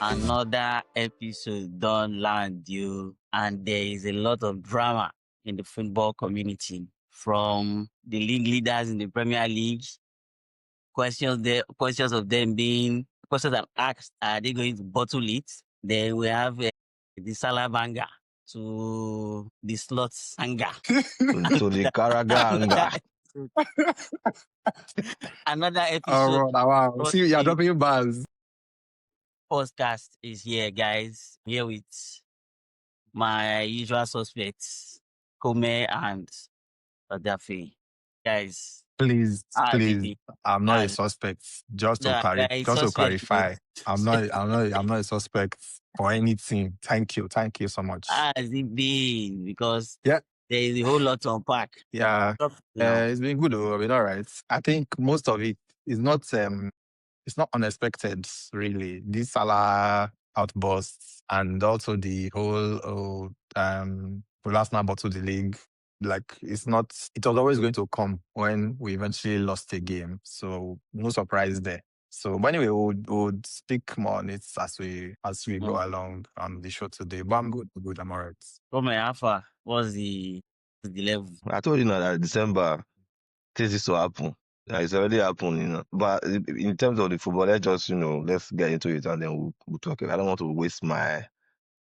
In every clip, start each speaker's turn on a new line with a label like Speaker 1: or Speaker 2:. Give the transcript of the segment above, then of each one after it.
Speaker 1: Another episode done land you, and there is a lot of drama in the football community from the league leaders in the Premier League. Questions of them being questions I've asked: are they going to bottle it? Then we have the Salah banger to the slots anger
Speaker 2: to the Karaganga.
Speaker 1: Another episode.
Speaker 3: Wow. See, you're dropping your bars.
Speaker 1: Podcast is here, guys. Here with my usual suspects, Kome and Adafi. Guys,
Speaker 3: Please,
Speaker 1: RVD.
Speaker 3: I'm not a suspect. Just to clarify, I'm not a suspect for anything. Thank you so much.
Speaker 1: How has it been? Because
Speaker 3: there
Speaker 1: is a whole lot to unpack.
Speaker 3: Yeah, it's been good. I've been all right. I think most of it is not it's not unexpected, really. This Salah outbursts and also the whole last number to the league. Like it was always going to come when we eventually lost a game. So no surprise there. So but anyway, we'll speak more on it as we go along on the show today. But I'm good, I'm all right.
Speaker 1: From Alpha, what's the level?
Speaker 2: I told you now that December things used to happen. It's already happened, But in terms of the football, let's get into it and then we'll talk. I don't want to waste my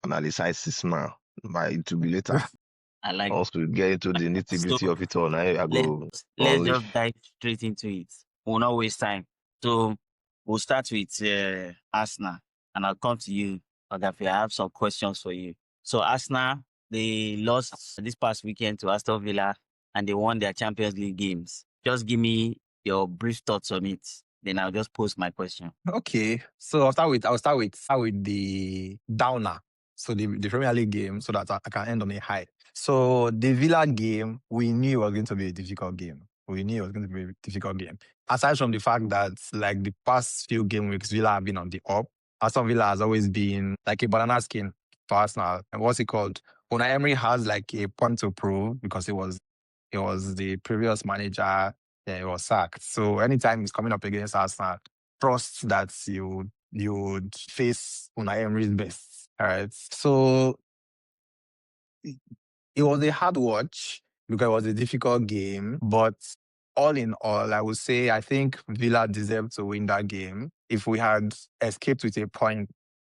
Speaker 2: analysis now. But it will be later.
Speaker 1: I like
Speaker 2: also get into the nitty-gritty of it all.
Speaker 1: Let's just dive straight into it. We'll not waste time. So we'll start with Arsenal, and I'll come to you, Ogafi. I have some questions for you. So Arsenal, they lost this past weekend to Aston Villa, and they won their Champions League games. Just give me your brief thoughts on it. Then I'll just pose my question.
Speaker 3: Okay. So I'll start with the downer. So the Premier League game, so that I can end on a high. So the Villa game, we knew it was going to be a difficult game. Aside from the fact that, like, the past few game weeks, Villa have been on the up. Aston Villa has always been like a banana skin for Arsenal. And what's it called? Unai Emery has like a point to prove because it was the previous manager. He was sacked. So anytime he's coming up against Arsenal, trust that you would face Unai Emery's best. All right. So it was a hard watch because it was a difficult game. But all in all, I would say I think Villa deserved to win that game. If we had escaped with a point,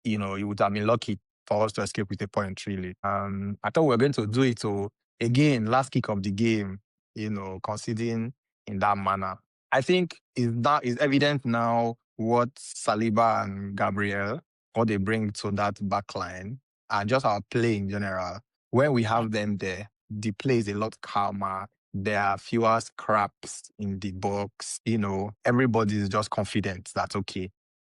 Speaker 3: it would have been lucky for us to escape with a point, really. I thought we were going to do it. So again, last kick of the game, conceding in that manner. I think it's evident now what Saliba and Gabriel, what they bring to that back line, and just our play in general. When we have them there, the play is a lot calmer. There are fewer scraps in the box. Everybody is just confident that, okay,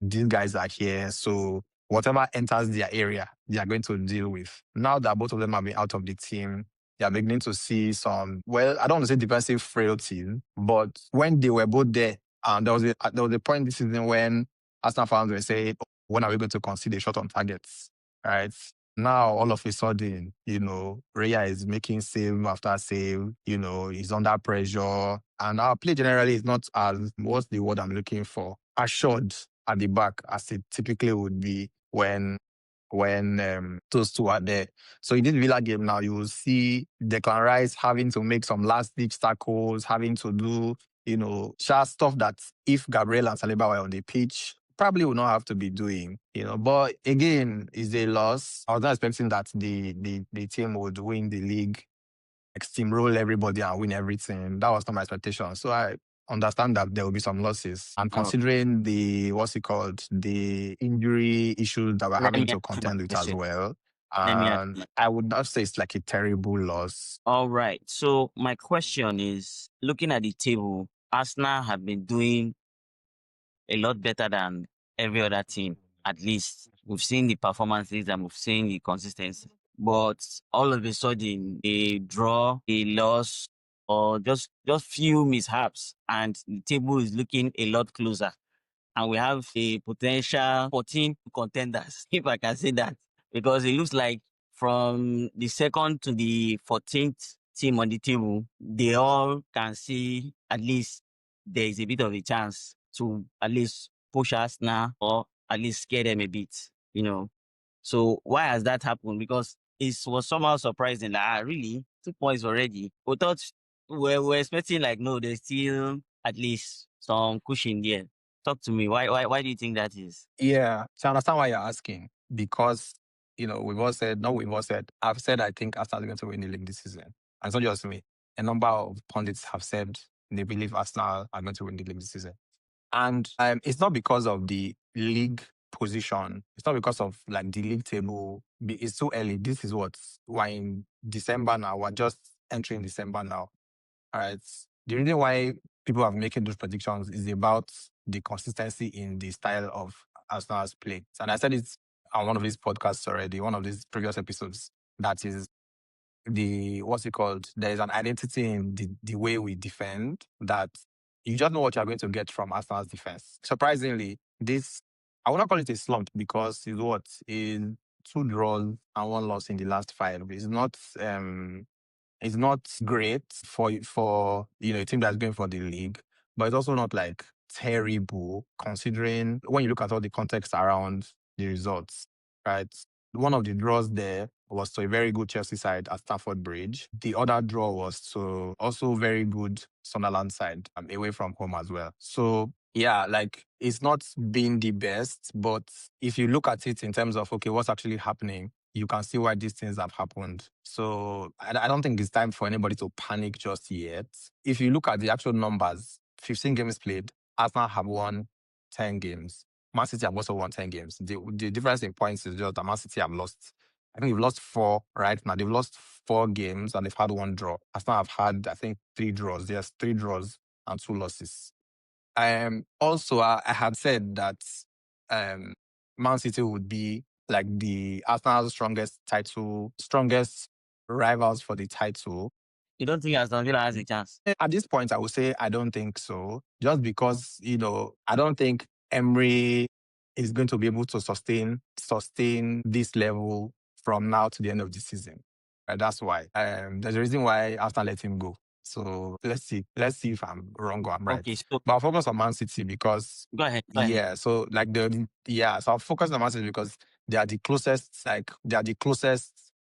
Speaker 3: these guys are here. So whatever enters their area, they are going to deal with. Now that both of them have been out of the team, they are beginning to see some, well, I don't want to say defensive frailties, but when they were both there, there was a point this season when Arsenal fans were saying, when are we going to concede a shot on targets, right? Now, all of a sudden, Raya is making save after save, he's under pressure. And our play generally is not as, what's the word I'm looking for, assured at the back as it typically would be when those two are there. So in this Villa game now, you will see Declan Rice having to make some last-ditch tackles, having to do, stuff that if Gabriel and Saliba were on the pitch, probably would not have to be doing, But again, it's a loss. I was not expecting that the team would win the league, steamroll everybody and win everything. That was not my expectation. So I understand that there will be some losses. And considering the injury issues that we're having to contend with as well, and I would not say it's like a terrible loss.
Speaker 1: All right. So my question is, looking at the table, Arsenal have been doing a lot better than every other team. At least we've seen the performances and we've seen the consistency. But all of a sudden, a draw, a loss, or just few mishaps, and the table is looking a lot closer. And we have a potential 14 contenders, if I can say that, because it looks like from the 2nd to the 14th team on the table, they all can see at least there is a bit of a chance to at least push Arsenal or at least scare them a bit, you know. So why has that happened? Because it was somehow surprising. Like, really, 2 points already. We thought we're expecting like no, there's still at least some cushion there. Talk to me. Why do you think that is?
Speaker 3: Yeah, so I understand why you're asking because we've all said, no, we've all said, I've said I think Arsenal is going to win the league this season. And it's not just me. A number of pundits have said they believe Arsenal are going to win the league this season. And it's not because of the league position. It's not because of like the league table. It's too early. This is we're in December now. We're just entering December now. All right. The reason why people are making those predictions is about the consistency in the style of Arsenal's play. And I said it on one of these podcasts already, one of these previous episodes. That is what's it called? There is an identity in the way we defend that you just know what you're going to get from Arsenal's defense. Surprisingly, I would not call it a slump because in 2 draws and 1 loss in the last 5. It's not great for a team that's going for the league, but it's also not like terrible considering when you look at all the context around the results, right? One of the draws there was to a very good Chelsea side at Stamford Bridge. The other draw was to also very good Sunderland side away from home as well. So yeah, like it's not been the best, but if you look at it in terms of, okay, what's actually happening, you can see why these things have happened. So I don't think it's time for anybody to panic just yet. If you look at the actual numbers, 15 games played, Arsenal have won 10 games. Man City have also won 10 games. The difference in points is just that Man City have lost. I think they've lost 4 right now. They've lost 4 games and they've had 1 draw. Arsenal have had, I think, 3 draws. Yes, 3 draws and 2 losses. Also, I had said that Man City would be like the Arsenal's strongest rivals for the title.
Speaker 1: You don't think Aston Villa has a chance?
Speaker 3: At this point, I would say I don't think so. Just because, I don't think Emery is going to be able to sustain this level from now to the end of the season. That's why. There's a reason why Arsenal let him go. So let's see. Let's see if I'm wrong or I'm right.
Speaker 1: Okay, so
Speaker 3: But I'll focus on Man City because
Speaker 1: go ahead.
Speaker 3: yeah. So like so I'll focus on Man City because they are the closest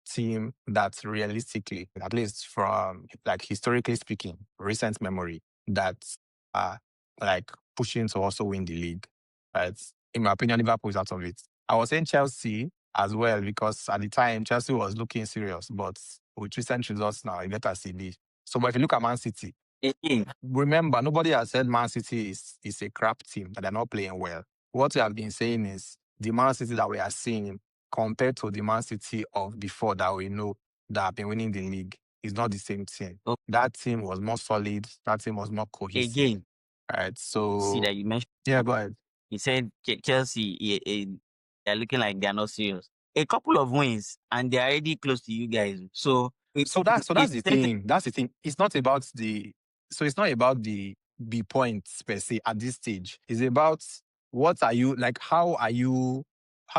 Speaker 3: team that realistically, at least from like historically speaking, recent memory, that are like pushing to also win the league. Right? In my opinion, Liverpool is out of it. I was saying Chelsea as well because at the time Chelsea was looking serious, but with recent results now, let us see. So, but if you look at Man City,
Speaker 1: Again,
Speaker 3: remember nobody has said Man City is a crap team that they're not playing well. What we have been saying is the Man City that we are seeing compared to the Man City of before that we know that have been winning the league is not the same team.
Speaker 1: okay.
Speaker 3: That team was more solid. That team was more cohesive.
Speaker 1: Again,
Speaker 3: Right.
Speaker 1: see
Speaker 3: So
Speaker 1: that you mentioned.
Speaker 3: yeah, go ahead.
Speaker 1: You said Chelsea, they're looking like they're not serious. A couple of wins, and they're already close to you guys. So
Speaker 3: That's the
Speaker 1: it's
Speaker 3: thing. That's the thing. It's not about the points per se at this stage. It's about what are you like? How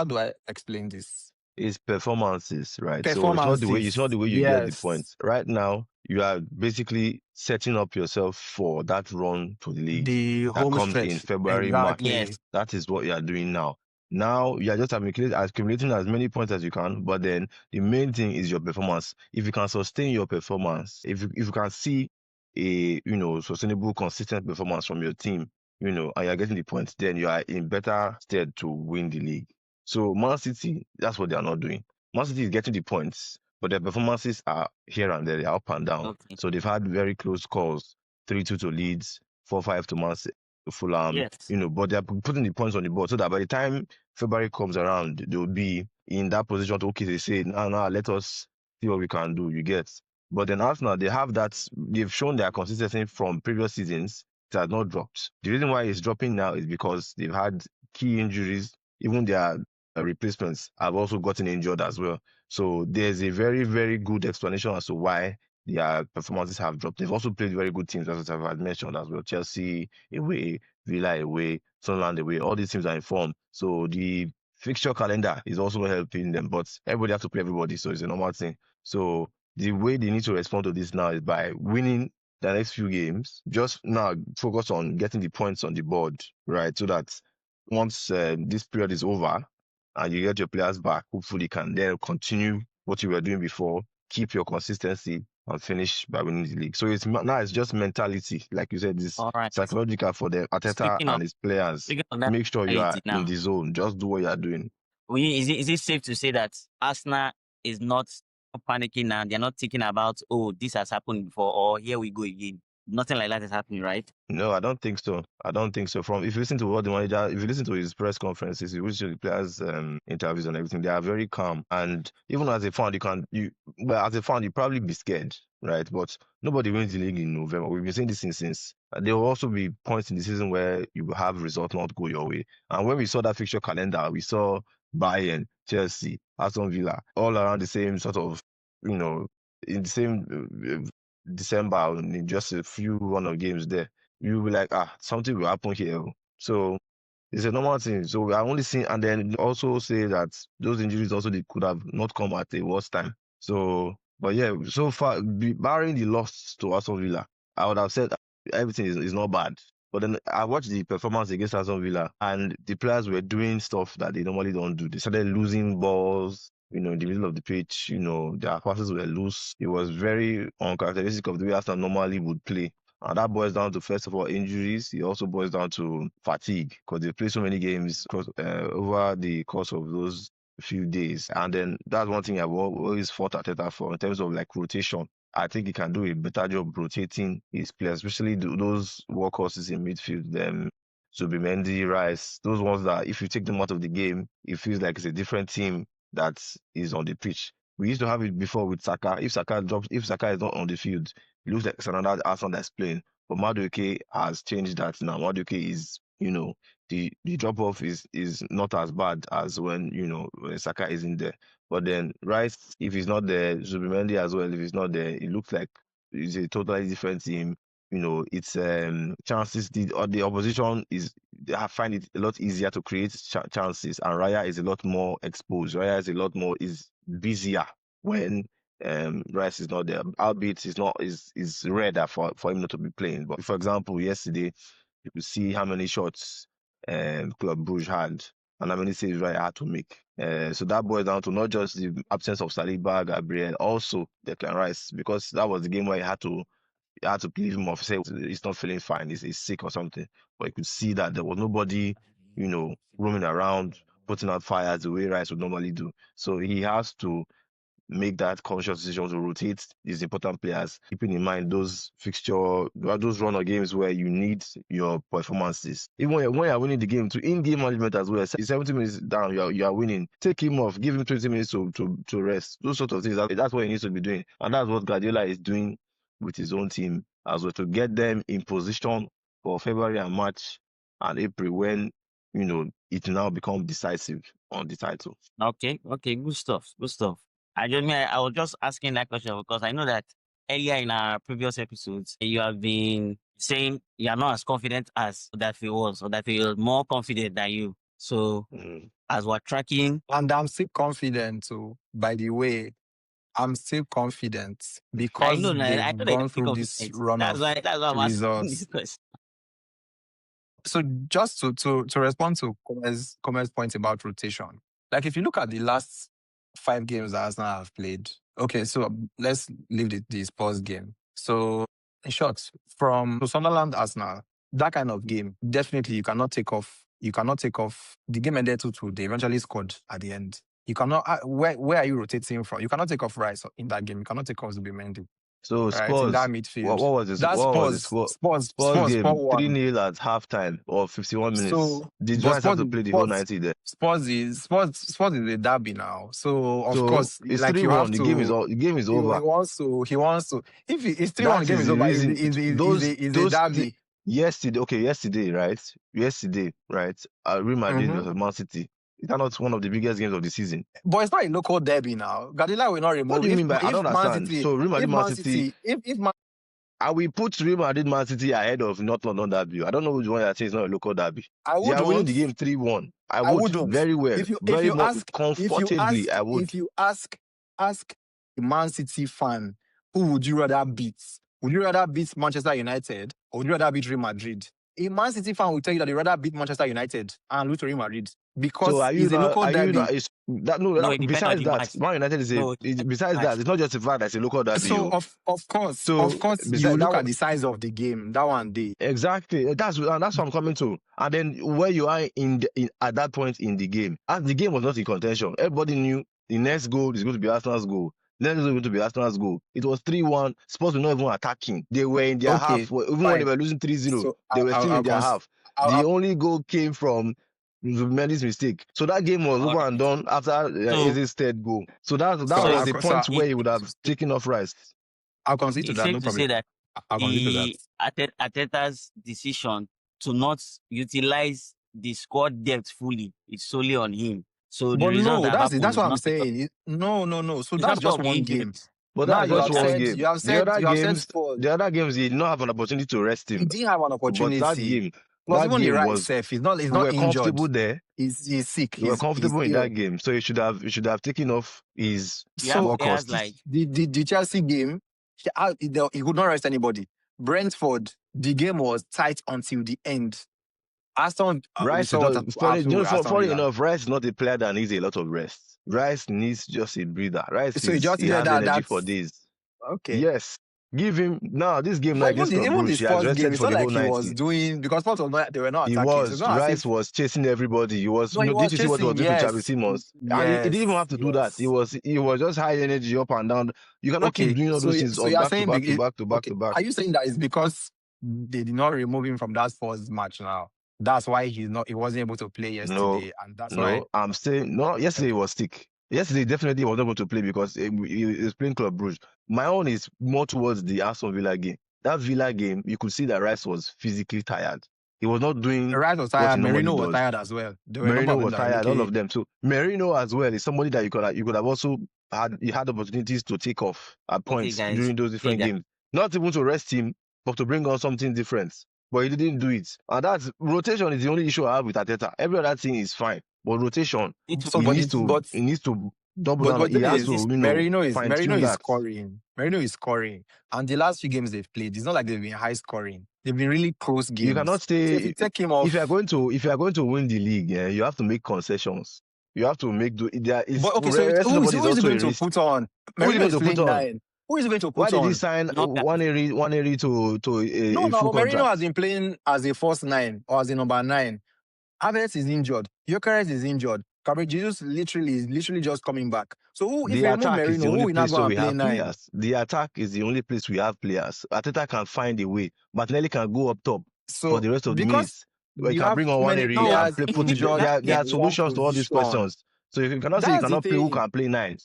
Speaker 3: do I explain this?
Speaker 2: It's performances, right? So it's not the way you get the
Speaker 3: Yes.
Speaker 2: points. Right now, you are basically setting up yourself for that run to the league
Speaker 3: The
Speaker 2: that
Speaker 3: home
Speaker 2: comes in
Speaker 3: stretch.
Speaker 2: February, March.
Speaker 3: Exactly.
Speaker 1: Yes.
Speaker 2: That is what you are doing now. Now you are just accumulating as many points as you can, but then the main thing is your performance. If you can sustain your performance, if you can see a sustainable, consistent performance from your team, and you're getting the points, then you are in better stead to win the league. So Man City, that's what they are not doing. Man City is getting the points, but their performances are here and there, they are up and down.
Speaker 1: Okay.
Speaker 2: So they've had very close calls, 3-2 to Leeds, 4-5 to Man City, to Fulham,
Speaker 1: Yes.
Speaker 2: but they're putting the points on the board so that by the time February comes around, they'll be in that position to, okay, they say, no, let us see what we can do, you get. But then Arsenal, they've shown their consistency from previous seasons. It has not dropped. The reason why it's dropping now is because they've had key injuries. Even their replacements have also gotten injured as well. So there's a very, very good explanation as to why their performances have dropped. They've also played very good teams, as I've mentioned as well. Chelsea away, Villa away, Sunderland away. All these teams are in form. So the fixture calendar is also not helping them, but everybody has to play everybody, so it's a normal thing. So the way they need to respond to this now is by winning the next few games. Just now focus on getting the points on the board, right? So that once this period is over and you get your players back, hopefully you can then continue what you were doing before, keep your consistency and finish by winning the league. So it's just mentality, like you said, this
Speaker 1: All right.
Speaker 2: psychological for the Arteta
Speaker 1: Speaking of
Speaker 2: and his players.
Speaker 1: speaking of that
Speaker 2: Make sure you are
Speaker 1: mentality
Speaker 2: in
Speaker 1: now,
Speaker 2: the zone. Just do what you are doing.
Speaker 1: is it safe to say that Arsenal is not panicking now? They're not thinking about, oh, this has happened before, or here we go again. Nothing like that is happening, right?
Speaker 2: No, I don't think so. I don't think so. If you listen to what the manager, if you listen to his press conferences, you listen to the players' interviews and everything, they are very calm. And even as a fan, as a fan, you probably be scared, right? But nobody wins the league in November. We've been saying this since. There will also be points in the season where you will have results not go your way. And when we saw that fixture calendar, we saw Bayern, Chelsea, Aston Villa, all around the same sort of, in the same December, in just a few run of games there, you'll be like, something will happen here. So it's a normal thing. So I only seen, and then also say that those injuries also they could have not come at a worse time. So, but yeah, so far, barring the loss to Aston Villa, I would have said everything is not bad. But then I watched the performance against Aston Villa, and the players were doing stuff that they normally don't do. They started losing balls, in the middle of the pitch. Their passes were loose. It was very uncharacteristic of the way Arsenal normally would play. And that boils down to, first of all, injuries. It also boils down to fatigue because they play so many games over the course of those few days. And then that's one thing I've always fought Arteta for in terms of like rotation. I think he can do a better job rotating his players, especially those workhorses in midfield. Them Zubimendi, Rice, those ones that if you take them out of the game, it feels like it's a different team that is on the pitch. We used to have it before with Saka. If Saka is not on the field, it looks like it's another Arsenal that's playing. But Madueke has changed that now. Madueke is, the drop off is not as bad as when Saka isn't there. But then Rice, if he's not there, Zubimendi as well, if he's not there, it looks like it's a totally different team. It's chances. The opposition I find it a lot easier to create chances, and Raya is a lot more exposed. Raya is busier when Rice is not there. Albeit is rarer for him not to be playing. But for example, yesterday you could see how many shots Club Brugge had and how many saves Raya had to make. So that boils down to not just the absence of Saliba, Gabriel, also Declan Rice, because that was the game where he had to leave him off, say he's not feeling fine, he's sick or something. But you could see that there was nobody, roaming around, putting out fires the way Rice would normally do. So he has to make that conscious decision to rotate these important players, keeping in mind those run of games where you need your performances. Even when you're winning the game, to in-game management as well. 70 minutes down, you are winning. Take him off, give him 20 minutes to rest. Those sort of things. That's what he needs to be doing, and that's what Guardiola is doing with his own team as well, to get them in position for February and March and April when it now becomes decisive on the title.
Speaker 1: Okay, good stuff. I was just asking that question because I know that earlier in our previous episodes, you have been saying you are not as confident as Odafe was, or that was more confident than you. So as we're tracking,
Speaker 3: And I'm still confident too. By the way, I'm still confident
Speaker 1: I
Speaker 3: because
Speaker 1: know that
Speaker 3: they've
Speaker 1: you're
Speaker 3: gone
Speaker 1: still
Speaker 3: through this
Speaker 1: confident.
Speaker 3: run
Speaker 1: That's
Speaker 3: of
Speaker 1: why I'm asking this
Speaker 3: results.
Speaker 1: question.
Speaker 3: So just to respond to Comer's point about rotation, like if you look at the last 5 games that Arsenal have played, okay, so let's leave the Spurs game. So in short, from Sunderland Arsenal, that kind of game, definitely you cannot take off. The game ended 2-2. They eventually scored at the end. You cannot. Where are you rotating from? You cannot take off Rice in that game. You cannot take off Zubimendi.
Speaker 2: So
Speaker 3: Right, in that
Speaker 2: Spurs,
Speaker 3: midfield.
Speaker 2: what was this?
Speaker 3: That's
Speaker 2: What was this? Spurs game
Speaker 3: 4-1.
Speaker 2: 3-0 at halftime or 51 minutes.
Speaker 3: So,
Speaker 2: The
Speaker 3: but
Speaker 2: Giants have to play the whole 90 there.
Speaker 3: Spurs is a derby now. So of
Speaker 2: So
Speaker 3: course,
Speaker 2: it's
Speaker 3: like you
Speaker 2: 3-1.
Speaker 3: have
Speaker 2: The
Speaker 3: to.
Speaker 2: game is over.
Speaker 3: He wants to. If it's 3-1,
Speaker 2: That
Speaker 3: game
Speaker 2: is
Speaker 3: is
Speaker 2: the
Speaker 3: over.
Speaker 2: reason.
Speaker 3: Is a derby.
Speaker 2: Yesterday, right? Real Madrid versus Man City. Is that not one of the biggest games of the season?
Speaker 3: But it's not a local derby now. Guardiola will not remove.
Speaker 2: What do you mean by? I don't
Speaker 3: Man
Speaker 2: understand.
Speaker 3: City,
Speaker 2: So Real Madrid,
Speaker 3: if
Speaker 2: Man
Speaker 3: Man
Speaker 2: City.
Speaker 3: City, if Man
Speaker 2: I will put Real Madrid, Man City ahead of North London derby. I don't know which one you're saying is not a local derby.
Speaker 3: I
Speaker 2: They are winning
Speaker 3: wouldn't.
Speaker 2: the game 3-1. I
Speaker 3: I
Speaker 2: would
Speaker 3: wouldn't.
Speaker 2: very well,
Speaker 3: If you
Speaker 2: very much
Speaker 3: ask,
Speaker 2: comfortably. I would.
Speaker 3: if you ask Man City fan, who would you rather beat? Would you rather beat Manchester United or would you rather beat Real Madrid? A Man City fan will tell you that they rather beat Manchester United and lose to Real Madrid
Speaker 2: So
Speaker 3: because it's a local
Speaker 2: are you
Speaker 3: derby.
Speaker 2: not, is that, no,
Speaker 1: No, it depends on
Speaker 2: besides
Speaker 1: the
Speaker 2: that,
Speaker 1: match.
Speaker 2: Man United is
Speaker 1: No, it depends on
Speaker 2: besides
Speaker 1: the
Speaker 2: that,
Speaker 1: match.
Speaker 2: it's not just the fact that it's a local derby.
Speaker 3: So
Speaker 2: Oh.
Speaker 3: of course,
Speaker 2: So
Speaker 3: you
Speaker 2: besides
Speaker 3: look
Speaker 2: that,
Speaker 3: at the size of the game. That one day.
Speaker 2: exactly. That's what I'm coming to. And then where you are at that point in the game, as the game was not in contention, everybody knew the next goal is going to be Arsenal's goal. Next goal is going to be Arsenal's goal. It was 3-1. Spurs were not even attacking. They were in their
Speaker 3: Okay,
Speaker 2: half. Even when they
Speaker 3: fine.
Speaker 2: were losing 3-0,
Speaker 3: So
Speaker 2: they were still in their half. The
Speaker 3: I'll,
Speaker 2: only goal came from Mendy's mistake. So that game was
Speaker 1: All
Speaker 2: over and
Speaker 1: right.
Speaker 2: done after
Speaker 1: So,
Speaker 2: Eze's third goal. So that
Speaker 1: so
Speaker 2: was
Speaker 1: it's,
Speaker 2: the point where
Speaker 1: it,
Speaker 2: he would have taken off Rice.
Speaker 3: I'll concede to
Speaker 1: it's
Speaker 3: that.
Speaker 1: safe
Speaker 3: No
Speaker 1: to say
Speaker 3: problem.
Speaker 1: that
Speaker 3: I'll concede to that.
Speaker 1: the Ateta's decision to not utilize the squad depth fully is solely on him. So the
Speaker 3: But
Speaker 1: result
Speaker 3: no,
Speaker 1: that
Speaker 3: that's
Speaker 1: happened
Speaker 3: what
Speaker 1: is
Speaker 3: I'm
Speaker 1: not because
Speaker 3: saying. No. So
Speaker 1: it's not
Speaker 3: that's
Speaker 1: because
Speaker 3: just
Speaker 1: of the
Speaker 3: one game.
Speaker 1: injuries.
Speaker 2: But
Speaker 3: Now
Speaker 2: that's
Speaker 3: you
Speaker 2: just
Speaker 3: have
Speaker 2: one
Speaker 3: said
Speaker 2: game. The other games,
Speaker 3: Spurs.
Speaker 2: he did not have an opportunity to rest
Speaker 3: He
Speaker 2: him.
Speaker 3: didn't have an
Speaker 2: But
Speaker 3: opportunity. Plus, even the
Speaker 2: game
Speaker 3: right
Speaker 2: was
Speaker 3: self, he's not
Speaker 2: we were
Speaker 3: injured.
Speaker 2: comfortable there.
Speaker 3: He's sick.
Speaker 2: We were
Speaker 3: He's
Speaker 2: comfortable in that
Speaker 3: ill.
Speaker 2: game. So he should have taken off his
Speaker 1: You have
Speaker 3: So
Speaker 1: players
Speaker 2: workhorse.
Speaker 1: like
Speaker 3: the Chelsea game, he could not rest anybody. Brentford, the game was tight until the end. Aston, we
Speaker 2: Rice is
Speaker 3: saw what
Speaker 2: not
Speaker 3: happened with Aston
Speaker 2: funny
Speaker 3: Villa.
Speaker 2: enough, Rice is not a player that needs a lot of rest. Rice needs just a breather.
Speaker 3: So you just
Speaker 2: He
Speaker 3: said
Speaker 2: has energy
Speaker 3: that's
Speaker 2: for days.
Speaker 3: okay.
Speaker 2: Yes. Give him now this game
Speaker 3: But
Speaker 2: against Club
Speaker 3: even
Speaker 2: Brugge,
Speaker 3: this
Speaker 2: he has
Speaker 3: first game,
Speaker 2: rested
Speaker 3: it's
Speaker 2: for
Speaker 3: not
Speaker 2: the whole
Speaker 3: like he was
Speaker 2: 90.
Speaker 3: doing because they were not attacking. So it's not as
Speaker 2: Rice
Speaker 3: if
Speaker 2: was chasing everybody. He was,
Speaker 3: no, he
Speaker 2: did
Speaker 3: was
Speaker 2: you see what he was
Speaker 3: chasing.
Speaker 2: doing to Xavi
Speaker 3: Yes,
Speaker 2: Simons? And he didn't even have to do that.
Speaker 3: yes.
Speaker 2: He was just high energy up and down. You cannot keep
Speaker 3: Okay,
Speaker 2: doing all those things
Speaker 3: so
Speaker 2: on
Speaker 3: you're
Speaker 2: back to
Speaker 3: saying
Speaker 2: back to back to back
Speaker 3: okay?
Speaker 2: to back.
Speaker 3: Are you saying that it's because they did not remove him from that first match now? That's why he wasn't able to play
Speaker 2: No,
Speaker 3: yesterday, and that's why.
Speaker 2: no, I'm saying no. Yesterday he was sick. Yesterday definitely he was not able to play because he was playing Club Brugge. My own is more towards the Aston Villa game. That Villa game, you could see that Rice was physically tired. He was not doing
Speaker 3: Rice was
Speaker 2: what he
Speaker 3: tired.
Speaker 2: normally
Speaker 3: Merino was
Speaker 2: does.
Speaker 3: tired as well. There were a number
Speaker 2: Merino
Speaker 3: of them
Speaker 2: was
Speaker 3: that were
Speaker 2: tired, all
Speaker 3: looking.
Speaker 2: of them. So Merino as well is somebody that you could have also had opportunities to take off at
Speaker 1: okay,
Speaker 2: points
Speaker 1: guys.
Speaker 2: during those different games. Not even to rest him, but to bring on something different. But he didn't do it. And that's rotation is the only issue I have with Arteta. Every other thing is fine. But rotation,
Speaker 3: So,
Speaker 2: he needs to double down.
Speaker 3: but
Speaker 2: He
Speaker 3: thing
Speaker 2: has
Speaker 3: is,
Speaker 2: to, fine
Speaker 3: Merino
Speaker 2: tune
Speaker 3: is
Speaker 2: that.
Speaker 3: scoring. Merino is scoring, and the last few games they've played, it's not like they've been high scoring. They've been really close games.
Speaker 2: You cannot
Speaker 3: So if
Speaker 2: say
Speaker 3: you take him off,
Speaker 2: if you are going to win the league, you have to make concessions. You have to make
Speaker 3: but okay, so
Speaker 2: resting
Speaker 3: who
Speaker 2: somebody is
Speaker 3: is he
Speaker 2: also a
Speaker 3: going to
Speaker 2: risk.
Speaker 3: put on?
Speaker 2: Who is he
Speaker 3: Merino
Speaker 2: going
Speaker 3: is
Speaker 2: to
Speaker 3: playing
Speaker 2: put on?
Speaker 3: 9. Who is he going to
Speaker 2: Why
Speaker 3: put
Speaker 2: did he
Speaker 3: on?
Speaker 2: sign
Speaker 1: Not that.
Speaker 2: one area to
Speaker 3: No,
Speaker 2: a full
Speaker 3: Merino
Speaker 2: contract?
Speaker 3: has been playing as a first 9 or as a number 9. Havertz is injured. Gyökeres is injured. Gabriel Jesus is literally just coming back. So if
Speaker 2: The
Speaker 3: you remove
Speaker 2: attack is the
Speaker 3: Merino, who
Speaker 2: only
Speaker 3: will not
Speaker 2: place
Speaker 3: go
Speaker 2: where
Speaker 3: and
Speaker 2: we
Speaker 3: play
Speaker 2: have
Speaker 3: 9?
Speaker 2: players. The attack is the only place we have players. Arteta can find a way. Martinelli can go up top for
Speaker 3: So
Speaker 2: the rest of the
Speaker 3: because
Speaker 2: minutes. We
Speaker 3: you
Speaker 2: can
Speaker 3: have
Speaker 2: bring on
Speaker 3: too
Speaker 2: one
Speaker 3: many
Speaker 2: area and
Speaker 3: players
Speaker 2: play.
Speaker 3: injured
Speaker 2: There
Speaker 3: in
Speaker 2: are
Speaker 3: one
Speaker 2: solutions to all these
Speaker 3: position.
Speaker 2: questions. So if you cannot say you
Speaker 3: That's the
Speaker 2: cannot play, who
Speaker 3: thing.
Speaker 2: can play 9?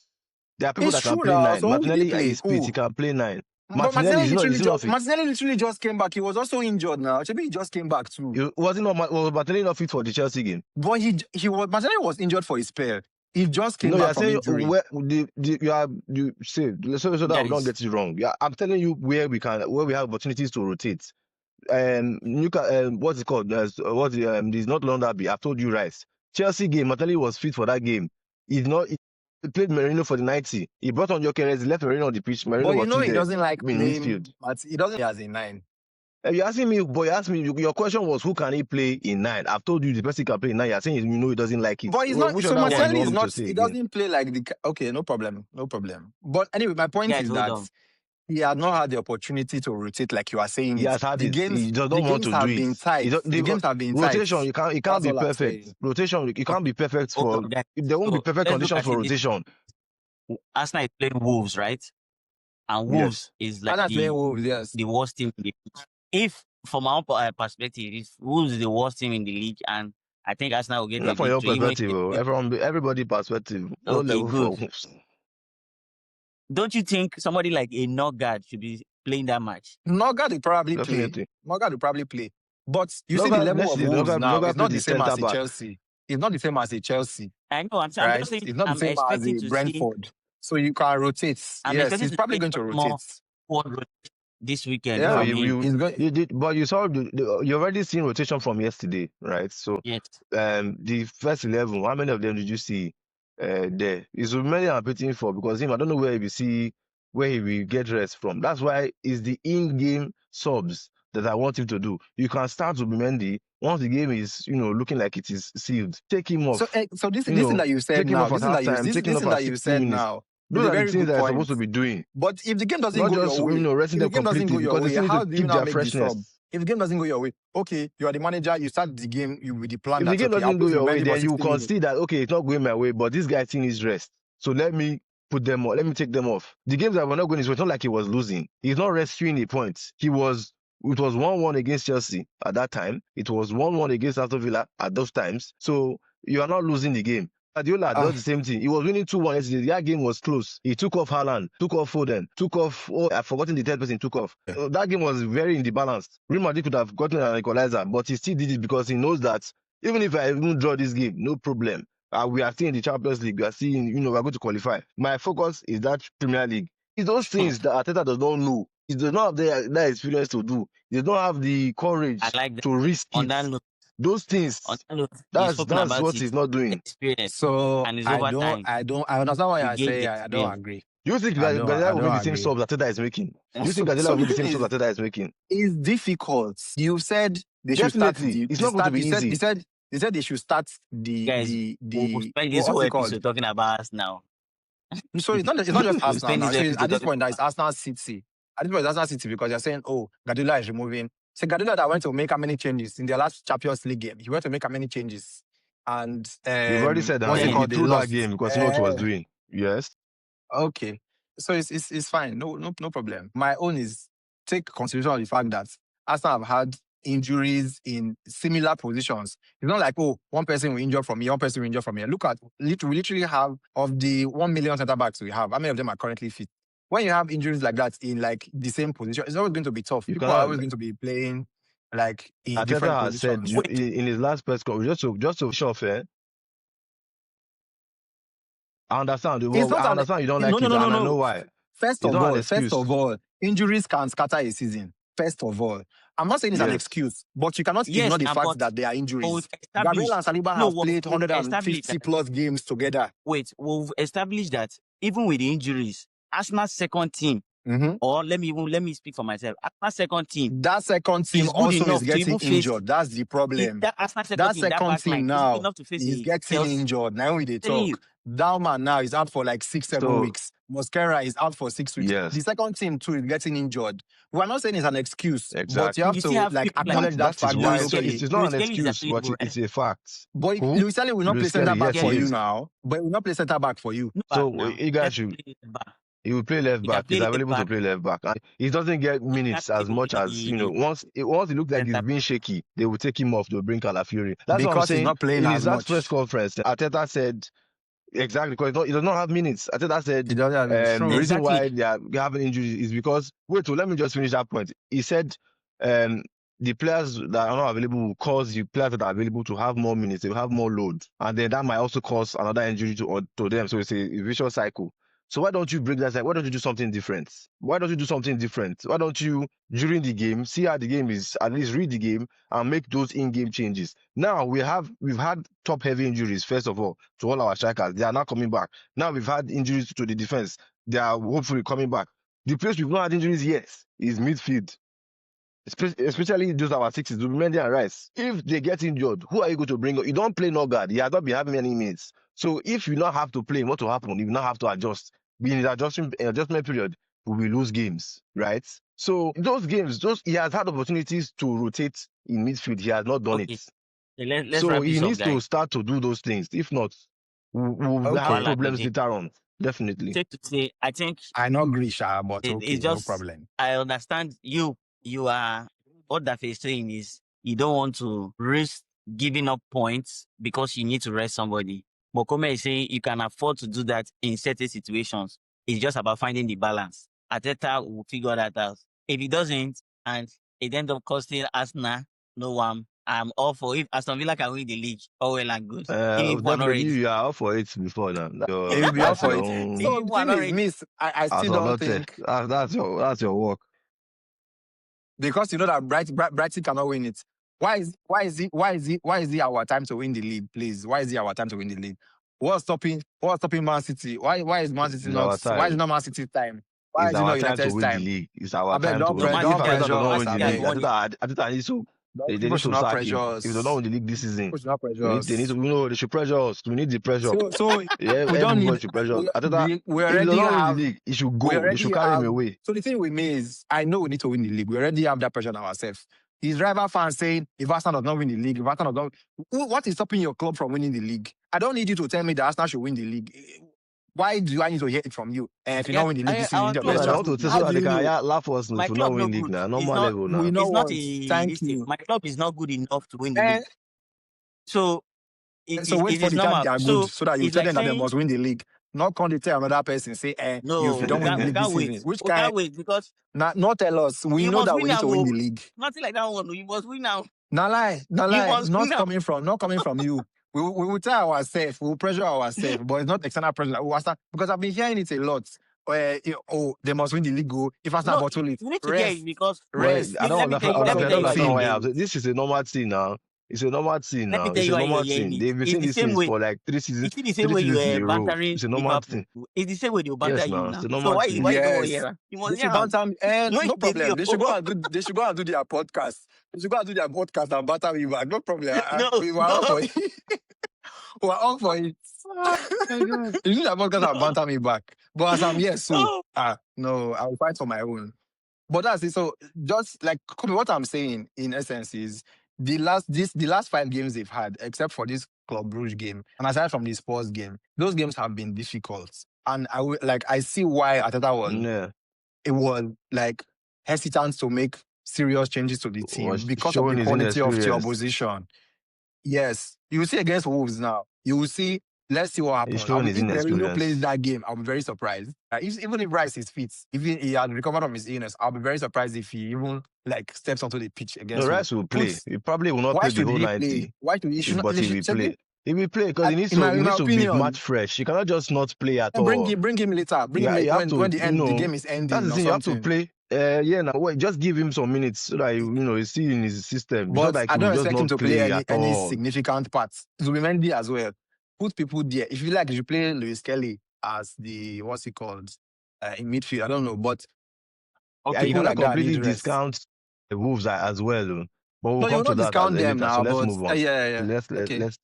Speaker 2: There are people
Speaker 3: It's
Speaker 2: that can
Speaker 3: true
Speaker 2: play
Speaker 3: now.
Speaker 2: 9.
Speaker 3: So who will he
Speaker 2: Martinelli
Speaker 3: play?
Speaker 2: is fit. He
Speaker 3: Who?
Speaker 2: can play 9.
Speaker 3: But
Speaker 2: Martinelli is not fit.
Speaker 3: Martinelli literally just came back. He was also injured now. Maybe he just came back too.
Speaker 2: Was Martinelli not fit for the Chelsea game?
Speaker 3: But Martinelli was injured for a spell. He just came
Speaker 2: No,
Speaker 3: back
Speaker 2: you're
Speaker 3: from
Speaker 2: saying
Speaker 3: injury.
Speaker 2: you say so that we don't get it wrong. Yeah, I'm telling you where we have opportunities to rotate. What's it called? This not London Derby. I've told you Rice. Chelsea game, Martinelli was fit for that game. He played Merino for the 90. He brought on Gyökeres, left Merino on the pitch. Merino was still
Speaker 3: he
Speaker 2: there
Speaker 3: doesn't like
Speaker 2: in
Speaker 3: playing.
Speaker 2: midfield.
Speaker 3: He doesn't play as a 9.
Speaker 2: You're asking me, but you asked me, your question was who can he play in 9? I've told you the person can play in 9. You're saying he doesn't like it.
Speaker 3: But he's not.
Speaker 2: Which
Speaker 3: So
Speaker 2: other one do you
Speaker 3: Martinelli is
Speaker 2: want me to
Speaker 3: not.
Speaker 2: say
Speaker 3: He
Speaker 2: again?
Speaker 3: doesn't play like the. Okay, no problem. But anyway, my point
Speaker 1: Guys,
Speaker 3: is
Speaker 1: hold
Speaker 3: that
Speaker 1: on.
Speaker 3: he had not had the opportunity to rotate like you are saying.
Speaker 2: He has had it. He does not want to do it.
Speaker 3: The games have been
Speaker 2: rotation,
Speaker 3: tight.
Speaker 2: it can't be perfect. Rotation, you can't be perfect for. There won't be perfect conditions for rotation.
Speaker 1: Arsenal is playing Wolves, right? And Wolves is like
Speaker 3: the
Speaker 1: worst team in the league. If, from our perspective, if Wolves is the worst team in the league, and I think Arsenal will get
Speaker 2: Not from your perspective, everybody perspective.
Speaker 1: Okay, good. Don't you think somebody like a Nogard should be playing that match?
Speaker 3: Nogard will probably play. But you see the level of Wolves now. It's not the same as Chelsea. It's not the same as a Chelsea.
Speaker 1: I know. I'm just saying.
Speaker 3: It's not the same as a Brentford. So you can rotate. Yes, he's probably going to rotate.
Speaker 1: This weekend.
Speaker 2: Yeah, you did, but you saw you already seen rotation from yesterday, right? So
Speaker 1: yes.
Speaker 2: The first 11, how many of them did you see? there. It's Rummenigge I'm waiting for because him, I don't know where he will get rest from. That's why it's the in-game subs that I want him to do. You can start with Mendy once the game is, looking like it is sealed. Take him off.
Speaker 3: So this thing that you said
Speaker 2: take him
Speaker 3: now,
Speaker 2: off at halftime, take him
Speaker 3: this
Speaker 2: off
Speaker 3: thing
Speaker 2: at
Speaker 3: that you
Speaker 2: 60
Speaker 3: said
Speaker 2: minutes.
Speaker 3: now
Speaker 2: Those
Speaker 3: is a
Speaker 2: are the
Speaker 3: very
Speaker 2: things
Speaker 3: good
Speaker 2: that I'm
Speaker 3: point.
Speaker 2: supposed to be doing.
Speaker 3: But if the game doesn't
Speaker 2: Not
Speaker 3: go
Speaker 2: just,
Speaker 3: your way,
Speaker 2: resting them completely because they still need
Speaker 3: how
Speaker 2: to
Speaker 3: do you
Speaker 2: keep
Speaker 3: now
Speaker 2: their
Speaker 3: make the
Speaker 2: freshness.
Speaker 3: sub? If the game doesn't go your way, okay, you are the manager, you start the game with the plan
Speaker 2: If
Speaker 3: that,
Speaker 2: the game
Speaker 3: okay, I'll
Speaker 2: doesn't go
Speaker 3: put
Speaker 2: your way,
Speaker 3: Mendy for
Speaker 2: then you
Speaker 3: 60 minutes.
Speaker 2: concede that, okay, it's not going my way, but this guy still needs rest. So let me put them off. Let me take them off. The games that were not going his way, it's not like he was losing. He's not rescuing a point. It was 1-1 against Chelsea at that time. It was 1-1 against Aston Villa at those times. So you are not losing the game. Guardiola does the same thing. He was winning 2-1 yesterday. That game was close. He took off Haaland, took off Foden, took off, I've forgotten the third person took off.
Speaker 3: Yeah.
Speaker 2: That game was very in the balance. Real Madrid could have gotten an equalizer, but he still did it because he knows that even if I even draw this game, no problem. We are still in the Champions League. We are still in, we are going to qualify. My focus is that Premier League. It's those things that Arteta does not know. He does not have that experience to do. He does not have the courage
Speaker 1: I like that.
Speaker 2: to risk
Speaker 1: On
Speaker 2: it.
Speaker 1: that note,
Speaker 2: Those things, that's what he's not doing.
Speaker 1: Experience.
Speaker 3: So
Speaker 1: And it's
Speaker 3: I
Speaker 1: over
Speaker 3: don't,
Speaker 1: time.
Speaker 3: I understand what
Speaker 1: You
Speaker 3: you're
Speaker 1: gain
Speaker 3: saying.
Speaker 1: the
Speaker 3: I don't
Speaker 1: experience.
Speaker 3: agree.
Speaker 2: Do you think
Speaker 3: I don't
Speaker 2: Guardiola will make the same
Speaker 3: agree.
Speaker 2: subs that Arteta is making? Do you think
Speaker 3: So
Speaker 2: Guardiola will make
Speaker 3: the
Speaker 2: the same
Speaker 3: thing
Speaker 2: subs that Arteta is making?
Speaker 3: It's difficult. You said they should start
Speaker 2: Definitely.
Speaker 3: the
Speaker 2: It's not going to be easy.
Speaker 3: they said they should start
Speaker 1: Guys, we'll spend this
Speaker 3: what's
Speaker 1: whole
Speaker 3: it called?
Speaker 1: episode talking about us now.
Speaker 3: So it's not just Arsenal
Speaker 1: spend
Speaker 3: now.
Speaker 1: this
Speaker 3: So at
Speaker 1: episode
Speaker 3: this
Speaker 1: talking
Speaker 3: point, it's Arsenal City. At this point, it's Arsenal City because you're saying, oh, Guardiola is removing. So Guardiola that went to make how many changes in their last Champions League game? He went to make how many changes? And
Speaker 2: You've already said that.
Speaker 3: what's it
Speaker 2: He
Speaker 3: called? They
Speaker 2: threw that
Speaker 3: lost.
Speaker 2: game because you know what he was doing. Yes.
Speaker 3: Okay. So it's fine. No problem. My own is take consideration of the fact that Arsenal have had injuries in similar positions. It's not like, oh, one person will injure from here, one person will injure from here. Look at, we literally have, of the 1 million center backs we have, how many of them are currently fit? When you have injuries like that in like the same position, it's always going to be tough. People are always going to be playing like in different
Speaker 2: Arteta has said
Speaker 3: positions.
Speaker 2: in his last press conference, just to show fair. I understand. I understand you don't like it, and I know why.
Speaker 3: First of all, injuries can scatter a season. First of all, I'm not saying it's an excuse, but you cannot ignore the fact that there are injuries. Gabriel and Saliba have played 150 plus games together.
Speaker 1: Wait, we've established that even with the injuries, Arsenal's second team, or let me speak for myself. Arsenal's second team.
Speaker 3: That second team also is getting injured. That's the problem. That second team now is getting injured. Now we they talk. Dalman now is out for like 6-7 weeks. Mosquera is out for 6 weeks.
Speaker 2: Yes.
Speaker 3: The second team too is getting injured. We're not saying it's an excuse,
Speaker 2: exactly.
Speaker 3: but you have to like acknowledge that fact.
Speaker 2: It's not an excuse, but it's a fact.
Speaker 3: But Luis Kelly will not play center back for you now. But will not play center back for you.
Speaker 2: So you guys should. He will play left back. He's available to play left back. And he doesn't get minutes as much as, once it looks like he's being shaky, they will take him off. They'll bring Calafiori. That's what I'm saying.
Speaker 3: He's not playing
Speaker 2: in
Speaker 3: as
Speaker 2: his last press conference, Arteta said, exactly, because he does not have minutes. Arteta said the reason why they are having injuries is because, let me just finish that point. He said the players that are not available will cause the players that are available to have more minutes, they will have more load. And then that might also cause another injury to them. So it's a vicious cycle. So why don't you break that cycle? Why don't you do something different? Why don't you do something different? Why don't you, during the game, see how the game is, at least read the game and make those in-game changes? Now we've had top-heavy injuries, first of all, to all our strikers. They are not coming back. Now we've had injuries to the defense. They are hopefully coming back. The place we've not had injuries yet is midfield. Especially those our sixes, Mendy and Rice. If they get injured, who are you going to bring up? You don't play Norgard. He has not been having any minutes. So if you not have to play, what will happen? You not have to adjust. Being in the adjustment period, we will lose games, right? So those games, he has had opportunities to rotate in midfield. He has not done it.
Speaker 1: So
Speaker 2: he needs to start to do those things. If not, we'll have problems later on. Definitely.
Speaker 1: I think
Speaker 3: I know Grisha, but it's just, no problem.
Speaker 1: I understand you are, what that is saying is you don't want to risk giving up points because you need to rest somebody. But Kome is saying you can afford to do that in certain situations. It's just about finding the balance. Arteta will figure that out. If he doesn't, and it ends up costing Arsenal, no one. I'm all for if Aston Villa can win the league. All well and good.
Speaker 2: Definitely, you are all for it before now.
Speaker 3: You'll be all for it. So the thing is, I still don't think
Speaker 2: that's your work.
Speaker 3: Because you know that Brighton cannot win it. Why is it our time to win the league, please? Why is it our time to win the league? What's stopping Man City? Why is Man City
Speaker 2: It's
Speaker 3: not?
Speaker 2: our
Speaker 3: Why is it
Speaker 2: time.
Speaker 3: not Man City time? Why
Speaker 2: It's
Speaker 3: is it
Speaker 2: our
Speaker 3: not
Speaker 2: time to
Speaker 3: United's
Speaker 2: win the
Speaker 3: time?
Speaker 2: league. It's
Speaker 3: I
Speaker 2: our
Speaker 3: beg,
Speaker 2: time to
Speaker 3: don't
Speaker 2: win.
Speaker 1: No,
Speaker 3: pre-
Speaker 1: Man
Speaker 2: If
Speaker 3: don't
Speaker 1: City has
Speaker 3: pressure
Speaker 2: Arteta does not
Speaker 1: Man
Speaker 3: us.
Speaker 2: win
Speaker 1: City
Speaker 2: the
Speaker 1: has
Speaker 3: I
Speaker 2: league,
Speaker 1: won it.
Speaker 2: Arteta needs to they need
Speaker 3: People should
Speaker 2: to
Speaker 3: not
Speaker 2: sack
Speaker 3: pressure
Speaker 2: him. If they don't
Speaker 3: us.
Speaker 2: win the league this season,
Speaker 3: People should not pressure
Speaker 2: they need to,
Speaker 3: us.
Speaker 2: they should pressure us. We need the pressure.
Speaker 3: So
Speaker 2: Yeah,
Speaker 3: we don't
Speaker 2: everybody
Speaker 3: need.
Speaker 2: should pressure us.
Speaker 3: We,
Speaker 2: Arteta,
Speaker 3: we
Speaker 2: if they
Speaker 3: already
Speaker 2: don't win the
Speaker 3: have.
Speaker 2: league, he should
Speaker 3: We
Speaker 2: go. They
Speaker 3: already
Speaker 2: should carry him
Speaker 3: have.
Speaker 2: away.
Speaker 3: So the thing with me is, I know we need to win the league. We already have that pressure on ourselves. These rival fans saying, if Arsenal does not win the league, if Arsenal does not, what is stopping your club from winning the league? I don't need you to tell me that Arsenal should win the league. Why do I need to hear it from you? And if you
Speaker 1: Yeah,
Speaker 3: don't win the league this season, you
Speaker 1: our
Speaker 3: need your
Speaker 2: No,
Speaker 1: club
Speaker 3: best
Speaker 2: no, they
Speaker 1: no
Speaker 3: chance.
Speaker 2: want
Speaker 1: good
Speaker 2: to say
Speaker 3: How
Speaker 2: so
Speaker 1: now.
Speaker 2: that
Speaker 3: do
Speaker 2: they
Speaker 3: you
Speaker 2: can
Speaker 3: know?
Speaker 2: laugh us
Speaker 1: My
Speaker 2: if we not
Speaker 1: club no
Speaker 2: win league
Speaker 1: good.
Speaker 2: now. Normal level now.
Speaker 3: We know
Speaker 1: It's not
Speaker 3: what.
Speaker 1: a
Speaker 3: Thank
Speaker 1: this thing.
Speaker 3: you.
Speaker 1: My club is not good enough to win the
Speaker 3: And
Speaker 1: league. So
Speaker 3: so wait
Speaker 1: it
Speaker 3: for
Speaker 1: is
Speaker 3: the time
Speaker 1: normal.
Speaker 3: they are good
Speaker 1: So
Speaker 3: so that you
Speaker 1: it's
Speaker 3: tell
Speaker 1: like
Speaker 3: them that they
Speaker 1: saying
Speaker 3: must win the league. Not come to tell another person, say, you if
Speaker 1: no,
Speaker 3: you don't win the
Speaker 1: we
Speaker 3: league this
Speaker 1: can't wait.
Speaker 3: season. Which
Speaker 1: We
Speaker 3: kind?
Speaker 1: can't wait because
Speaker 3: Not tell us. We
Speaker 1: you
Speaker 3: know
Speaker 1: must
Speaker 3: that
Speaker 1: win
Speaker 3: we need
Speaker 1: now.
Speaker 3: to win the league.
Speaker 1: Nothing like that one. You must win now.
Speaker 3: Not lie,
Speaker 1: You must win
Speaker 3: not
Speaker 1: now.
Speaker 3: coming from you. We will tell ourselves, we will pressure ourselves, but it's not external pressure. Like, because I've been hearing it a lot. They must win the league. Go if Arsenal
Speaker 1: No,
Speaker 3: bottle it,
Speaker 1: you need to hear it
Speaker 3: rest,
Speaker 1: because
Speaker 2: But
Speaker 3: rest.
Speaker 2: I don't
Speaker 1: let me tell
Speaker 2: understand.
Speaker 1: you. Let me
Speaker 2: Honestly, I
Speaker 1: tell
Speaker 2: don't
Speaker 1: you why
Speaker 2: understand
Speaker 1: you're
Speaker 3: See,
Speaker 2: why
Speaker 1: hearing it.
Speaker 2: this is a normal thing now. It's a normal thing
Speaker 1: Let me
Speaker 2: now.
Speaker 1: tell
Speaker 2: It's
Speaker 1: you
Speaker 2: a
Speaker 1: why you're
Speaker 2: normal
Speaker 1: hearing
Speaker 2: thing.
Speaker 1: it.
Speaker 2: They've been
Speaker 1: It's
Speaker 2: saying
Speaker 1: the
Speaker 2: these
Speaker 1: same
Speaker 2: things
Speaker 1: way.
Speaker 2: for like
Speaker 1: It's the same
Speaker 2: three
Speaker 1: way you
Speaker 2: seasons in
Speaker 1: were
Speaker 2: a row.
Speaker 1: bantering
Speaker 2: It's a normal
Speaker 1: Liverpool.
Speaker 2: thing.
Speaker 1: It's the same way they will banter
Speaker 2: Yes,
Speaker 1: you
Speaker 2: now it's
Speaker 1: now.
Speaker 2: a
Speaker 1: So
Speaker 2: normal
Speaker 1: why
Speaker 2: thing.
Speaker 1: you don't want to
Speaker 3: yes.
Speaker 1: hear that? You
Speaker 3: They
Speaker 1: must
Speaker 3: should
Speaker 1: hear them.
Speaker 3: banter me. And
Speaker 1: No,
Speaker 3: no
Speaker 1: they do.
Speaker 3: problem. They should go and do. They should go and do their podcast. They should go and do their podcast and banter me back. No problem.
Speaker 1: No,
Speaker 3: We were all
Speaker 1: no,
Speaker 3: for it. We were all for it.
Speaker 2: Oh my God.
Speaker 3: You do that podcast and
Speaker 1: no,
Speaker 3: banter me back. But as I'm here, so
Speaker 1: no.
Speaker 3: no, I'll fight for my own. But that's it. So just like Kobe, what I'm saying in essence is the last 5 games they've had, except for this Club Brugge game, and aside from the Spurs game, those games have been difficult. And I see why Ateta
Speaker 2: Yeah,
Speaker 3: was like hesitant to make serious changes to the team
Speaker 2: was
Speaker 3: because of the
Speaker 2: showing his
Speaker 3: quality of the
Speaker 2: inexperience.
Speaker 3: opposition. Yes, you will see against Wolves now. You will see. Let's see what
Speaker 2: He's
Speaker 3: happens.
Speaker 2: showing his
Speaker 3: If Merino plays
Speaker 2: inexperience.
Speaker 3: that game, I'll be very surprised. Even if Rice is fit, even he had recovered from his illness, I'll be very surprised if he even like steps onto the pitch
Speaker 2: No,
Speaker 3: against Wolves.
Speaker 2: Rice will play. He probably will not
Speaker 3: Why
Speaker 2: play the
Speaker 3: should
Speaker 2: whole
Speaker 3: he play?
Speaker 2: 90,
Speaker 3: Why should he should not?
Speaker 2: but he will
Speaker 3: Should he,
Speaker 2: play. He will play because
Speaker 3: in
Speaker 2: he
Speaker 3: my
Speaker 2: needs to be
Speaker 3: opinion,
Speaker 2: match fresh. He cannot just not play at
Speaker 3: bring
Speaker 2: all.
Speaker 3: him later. Bring him
Speaker 2: You have
Speaker 3: when
Speaker 2: to,
Speaker 3: the game is
Speaker 2: that's
Speaker 3: ending
Speaker 2: the
Speaker 3: or
Speaker 2: thing. You have to
Speaker 3: something.
Speaker 2: play. Yeah, now wait, just give him some minutes so that he's still in his system. It's not
Speaker 3: But
Speaker 2: like
Speaker 3: I
Speaker 2: he will
Speaker 3: don't
Speaker 2: just
Speaker 3: expect him
Speaker 2: not
Speaker 3: to play
Speaker 2: play at
Speaker 3: any
Speaker 2: all.
Speaker 3: significant parts. Zubimendi as well. Put people there. If you like, you should play Luis Kelly as the what's he called in midfield. I don't know, but
Speaker 2: You
Speaker 1: Okay,
Speaker 3: people
Speaker 2: cannot
Speaker 3: like that
Speaker 2: completely
Speaker 3: need rest.
Speaker 2: discount the Wolves as well, though. But we'll
Speaker 3: No, you
Speaker 2: come
Speaker 3: will
Speaker 2: to
Speaker 3: not
Speaker 2: that
Speaker 3: discount them
Speaker 2: later. So
Speaker 3: now.
Speaker 2: let's
Speaker 3: But
Speaker 2: move on.
Speaker 3: yeah. Okay,
Speaker 2: Let's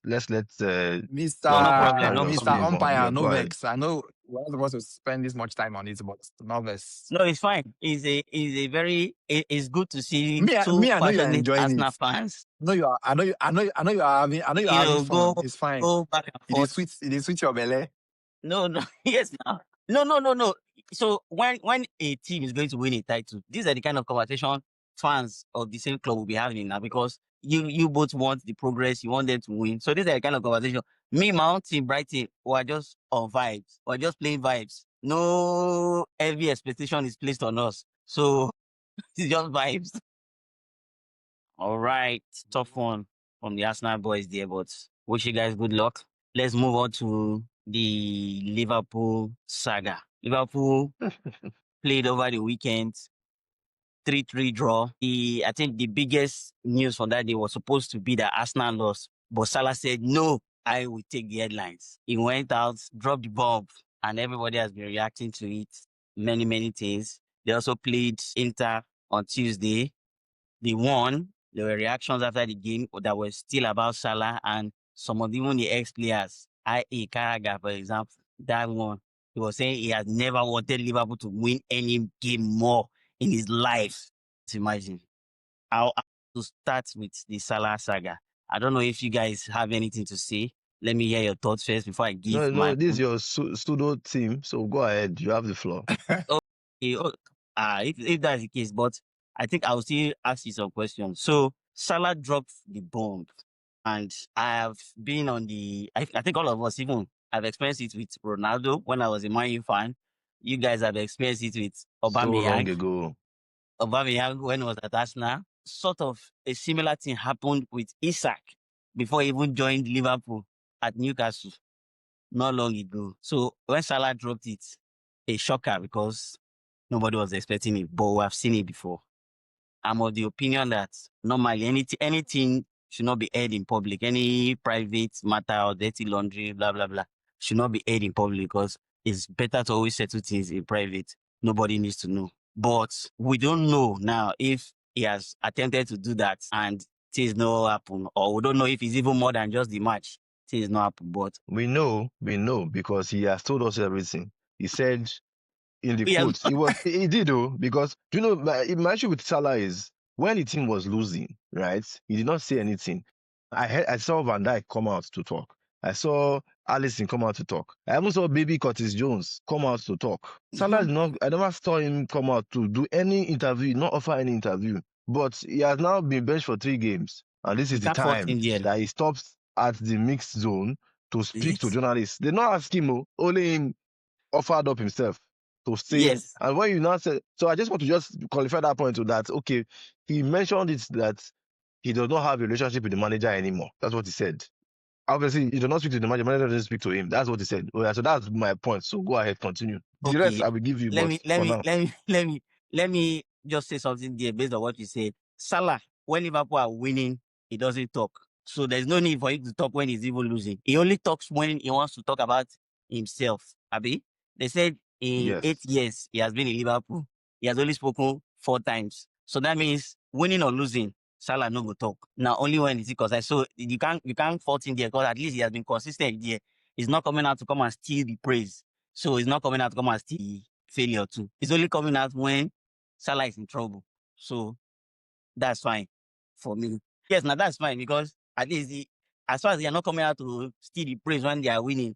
Speaker 1: no, no problem,
Speaker 3: Mr.
Speaker 1: no
Speaker 2: carry on. Let's
Speaker 3: Mr.
Speaker 2: move
Speaker 1: problem.
Speaker 2: on.
Speaker 3: Umpire,
Speaker 2: Yeah,
Speaker 3: no
Speaker 2: go ahead.
Speaker 3: vex. I know we're not supposed to spend this much time on it, but no vex.
Speaker 1: No, it's fine. It's good to see two
Speaker 3: I know you are
Speaker 1: passionate
Speaker 3: enjoying it.
Speaker 1: Arsenal fans.
Speaker 3: No, you are. I know you are having. I know you are having fun.
Speaker 1: Go
Speaker 3: It's fine.
Speaker 1: back and
Speaker 3: It is
Speaker 1: forth.
Speaker 3: sweet. It is sweet your belly.
Speaker 1: No, yes, now. No. So when a team is going to win a title, these are the kind of conversation fans of the same club will be having now because you both want the progress, you want them to win. So these are the kind of conversation. Me, my own team, Brighton, we are just on vibes. We're just playing vibes. No heavy expectation is placed on us. So it's just vibes. All right, tough one from the Arsenal boys there, but wish you guys good luck. Let's move on to the Liverpool saga. Liverpool played over the weekend, 3-3 draw. I think the biggest news from that day was supposed to be that Arsenal lost, but Salah said, no, I will take the headlines. He went out, dropped the bomb, and everybody has been reacting to it. Many things. They also played Inter on Tuesday. They won. There were reactions after the game that were still about Salah and some of even the ex-players. I.e. Carragher, for example, that one. He was saying he has never wanted Liverpool to win any game more in his life. Imagine. I'll to start with the Salah saga. I don't know if you guys have anything to say. Let me hear your thoughts first before I give my.
Speaker 2: This is your pseudo team, so go ahead. You have the floor.
Speaker 1: Okay, if that's the case, but I think I'll still ask you some questions. So Salah dropped the bomb, and I have been on the. I think all of us even have experienced it with Ronaldo when I was a Man U fan. You guys have experienced it with
Speaker 2: So long
Speaker 1: Aubameyang.
Speaker 2: ago.
Speaker 1: Aubameyang when he was at Arsenal. Sort of a similar thing happened with Isak before he even joined Liverpool at Newcastle not long ago. So when Salah dropped it, a shocker because nobody was expecting it, but we have seen it before. I'm of the opinion that normally anything should not be aired in public, any private matter or dirty laundry, blah, blah, blah. should not be aired in public because it's better to always settle things in private. Nobody needs to know. But we don't know now if he has attempted to do that and things no happen, or we don't know if it's even more than just the match. Things no happen, but
Speaker 2: We know because he has told us everything. He said in the
Speaker 1: he has
Speaker 2: quotes, he did though, because do you know my issue with Salah is when the team was losing, right? He did not say anything. I saw Van Dijk come out to talk. I saw Allison come out to talk. I even saw baby Curtis Jones come out to talk. Salah did not. I never saw him come out to do any interview, not offer any interview. But he has now been benched for 3 games, and this
Speaker 1: you
Speaker 2: is the
Speaker 1: can't fault
Speaker 2: time
Speaker 1: India.
Speaker 2: that he stops at the mixed zone to speak to
Speaker 1: Yes.
Speaker 2: journalists. They not ask him, only him offered up himself to say.
Speaker 1: Yes.
Speaker 2: And when you now say, so I just want to just qualify that point to that, okay, he mentioned it that he does not have a relationship with the manager anymore. That's what he said. Obviously, he does not speak to the manager doesn't speak to him. That's what he said. Oh, yeah, so that's my point. So go ahead, continue. The rest
Speaker 1: Okay.
Speaker 2: I will give you,
Speaker 1: Let
Speaker 2: but
Speaker 1: me let
Speaker 2: for
Speaker 1: me
Speaker 2: now.
Speaker 1: let me let me let me just say something there based on what you said. Salah, when Liverpool are winning, he doesn't talk. So there's no need for him to talk when he's even losing. He only talks when he wants to talk about himself. Abi? They said in 8
Speaker 2: Yes.
Speaker 1: years he has been in Liverpool. He has only spoken 4 times. So that means winning or losing, Salah no go talk. Now only when it's because I so you can't fault him there because at least he has been consistent there. He's not coming out to come and steal the praise. So he's not coming out to come and steal the failure too. It's only coming out when Salah is in trouble. So that's fine for me. Yes, now that's fine because at least as far as they are not coming out to steal the praise when they are winning,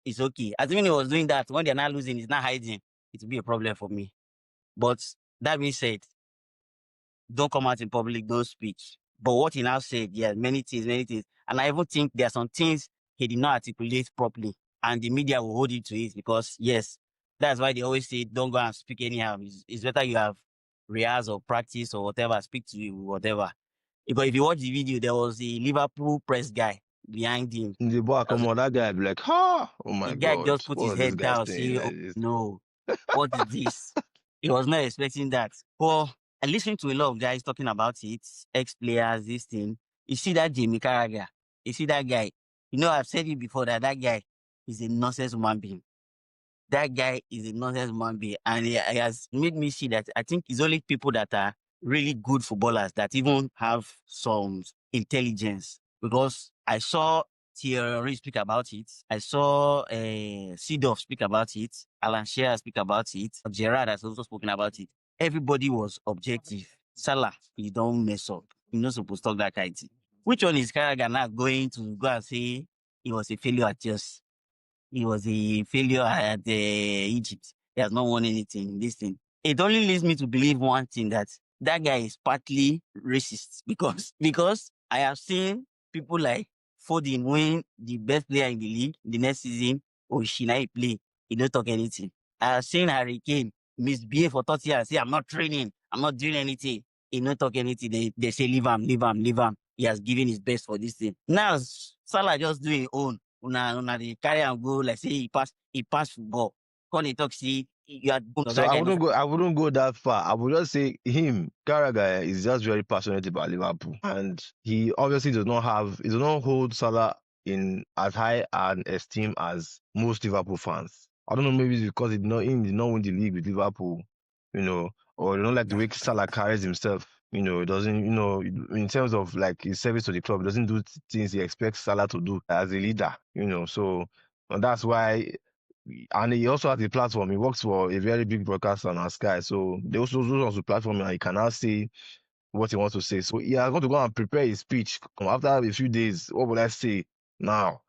Speaker 1: it's okay. As when he was doing that, when they're not losing, it's not hiding. It will be a problem for me. But that being said, don't come out in public, don't speak. But what he now said, yeah, many things. And I even think there are some things he did not articulate properly. And the media will hold you to it because, yes, that's why they always say, don't go and speak anyhow. It's better you have rehearse or practice or whatever, speak to you, whatever. Because if you watch the video, there was a Liverpool press guy behind him.
Speaker 2: In the bar, come on, that guy be like, oh
Speaker 1: The
Speaker 2: my
Speaker 1: guy
Speaker 2: God,
Speaker 1: just put
Speaker 2: what
Speaker 1: his
Speaker 2: are these
Speaker 1: head
Speaker 2: guys
Speaker 1: down,
Speaker 2: saying
Speaker 1: say, oh,
Speaker 2: like this?
Speaker 1: no, what is this? He was not expecting that. But I listened to a lot of guys talking about it, ex-players, this thing. You see that Jamie Carragher, you see that guy. You know, I've said it before that guy is a nonsense human being. That guy is a nonsense human being. And he has made me see that I think it's only people that are really good footballers that even have some intelligence. Because I saw Thierry speak about it. I saw Seedorf speak about it. Alan Shearer speak about it. Gerard has also spoken about it. Everybody was objective. Salah, you don't mess up. You're not supposed to talk that kind of thing. Which one is Carragher now going to go and say he was a failure at just? He was a failure at Egypt. He has not won anything in this thing. It only leads me to believe one thing that guy is partly racist because I have seen people like Foden win the best player in the league the next season. Oh, Shina play. He don't talk anything. I have seen Harry Kane misbehave for 30 years. Say, I'm not training. I'm not doing anything. He don't talk anything. They say, leave him, leave him, leave him. He has given his best for this thing. Now, Salah just doing his own. Una dey carry am go like say he pass football. Come dey talk say you are doing
Speaker 2: So
Speaker 1: that guy no
Speaker 2: I wouldn't go that far. I would just say him, Carragher, is just very passionate about Liverpool. And he obviously he does not hold Salah in as high an esteem as most Liverpool fans. I don't know, maybe it's because he did not win the league with Liverpool, or they don't like the way Salah carries himself. It doesn't, in terms of like his service to the club, he doesn't do things he expects Salah to do as a leader, so and that's why and he also has a platform. He works for a very big broadcaster on our Sky. So they also use the platform and he can now say what he wants to say. So he has got to go and prepare his speech. After a few days, what will I say now?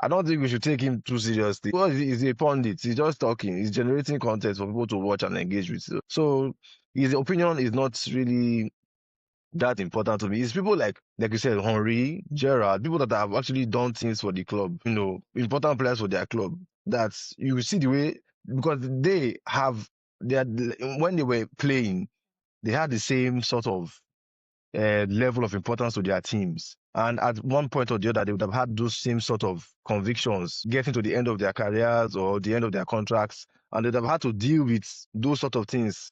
Speaker 2: I don't think we should take him too seriously. Well, he's a pundit. He's just talking. He's generating content for people to watch and engage with. So his opinion is not really that important to me. It's people like you said, Henry, Gerard, people that have actually done things for the club, important players for their club. That you see the way because when they were playing, they had the same sort of level of importance to their teams. And at one point or the other, they would have had those same sort of convictions getting to the end of their careers or the end of their contracts. And they'd have had to deal with those sort of things,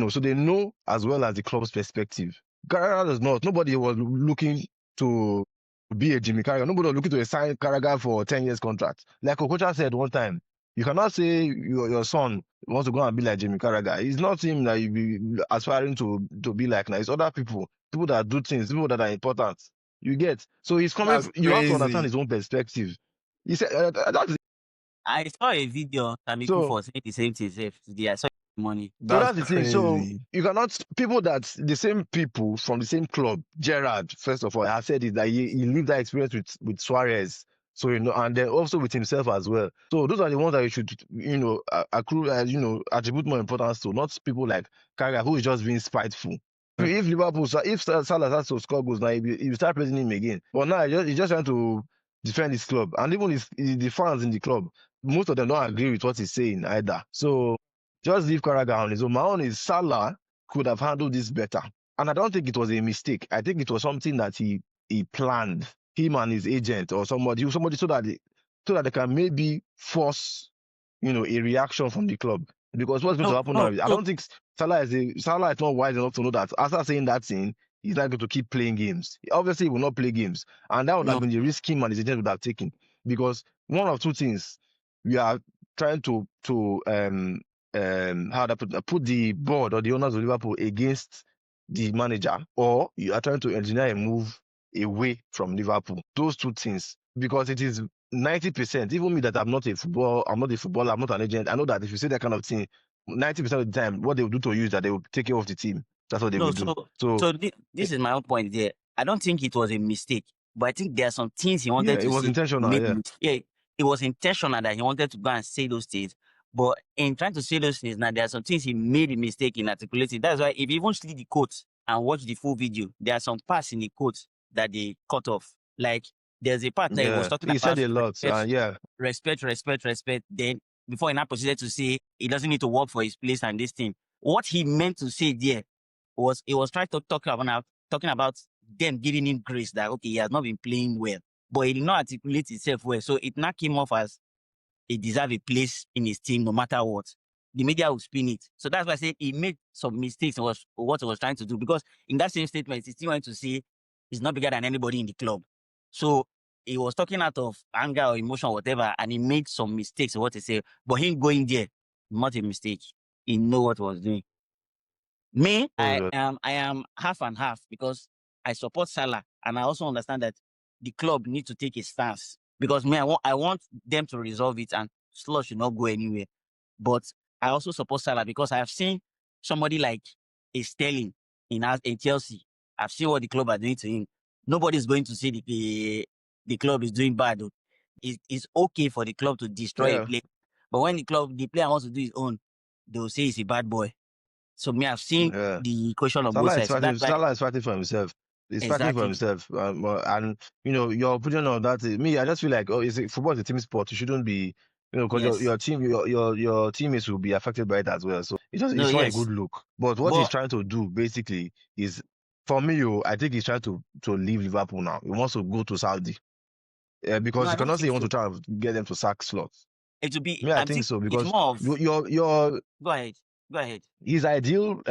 Speaker 2: so they know as well as the club's perspective. Guardiola does not. Nobody was looking to be a Jimmy Carragher. Nobody was looking to assign Carragher for 10 years contract. Like Okocha said one time, you cannot say your son wants to go and be like Jimmy Carragher. It's not him that you be aspiring to be like now. It's other people that do things, people that are important. You get? So he's coming,
Speaker 3: That's
Speaker 2: you have to understand
Speaker 3: crazy.
Speaker 2: his own perspective. He said, that's
Speaker 1: I saw a video Tamiku
Speaker 2: so
Speaker 1: for saying the same thing. Today I saw money.
Speaker 2: So
Speaker 3: That's
Speaker 2: that's the thing. So
Speaker 3: crazy.
Speaker 2: you cannot people that the same people from the same club. Gerard, first of all, I said it that he lived that experience with Suarez. So and then also with himself as well. So those are the ones that you should accrue attribute more importance to, not people like Carragher who is just being spiteful. If Liverpool, if Salah has to score goals now, he start praising him again. But now he's just trying to defend his club, and even the fans in the club, most of them don't agree with what he's saying either. So just leave Carragher on his own. My own is Salah could have handled this better. And I don't think it was a mistake. I think it was something that he planned, him and his agent or somebody so that they can maybe force, a reaction from the club. Because what's going to happen now is I don't think Salah is not wise enough to know that after saying that thing, he's not going to keep playing games. Obviously, he will not play games. And that would have been the risk him and his agent would have taken. Because one of two things, we are trying to put the board or the owners of Liverpool against the manager, or you are trying to engineer a move away from Liverpool. Those two things, because it is 90%. Even me that I'm not a footballer, I'm not an agent. I know that if you say that kind of thing, 90% of the time, what they will do to you is that they will take you off the team. That's what they will do.
Speaker 1: So this is my own point there. I don't think it was a mistake, but I think there are some things he wanted to say.
Speaker 2: It was intentional.
Speaker 1: Yeah, it was intentional that he wanted to go and say those things. But in trying to say those things, now there are some things he made a mistake in articulating. That's why if you even see the quote and watch the full video, there are some parts in the quote that they cut off. Like there's a part that he was talking
Speaker 2: he
Speaker 1: about.
Speaker 2: He said a lot.
Speaker 1: Respect. Then before he now proceeded to say he doesn't need to work for his place and this thing. What he meant to say there was he was trying to talking about them giving him grace that okay, he has not been playing well, but he did not articulate himself well. So it now came off as he deserves a place in his team no matter what. The media will spin it. So that's why I said he made some mistakes in what he was trying to do. Because in that same statement, he still wanted to say he's not bigger than anybody in the club. So he was talking out of anger or emotion or whatever, and he made some mistakes in what he said. But him going there, not a mistake. He knew what he was doing. Me, I am half and half because I support Salah, and I also understand that the club needs to take a stance. Because me, I want them to resolve it, and Slot should not go anywhere. But I also support Salah because I have seen somebody like a Sterling in Chelsea. I've seen what the club are doing to him. Nobody's going to say the club is doing bad. It's okay for the club to destroy a player, but when the player wants to do his own, they'll say he's a bad boy. So me, I've seen the equation of both sides.
Speaker 2: Salah is fighting for himself. He's fighting for himself. And your opinion on that is, me, I just feel like football is a team sport. You shouldn't be, because your team, your teammates will be affected by it as well. So it's not a good look. But what he's trying to do basically is, for me, I think he's trying to leave Liverpool now. He wants to go to Saudi. Because you cannot say you want to try and get them to sack slots.
Speaker 1: It will be.
Speaker 2: I think so, because your
Speaker 1: Go ahead.
Speaker 2: His ideal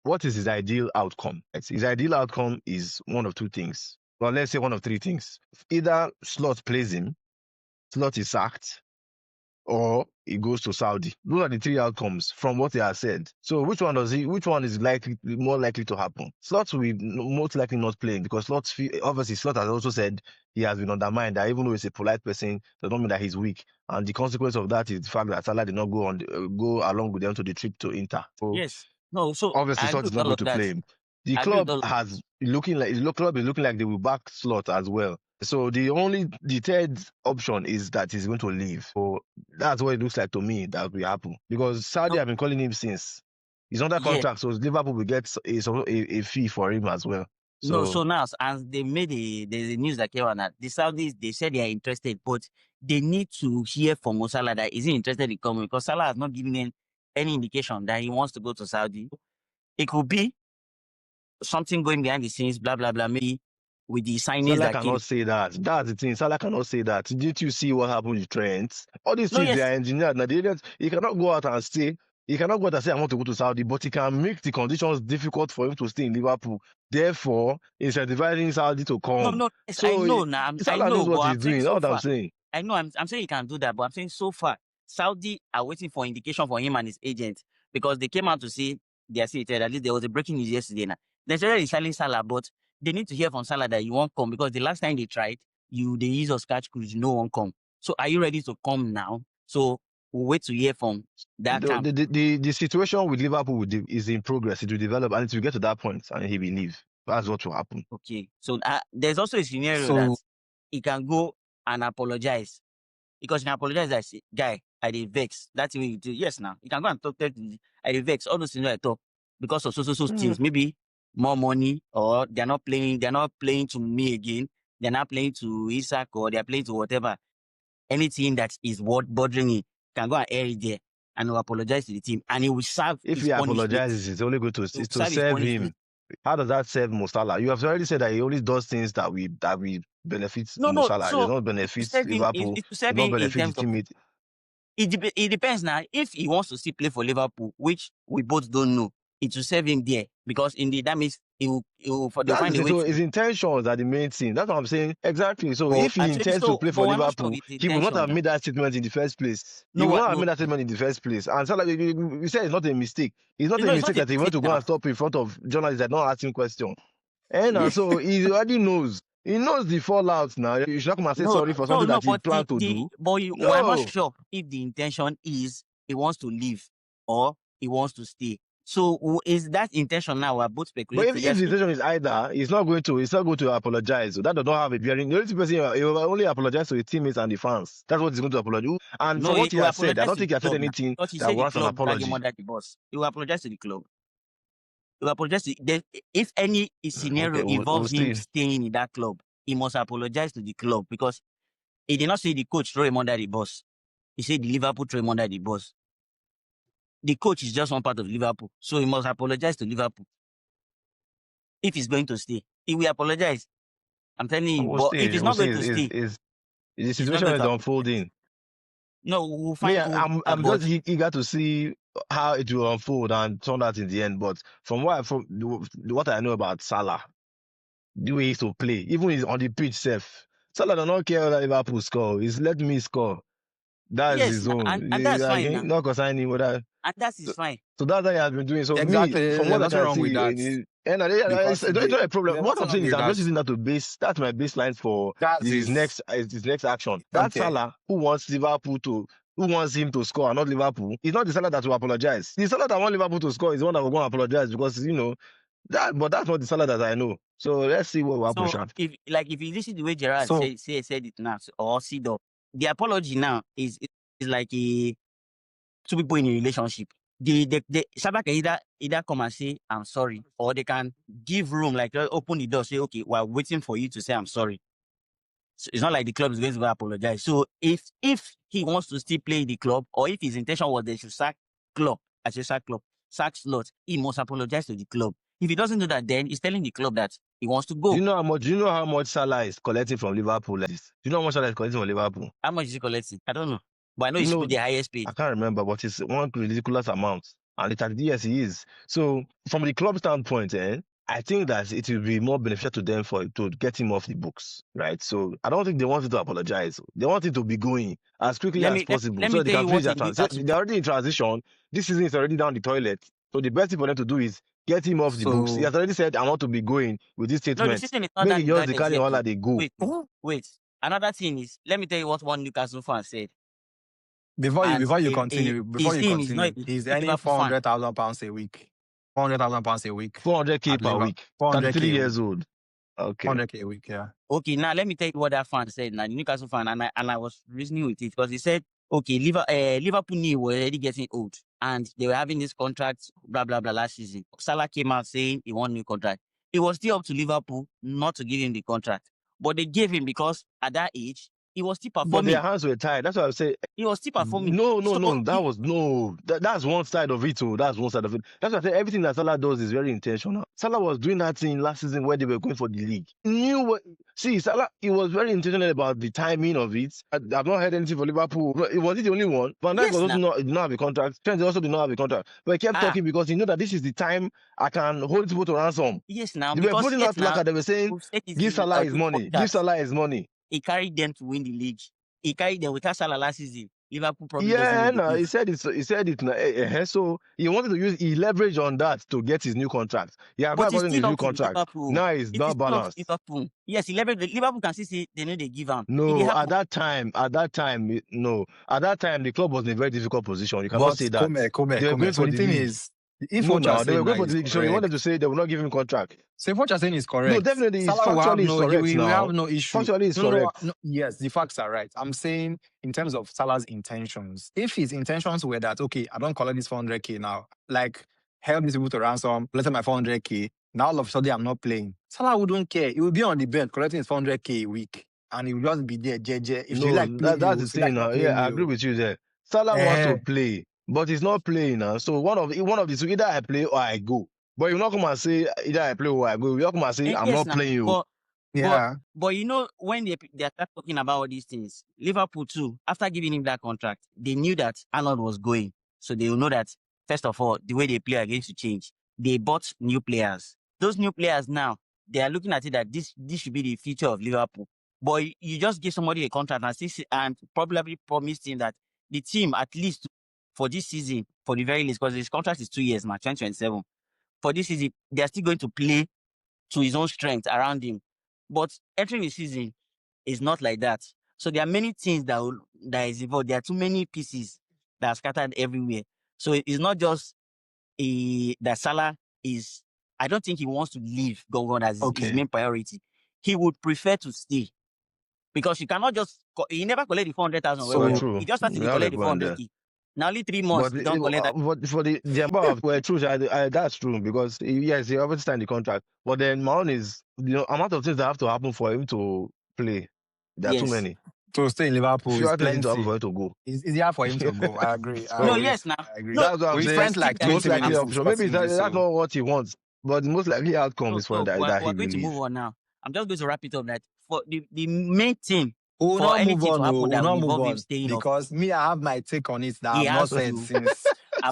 Speaker 2: what is his ideal outcome? His ideal outcome is one of two things. Well, let's say one of three things. Either Slot plays him, Slot is sacked, or he goes to Saudi. Those are the three outcomes from what they have said. So which one is more likely to happen? Slot will be most likely not playing, because Slot has also said he has been undermined, that even though he's a polite person, does not mean that he's weak. And the consequence of that is the fact that Salah did not go along with them to the trip to Inter. So
Speaker 1: yes. No, so
Speaker 2: obviously Slot is not going to play him. The club is looking like they will back Slot as well. So the third option is that he's going to leave. So that's what it looks like to me that will happen. Because Saudi have been calling him since. He's under contract, so Liverpool will get a fee for him as well.
Speaker 1: So now, as they made there's a news that came on that the Saudis, they said they are interested, but they need to hear from Mo Salah that is he interested in coming, because Salah has not given them any indication that he wants to go to Saudi. It could be something going behind the scenes, blah, blah, blah, maybe with the signings
Speaker 2: Salah cannot say that. That's the thing. Salah cannot say that. Didn't you see what happened with Trent? All these things, they are engineered. Now, he cannot go out and say, He cannot go out and say, I want to go to Saudi, but he can make the conditions difficult for him to stay in Liverpool. Therefore, incentivizing Saudi to come.
Speaker 1: No, yes, I
Speaker 2: So
Speaker 1: know now. I
Speaker 2: Salah
Speaker 1: know,
Speaker 2: knows
Speaker 1: but
Speaker 2: what
Speaker 1: I'm
Speaker 2: he's
Speaker 1: saying
Speaker 2: doing. That's
Speaker 1: so
Speaker 2: what I'm
Speaker 1: far.
Speaker 2: saying.
Speaker 1: I know I'm saying he can do that, but I'm saying so far, Saudi are waiting for indication for him and his agent because they came out to say they are seated. At least there was a breaking news yesterday. Now they said he's selling Salah, but they need to hear from Salah that you won't come because the last time they tried, they use of scratch cruise, no one come. So are you ready to come now? So we'll wait to hear from that camp.
Speaker 2: The situation with Liverpool is in progress. It will develop and it will get to that point and he will leave. That's what will happen.
Speaker 1: Okay. So there's also a scenario
Speaker 3: So
Speaker 1: that he can go and apologize. Because you can apologize that guy, I dey vex. That's the way you do. Yes, now you can go and talk to I dey vex. All those things I talk because of so things. Maybe more money, or they're not playing to me again. They're not playing to Isaac, or they're playing to whatever. Anything that is what bothering him, can go and air it there and he'll apologize to the team. And he will serve
Speaker 2: If
Speaker 1: his
Speaker 2: he
Speaker 1: punishment.
Speaker 2: apologizes, it's only going to
Speaker 1: Serve his
Speaker 2: serve
Speaker 1: punishment.
Speaker 2: him. How does that serve Mo Salah? You have already said that he only does things that we benefit Mo Salah.
Speaker 1: So
Speaker 2: It does not
Speaker 1: it will
Speaker 2: benefit
Speaker 1: serve him.
Speaker 2: Liverpool.
Speaker 1: It will
Speaker 2: It
Speaker 1: serve
Speaker 2: does not
Speaker 1: him in
Speaker 2: benefit the
Speaker 1: terms of
Speaker 2: teammate.
Speaker 1: it depends now. If he wants to still play for Liverpool, which we both don't know, it will serve him there because that means they'll find a way
Speaker 2: So
Speaker 1: to.
Speaker 2: his intentions are the main thing. That's what I'm saying. Exactly. So if he
Speaker 1: Actually,
Speaker 2: intends to play
Speaker 1: but
Speaker 2: for
Speaker 1: we're not sure of
Speaker 2: Liverpool,
Speaker 1: his
Speaker 2: he would not
Speaker 1: intention.
Speaker 2: have made that statement in the first place. He
Speaker 1: No,
Speaker 2: would not have
Speaker 1: no,
Speaker 2: made that statement in the first place. And Salah, you said it's not a mistake. It's not a
Speaker 1: it's
Speaker 2: mistake
Speaker 1: not a
Speaker 2: that he went to
Speaker 1: mistake
Speaker 2: go
Speaker 1: now.
Speaker 2: and stop in front of journalists that don't ask him questions. And so he already knows. He knows the fallout now. You should not come and say sorry for something that he
Speaker 1: But
Speaker 2: planned to do.
Speaker 1: we're not
Speaker 2: No.
Speaker 1: sure if the intention is he wants to leave or he wants to stay. So is that intention now? We're both
Speaker 2: But
Speaker 1: speculating.
Speaker 2: if the intention is either, he's not going to apologize. So that does not have a bearing. The only person he will only apologize to his teammates and the fans. That's what he's going to apologize. And
Speaker 1: No,
Speaker 2: from what
Speaker 1: he
Speaker 2: he
Speaker 1: will
Speaker 2: has said, I
Speaker 1: apologize
Speaker 2: don't
Speaker 1: to
Speaker 2: think
Speaker 1: the
Speaker 2: he has said
Speaker 1: club now
Speaker 2: anything
Speaker 1: because he
Speaker 2: that
Speaker 1: said the
Speaker 2: warrants an
Speaker 1: club drag him
Speaker 2: apology.
Speaker 1: under the bus. He will apologize to the club. He will apologize if any scenario
Speaker 2: Okay, we'll
Speaker 1: involves him
Speaker 2: see.
Speaker 1: staying in that club, he must apologize to the club because he did not say the coach throw him under the bus. He said the Liverpool throw him under the bus. The coach is just one part of Liverpool, so he must apologize to Liverpool. If he's going to stay, he will apologize. I'm telling you.
Speaker 2: We'll
Speaker 1: But if
Speaker 2: see.
Speaker 1: he's
Speaker 2: We'll
Speaker 1: not
Speaker 2: see.
Speaker 1: going to stay,
Speaker 2: The
Speaker 1: he's not
Speaker 2: situation
Speaker 1: going
Speaker 2: is
Speaker 1: to apologize.
Speaker 2: unfolding.
Speaker 1: No, we'll
Speaker 2: Me,
Speaker 1: find who.
Speaker 2: I'm just eager to see how it will unfold and turn out in the end. But from what I know about Salah, the way he used to play, even he's on the pitch self, Salah does not care whether Liverpool score. He's let me score. That's
Speaker 1: Yes,
Speaker 2: his own.
Speaker 1: and that's fine now.
Speaker 2: Not concerning whether.
Speaker 1: And that is fine.
Speaker 2: So that's what he has been doing. So me,
Speaker 3: exactly,
Speaker 2: from
Speaker 3: there's
Speaker 2: what I
Speaker 3: nothing
Speaker 2: can
Speaker 3: wrong with
Speaker 2: see,
Speaker 3: that because
Speaker 2: it's not a problem.
Speaker 3: there's
Speaker 2: What
Speaker 3: nothing
Speaker 2: I'm
Speaker 3: wrong
Speaker 2: saying is
Speaker 3: with
Speaker 2: I'm
Speaker 3: that.
Speaker 2: just using that to base. That's my baseline for
Speaker 3: That's
Speaker 2: his next action. That
Speaker 3: okay.
Speaker 2: Salah who wants him to score and not Liverpool, is not the Salah that will apologize. The Salah that want Liverpool to score is the one that will go and apologize because that. But that's not the Salah that I know. So let's see what will happen.
Speaker 1: So if you listen to the way Gerard
Speaker 3: So
Speaker 1: said it now, or Sido, the apology now is like two people in a relationship. Sabah can either come and say I'm sorry, or they can give room, like open the door, say okay, we're waiting for you to say I'm sorry. So it's not like the club is going to go apologize. So if he wants to still play the club, or if his intention was they should sack slot, he must apologize to the club. If he doesn't do that, then he's telling the club that he wants to go.
Speaker 2: Do you know how much Salah is collecting from Liverpool like this? Do you know how much Salah is collecting from Liverpool?
Speaker 1: How much is he collecting? I don't know. But I know he's the highest paid.
Speaker 2: I can't remember, but it's one ridiculous amount. And it's at the yes, he is. So from the club standpoint, I think that it will be more beneficial to them to get him off the books, right? So I don't think they want him to apologize. They want him to be going as quickly as possible
Speaker 1: let
Speaker 2: so
Speaker 1: me
Speaker 2: they
Speaker 1: tell
Speaker 2: can
Speaker 1: you
Speaker 2: finish
Speaker 1: what
Speaker 2: their transition. They're already in transition. This season is already down the toilet. So the best thing for them to do is get him off the books. He has already said, I want to be going with this statement.
Speaker 1: No, the system is not
Speaker 2: Maybe
Speaker 1: that
Speaker 2: just carry all that they go.
Speaker 1: Wait. Another thing is, let me tell you what one Newcastle fan said.
Speaker 3: Before you continue, he's earning £400,000 a week. £400,000 a week.
Speaker 2: 400k per week. 33 years old. Okay.
Speaker 3: 400k a week, yeah.
Speaker 1: Okay, now let me tell you what that fan said. Now the Newcastle fan, and I was reasoning with it because he said, okay, Liverpool knew were already getting old and they were having this contract, blah blah blah last season. Salah came out saying he want a new contract. It was still up to Liverpool not to give him the contract, but they gave him because at that age he was still
Speaker 2: But
Speaker 1: performing.
Speaker 2: their hands were tied. That's why I say
Speaker 1: He was still performing.
Speaker 2: no.
Speaker 1: but
Speaker 2: That's one side of it. Oh, that's one side of it. That's why I say everything that Salah does is very intentional. Salah was doing that thing last season where they were going for the league. Salah, he was very intentional about the timing of it. I've not heard anything for Liverpool. Was he the only one? Van Dijk
Speaker 1: Yes,
Speaker 2: also
Speaker 1: now.
Speaker 2: did not have a contract. Trent also did not have a contract. But he kept talking because he knew that this is the time I can hold people to ransom.
Speaker 1: Yes, now.
Speaker 2: They were
Speaker 1: Because
Speaker 2: putting out placard. They were saying,
Speaker 1: we've said this
Speaker 2: give Salah his
Speaker 1: in
Speaker 2: money.
Speaker 1: podcast.
Speaker 2: Give Salah his money.
Speaker 1: He carried them to win the league. He carried them without Salah last season. Liverpool probably
Speaker 2: Yeah,
Speaker 1: doesn't win the
Speaker 2: no,
Speaker 1: league.
Speaker 2: he said it. So he wanted to use leverage on that to get his new contract. Yeah,
Speaker 1: But
Speaker 2: but
Speaker 1: it's
Speaker 2: his
Speaker 1: still
Speaker 2: new
Speaker 1: up to
Speaker 2: contract.
Speaker 1: Liverpool.
Speaker 2: Now it's
Speaker 1: It
Speaker 2: not
Speaker 1: is still up to
Speaker 2: balanced.
Speaker 1: Liverpool. Yes, Liverpool can still say they know they give him.
Speaker 2: No, at that time, no. At that time, the club was in a very difficult position. You cannot
Speaker 3: But
Speaker 2: say that.
Speaker 3: Come
Speaker 2: They were going
Speaker 3: So
Speaker 2: for
Speaker 3: the
Speaker 2: the
Speaker 3: thing
Speaker 2: league.
Speaker 3: is, if
Speaker 2: No,
Speaker 3: what you're
Speaker 2: now they were
Speaker 3: saying
Speaker 2: going
Speaker 3: now
Speaker 2: for the
Speaker 3: is
Speaker 2: league. So he wanted
Speaker 3: correct,
Speaker 2: to say they will not give him contract.
Speaker 3: so if what you're saying is
Speaker 2: No,
Speaker 3: correct,
Speaker 2: definitely, it's
Speaker 3: Salah will have
Speaker 2: factually it's correct
Speaker 3: he will
Speaker 2: now.
Speaker 3: have no issue.
Speaker 2: Factually, it's
Speaker 3: No,
Speaker 2: correct.
Speaker 3: no, yes, the facts are right. I'm saying in terms of Salah's intentions, if his intentions were that, okay, I don't collect this 400k now, like held these people to ransom, collected my 400k, now all of a sudden I'm not playing. Salah wouldn't care. He will be on the bench collecting his 400k a week, and he will just be there, JJ. If you
Speaker 2: No,
Speaker 3: like play
Speaker 2: that's
Speaker 3: you,
Speaker 2: the
Speaker 3: if you like
Speaker 2: thing
Speaker 3: not
Speaker 2: now.
Speaker 3: play
Speaker 2: Yeah, I agree
Speaker 3: you.
Speaker 2: with you there. Salah wants to play, but he's not playing now. So one of the two, either I play or I go. But you will not come and say either I play or I go. You will not come and say I'm
Speaker 1: yes,
Speaker 2: not
Speaker 1: now.
Speaker 2: playing you.
Speaker 3: Yeah.
Speaker 1: But you know, when they start talking about all these things, Liverpool too, after giving him that contract, they knew that Arnold was going. So they will know that, first of all, the way they play are going to change. They bought new players. Those new players now, they are looking at it that this should be the future of Liverpool. But you just give somebody a contract and probably promised him that the team, at least for this season, for the very least, because his contract is 2 years, 2027. For this season, they are still going to play to his own strength around him. But entering the season is not like that. So there are many things that is involved. There are too many pieces that are scattered everywhere. So it's not just that Salah is. I don't think he wants to leave Gongon as his main priority. He would prefer to stay because you cannot just. He never collect the 400,000.
Speaker 2: So true.
Speaker 1: He just started to collect the 400. Now only 3 months don't collect that.
Speaker 2: But for the number of true, that's true because yes, he obviously signed the contract. But then my own is amount of things that have to happen for him to play. There are too many.
Speaker 3: To stay in Liverpool is plenty.
Speaker 2: To happen for him to go.
Speaker 3: It's easier for him to go. I agree.
Speaker 1: No, yes, now.
Speaker 3: I agree.
Speaker 1: No,
Speaker 2: that's what I'm saying.
Speaker 3: Spent like 20
Speaker 2: most likely
Speaker 3: minutes
Speaker 2: option. Maybe that's not what he wants, but the most likely outcome is for that
Speaker 1: we're
Speaker 2: he
Speaker 1: going
Speaker 2: will
Speaker 1: to
Speaker 2: leave.
Speaker 1: move on now. I'm just going to wrap it up that for the main thing
Speaker 3: We'll
Speaker 1: for
Speaker 3: not
Speaker 1: anything
Speaker 3: move on,
Speaker 1: to happen
Speaker 3: we'll
Speaker 1: that
Speaker 3: not
Speaker 1: will
Speaker 3: move
Speaker 1: involve
Speaker 3: on
Speaker 1: him staying
Speaker 3: because me, I have my take on it that
Speaker 1: He
Speaker 3: I've not
Speaker 1: has
Speaker 3: said
Speaker 1: to
Speaker 3: since.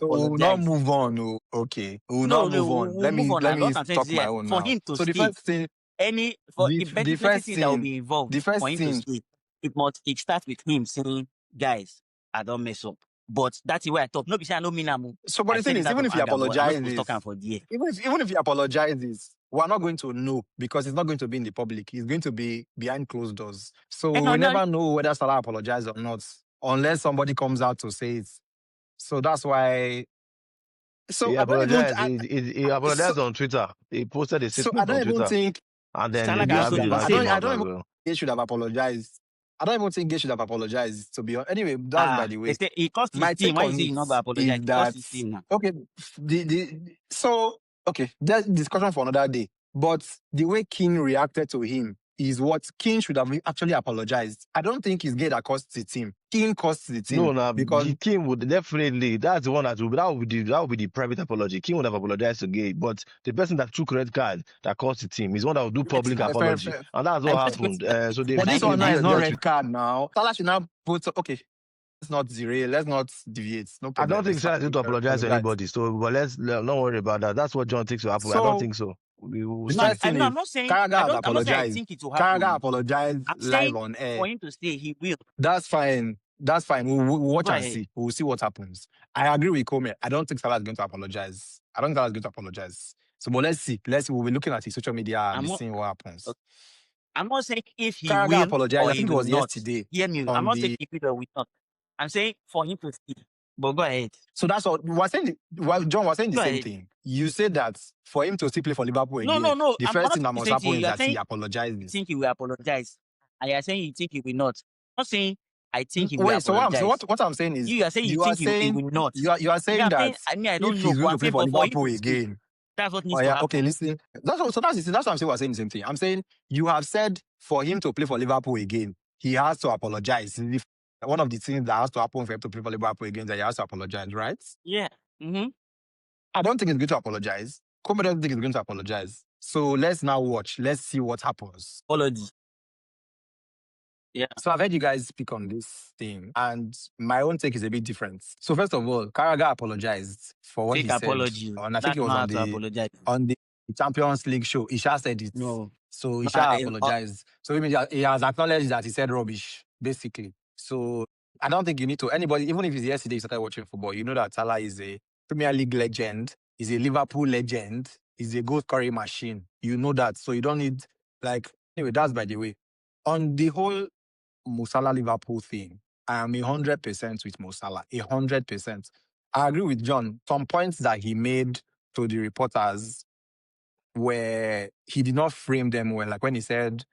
Speaker 3: So we'll not
Speaker 1: apologize.
Speaker 3: move on. Oh. Okay, we'll
Speaker 1: No,
Speaker 3: not move on.
Speaker 1: we'll
Speaker 3: Let
Speaker 1: move
Speaker 3: me
Speaker 1: on.
Speaker 3: let me
Speaker 1: What I'm saying
Speaker 3: talk
Speaker 1: is,
Speaker 3: my own
Speaker 1: for
Speaker 3: now.
Speaker 1: him to
Speaker 3: So the
Speaker 1: stay,
Speaker 3: first thing,
Speaker 1: the
Speaker 3: the
Speaker 1: plenty
Speaker 3: first
Speaker 1: things that will
Speaker 3: thing,
Speaker 1: be involved
Speaker 3: the first
Speaker 1: for him to
Speaker 3: thing,
Speaker 1: stay, it starts with him saying, "Guys, I don't mess up." But that's the way I talk. No, because I know me now.
Speaker 3: so but
Speaker 1: I
Speaker 3: the
Speaker 1: said
Speaker 3: thing
Speaker 1: it
Speaker 3: is,
Speaker 1: out
Speaker 3: even
Speaker 1: of
Speaker 3: if he
Speaker 1: anger, but I'm not supposed to
Speaker 3: apologizes,
Speaker 1: talk for the
Speaker 3: even if he apologizes, we're not going to know because it's not going to be in the public. It's going to be behind closed doors. So we never know whether Salah apologized or not unless somebody comes out to say it. So that's why. So
Speaker 2: he
Speaker 3: I don't
Speaker 2: apologized.
Speaker 3: even.
Speaker 2: He apologized on Twitter. He posted a
Speaker 3: So
Speaker 2: statement
Speaker 3: I don't
Speaker 2: on
Speaker 3: even
Speaker 2: Twitter,
Speaker 3: think
Speaker 2: and then
Speaker 1: Salah
Speaker 2: the
Speaker 1: can also
Speaker 2: video
Speaker 1: do the
Speaker 2: that
Speaker 1: same.
Speaker 2: came
Speaker 3: I
Speaker 2: out
Speaker 3: don't
Speaker 2: as
Speaker 3: even
Speaker 2: well.
Speaker 3: Gay should have apologized. I don't even think Gay should have apologized. To be honest, anyway, that's by the way.
Speaker 1: He cost his
Speaker 3: My
Speaker 1: team.
Speaker 3: take
Speaker 1: Why
Speaker 3: on
Speaker 1: you say
Speaker 3: it
Speaker 1: he's not going to apologize?
Speaker 3: is
Speaker 1: He
Speaker 3: that
Speaker 1: cost his team now.
Speaker 3: okay. So okay, that's discussion for another day. But the way Keane reacted to him is what Keane should have actually apologized. I don't think it's Gay that cost the team. Keane cost the team.
Speaker 2: No, now
Speaker 3: because
Speaker 2: Kim would definitely. That's the one that would be the private apology. Kim would have apologized to Gay, but the person that took red card that cost the team is one that will do public apology, and that's what happened. So they.
Speaker 3: But this one now is not
Speaker 2: just-
Speaker 3: red card now. Salah should now put okay. Let's not derail. Let's not deviate. No
Speaker 2: I
Speaker 3: problem.
Speaker 2: don't think
Speaker 3: It's
Speaker 2: Salah
Speaker 3: fine.
Speaker 2: is going to apologize to anybody. So, but let's not worry about that. That's what John thinks will happen. I don't think so. We will
Speaker 3: The
Speaker 2: see.
Speaker 3: first thing
Speaker 1: I'm
Speaker 3: is
Speaker 1: not saying
Speaker 3: Carragher has
Speaker 1: I'm not saying I
Speaker 3: apologized.
Speaker 1: think it will happen.
Speaker 3: Carragher apologized
Speaker 1: I'm
Speaker 3: live
Speaker 1: saying
Speaker 3: on air.
Speaker 1: for him to stay, he will.
Speaker 3: That's fine. That's fine. We'll watch
Speaker 1: Go
Speaker 3: and
Speaker 1: ahead.
Speaker 3: see. We'll see what happens. I agree with Kome. I don't think Salah is going to apologize. I don't think Salah is going to apologize. So, but let's see. We'll be looking at his social media and seeing what happens.
Speaker 1: Okay. I'm not saying if he
Speaker 3: Carragher
Speaker 1: will
Speaker 3: apologized.
Speaker 1: or
Speaker 3: I
Speaker 1: he
Speaker 3: think it
Speaker 1: will
Speaker 3: was
Speaker 1: not.
Speaker 3: yesterday.
Speaker 1: Hear me. I'm not saying if he will or will not. I'm saying for him to stay. But go ahead.
Speaker 3: So that's all. John was saying the same thing. You said that for him to still play for Liverpool again,
Speaker 1: No.
Speaker 3: the first thing that must happen is that he
Speaker 1: You
Speaker 3: apologizes.
Speaker 1: think he will apologize. And you're saying you think he will not. I'm not saying I think he will
Speaker 3: Wait,
Speaker 1: apologize.
Speaker 3: so what I'm saying is
Speaker 1: you are saying you think he will not.
Speaker 3: You are saying that
Speaker 1: I mean, I don't
Speaker 3: if
Speaker 1: know.
Speaker 3: he's going to play for Liverpool again.
Speaker 1: That's what needs to happen.
Speaker 3: Okay, listen. That's what I'm saying. We're saying the same thing. I'm saying you have said for him to play for Liverpool again, he has to apologize. One of the things that has to happen for him to play for Liverpool again, that he has to apologize, right?
Speaker 1: Yeah. Mm-hmm.
Speaker 3: I don't think he's going to apologize. Como doesn't think he's going to apologize. So let's now watch. Let's see what happens.
Speaker 1: Apology. Yeah.
Speaker 3: So I've heard you guys speak on this thing, and my own take is a bit different. So first of all, Carragher apologized for what
Speaker 1: Fake
Speaker 3: he said,
Speaker 1: apology.
Speaker 3: and I think
Speaker 1: That's
Speaker 3: it was
Speaker 1: not how
Speaker 3: on
Speaker 1: to apologize.
Speaker 3: the Champions League show. Isha said it.
Speaker 1: No.
Speaker 3: So
Speaker 1: But
Speaker 3: Isha apologized. So he has acknowledged that he said rubbish, basically. So I don't think you need to, anybody, even if it's yesterday you started watching football, you know that Salah is a Premier League legend, is a Liverpool legend, is a goal scoring machine. You know that. So you don't need, anyway, that's by the way. On the whole Mo Salah Liverpool thing, I am 100% with Mo Salah. 100%. I agree with John. Some points that he made to the reporters where he did not frame them well. Like when he said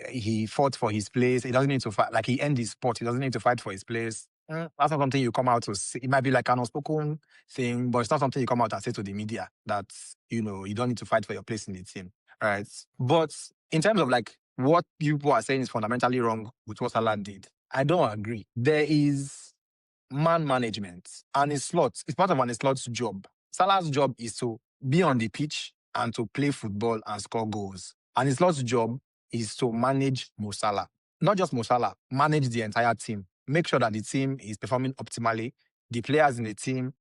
Speaker 3: he fought for his place, he doesn't need to fight. Like he ended his sport, he doesn't need to fight for his place. That's not something you come out to say. It might be like an unspoken thing, but it's not something you come out and say to the media that, you don't need to fight for your place in the team, right? But in terms of like what people are saying is fundamentally wrong with what Salah did, I don't agree. There is man management and it's part of an slot's job. Salah's job is to be on the pitch and to play football and score goals. And his slot's job is to manage Mo Salah. Not just Mo Salah, manage the entire team. Make sure that the team is performing optimally. The players in the team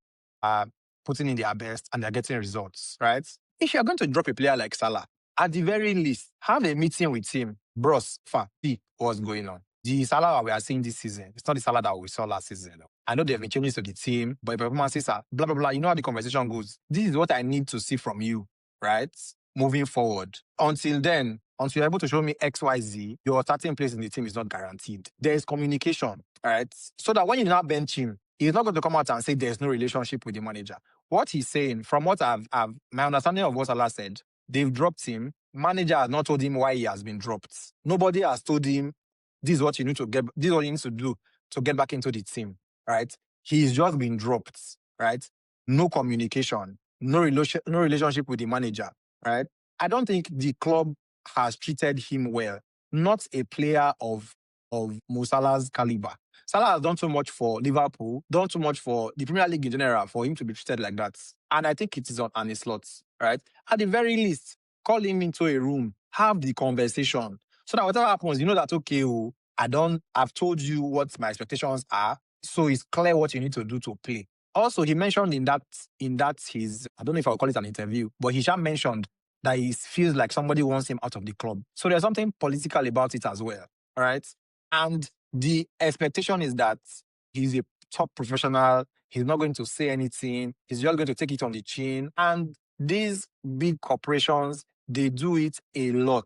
Speaker 3: are putting in their best and they're getting results, right? If you're going to drop a player like Salah, at the very least, have a meeting with him. Bros, see what's going on. The Salah that we are seeing this season, it's not the Salah that we saw last season. I know there have been changes to the team, but the performances are blah, blah, blah. You know how the conversation goes. This is what I need to see from you, right? Moving forward. Until then, until you're able to show me X, Y, Z, your starting place in the team is not guaranteed. There is communication, right? So that when you now bench him, he's not going to come out and say there's no relationship with the manager. What he's saying, from what my understanding of what Salah said, they've dropped him. Manager has not told him why he has been dropped. Nobody has told him this is what you need to get, this is what you need to do to get back into the team, right? He's just been dropped, right? No communication, no relationship with the manager, right? I don't think the club has treated him well. Not a player of Mo Salah's caliber. Salah has done so much for Liverpool, done so much for the Premier League in general, for him to be treated like that. And I think it is on his slot, right? At the very least, call him into a room, have the conversation, so that whatever happens, you know that, okay, I've told you what my expectations are, so it's clear what you need to do to play. Also, he mentioned in that his, I don't know if I'll call it an interview, but he mentioned that he feels like somebody wants him out of the club. So there's something political about it as well, all right? And the expectation is that he's a top professional, he's not going to say anything, he's just going to take it on the chin. And these big corporations, they do it a lot.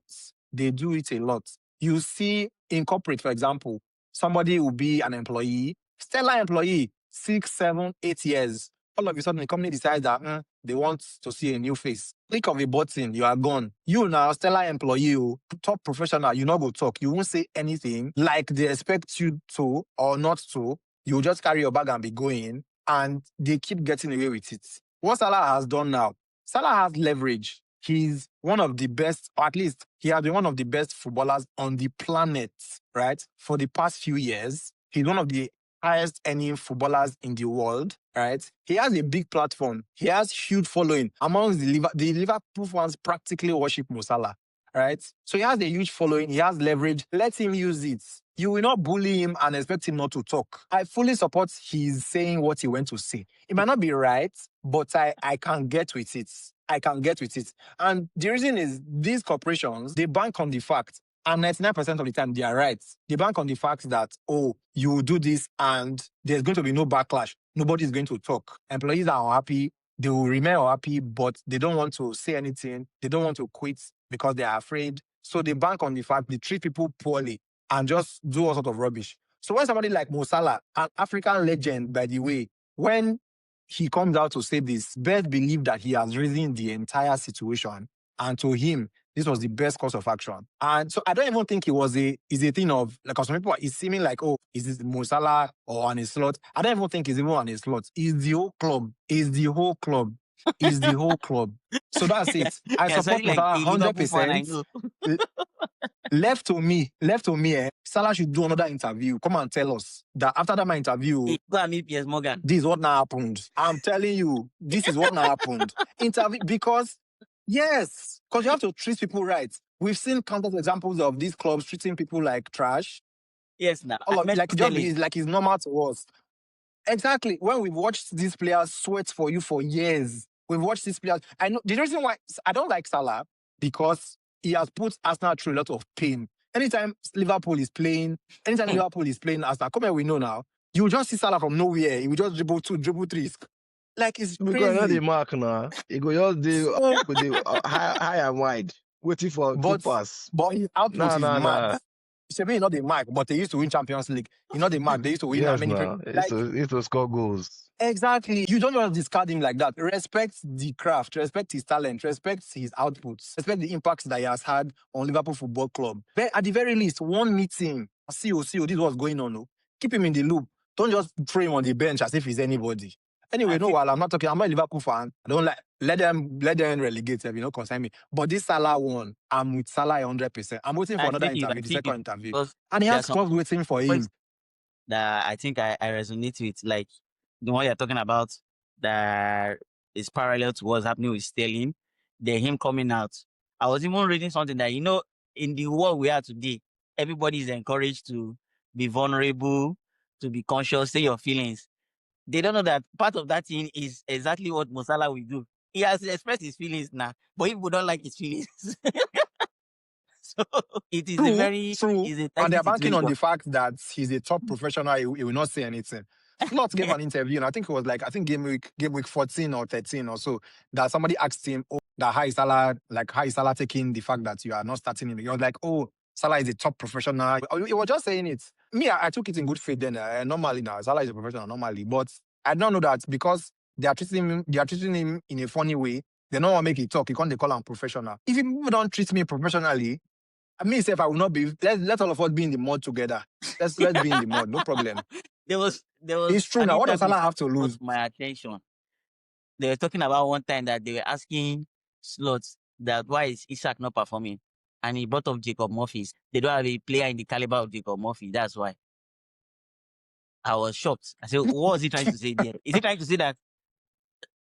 Speaker 3: They do it a lot. You see in corporate, for example, somebody will be an employee, stellar employee, 6, 7, 8 years. All of a sudden, the company decides that they want to see a new face. Click of a button, you are gone. You now, stellar employee, top professional, you not go talk. You won't say anything like they expect you to or not to. You just carry your bag and be going, and they keep getting away with it. What Salah has done now, Salah has leverage. He's one of the best, or at least he has been one of the best footballers on the planet, right? For the past few years. He's one of the highest earning footballers in the world, right? He has a big platform. He has huge following. Amongst the Liverpool fans practically worship Mo Salah, right? So he has a huge following. He has leverage. Let him use it. You will not bully him and expect him not to talk. I fully support he's saying what he went to say. It might not be right, but I can get with it. I can get with it. And the reason is these corporations, they bank on the fact, and 99% of the time they are right. They bank on the fact that, you will do this and there's going to be no backlash. Nobody is going to talk. Employees are unhappy. They will remain unhappy, but they don't want to say anything. They don't want to quit because they are afraid. So they bank on the fact they treat people poorly and just do all sort of rubbish. So when somebody like Mo Salah, an African legend, by the way, when he comes out to say this, best believe that he has risen the entire situation. And to him, this was the best course of action. And so I don't even think it's a thing of, like, some people, it's seeming like, is this Mo Salah or on his slot? I don't even think it's even on his slot. It's the whole club. It's the whole club. It's the whole club. So that's it. I
Speaker 1: Yeah,
Speaker 3: support
Speaker 1: sounding like
Speaker 3: Salah
Speaker 1: a Liverpool fan, I
Speaker 3: 100%.
Speaker 1: know.
Speaker 3: Left to me, Salah should do another interview. Come and tell us that after that my interview,
Speaker 1: Hey, go and meet Piers Morgan.
Speaker 3: this is what now happened. I'm telling you, this is what now happened. Interview because yes, because you have to treat people right. We've seen countless examples of these clubs treating people like trash.
Speaker 1: Yes, now.
Speaker 3: All of
Speaker 1: I
Speaker 3: like just
Speaker 1: telling.
Speaker 3: it's like it's normal to us. Exactly. When we've watched these players sweat for you for years, we've watched these players. I know the reason why I don't like Salah because he has put Arsenal through a lot of pain. Anytime Liverpool is playing Arsenal, come here, we know now. You will just see Salah from nowhere. He will just dribble two, dribble three. Like it's
Speaker 2: Because you know the
Speaker 3: crazy.
Speaker 2: mark now. He go just the high and wide, waiting for two pass.
Speaker 3: But his output is
Speaker 2: Nah.
Speaker 3: mad. Sebi, not the mark, but they used to win Champions League. You know the mark, they used to win how
Speaker 2: Yes,
Speaker 3: many?
Speaker 2: nah. It's to score goals.
Speaker 3: Exactly. You don't just discard him like that. Respect the craft, respect his talent, respect his outputs, respect the impacts that he has had on Liverpool Football Club. But at the very least, one meeting, see, this is what's going on. Oh. Keep him in the loop. Don't just throw him on the bench as if he's anybody. Anyway, no, while I'm not a Liverpool fan. I don't like let them relegate them, concern me. But this Salah one, I'm with Salah 100%. I'm waiting for another interview, the second interview. And he has clubs waiting for him.
Speaker 1: That I think I resonate with, like the one you're talking about that is parallel to what's happening with Sterling. Him coming out. I was even reading something that, in the world we are today, everybody is encouraged to be vulnerable, to be conscious, say your feelings. They don't know that part of that thing is exactly what Mo Salah will do. He has expressed his feelings now, but people don't like his feelings. So it is
Speaker 3: True.
Speaker 1: and
Speaker 3: they're banking on the fact that he's a top professional. He will not say anything. Slot gave an interview, and I think it was game week 14 or 13 or so, that somebody asked him, how is Salah taking the fact that you are not starting him? He was like, Salah is a top professional. He was just saying it. Me, I took it in good faith then. Normally now, Salah is a professional normally, but I don't know that because they are treating him in a funny way. They don't want to make it talk. You can't call him professional. If people don't treat me professionally, if I will not be, let all of us be in the mud together. Let's be in the mud, no problem.
Speaker 1: There was.
Speaker 3: It's true now. What does Salah have to lose?
Speaker 1: My attention. They were talking about one time that they were asking Slots that why is Isak not performing, and he brought up Jacob Murphy. They don't have a player in the caliber of Jacob Murphy. That's why. I was shocked. I said, what was he trying to say there? Is he trying to say that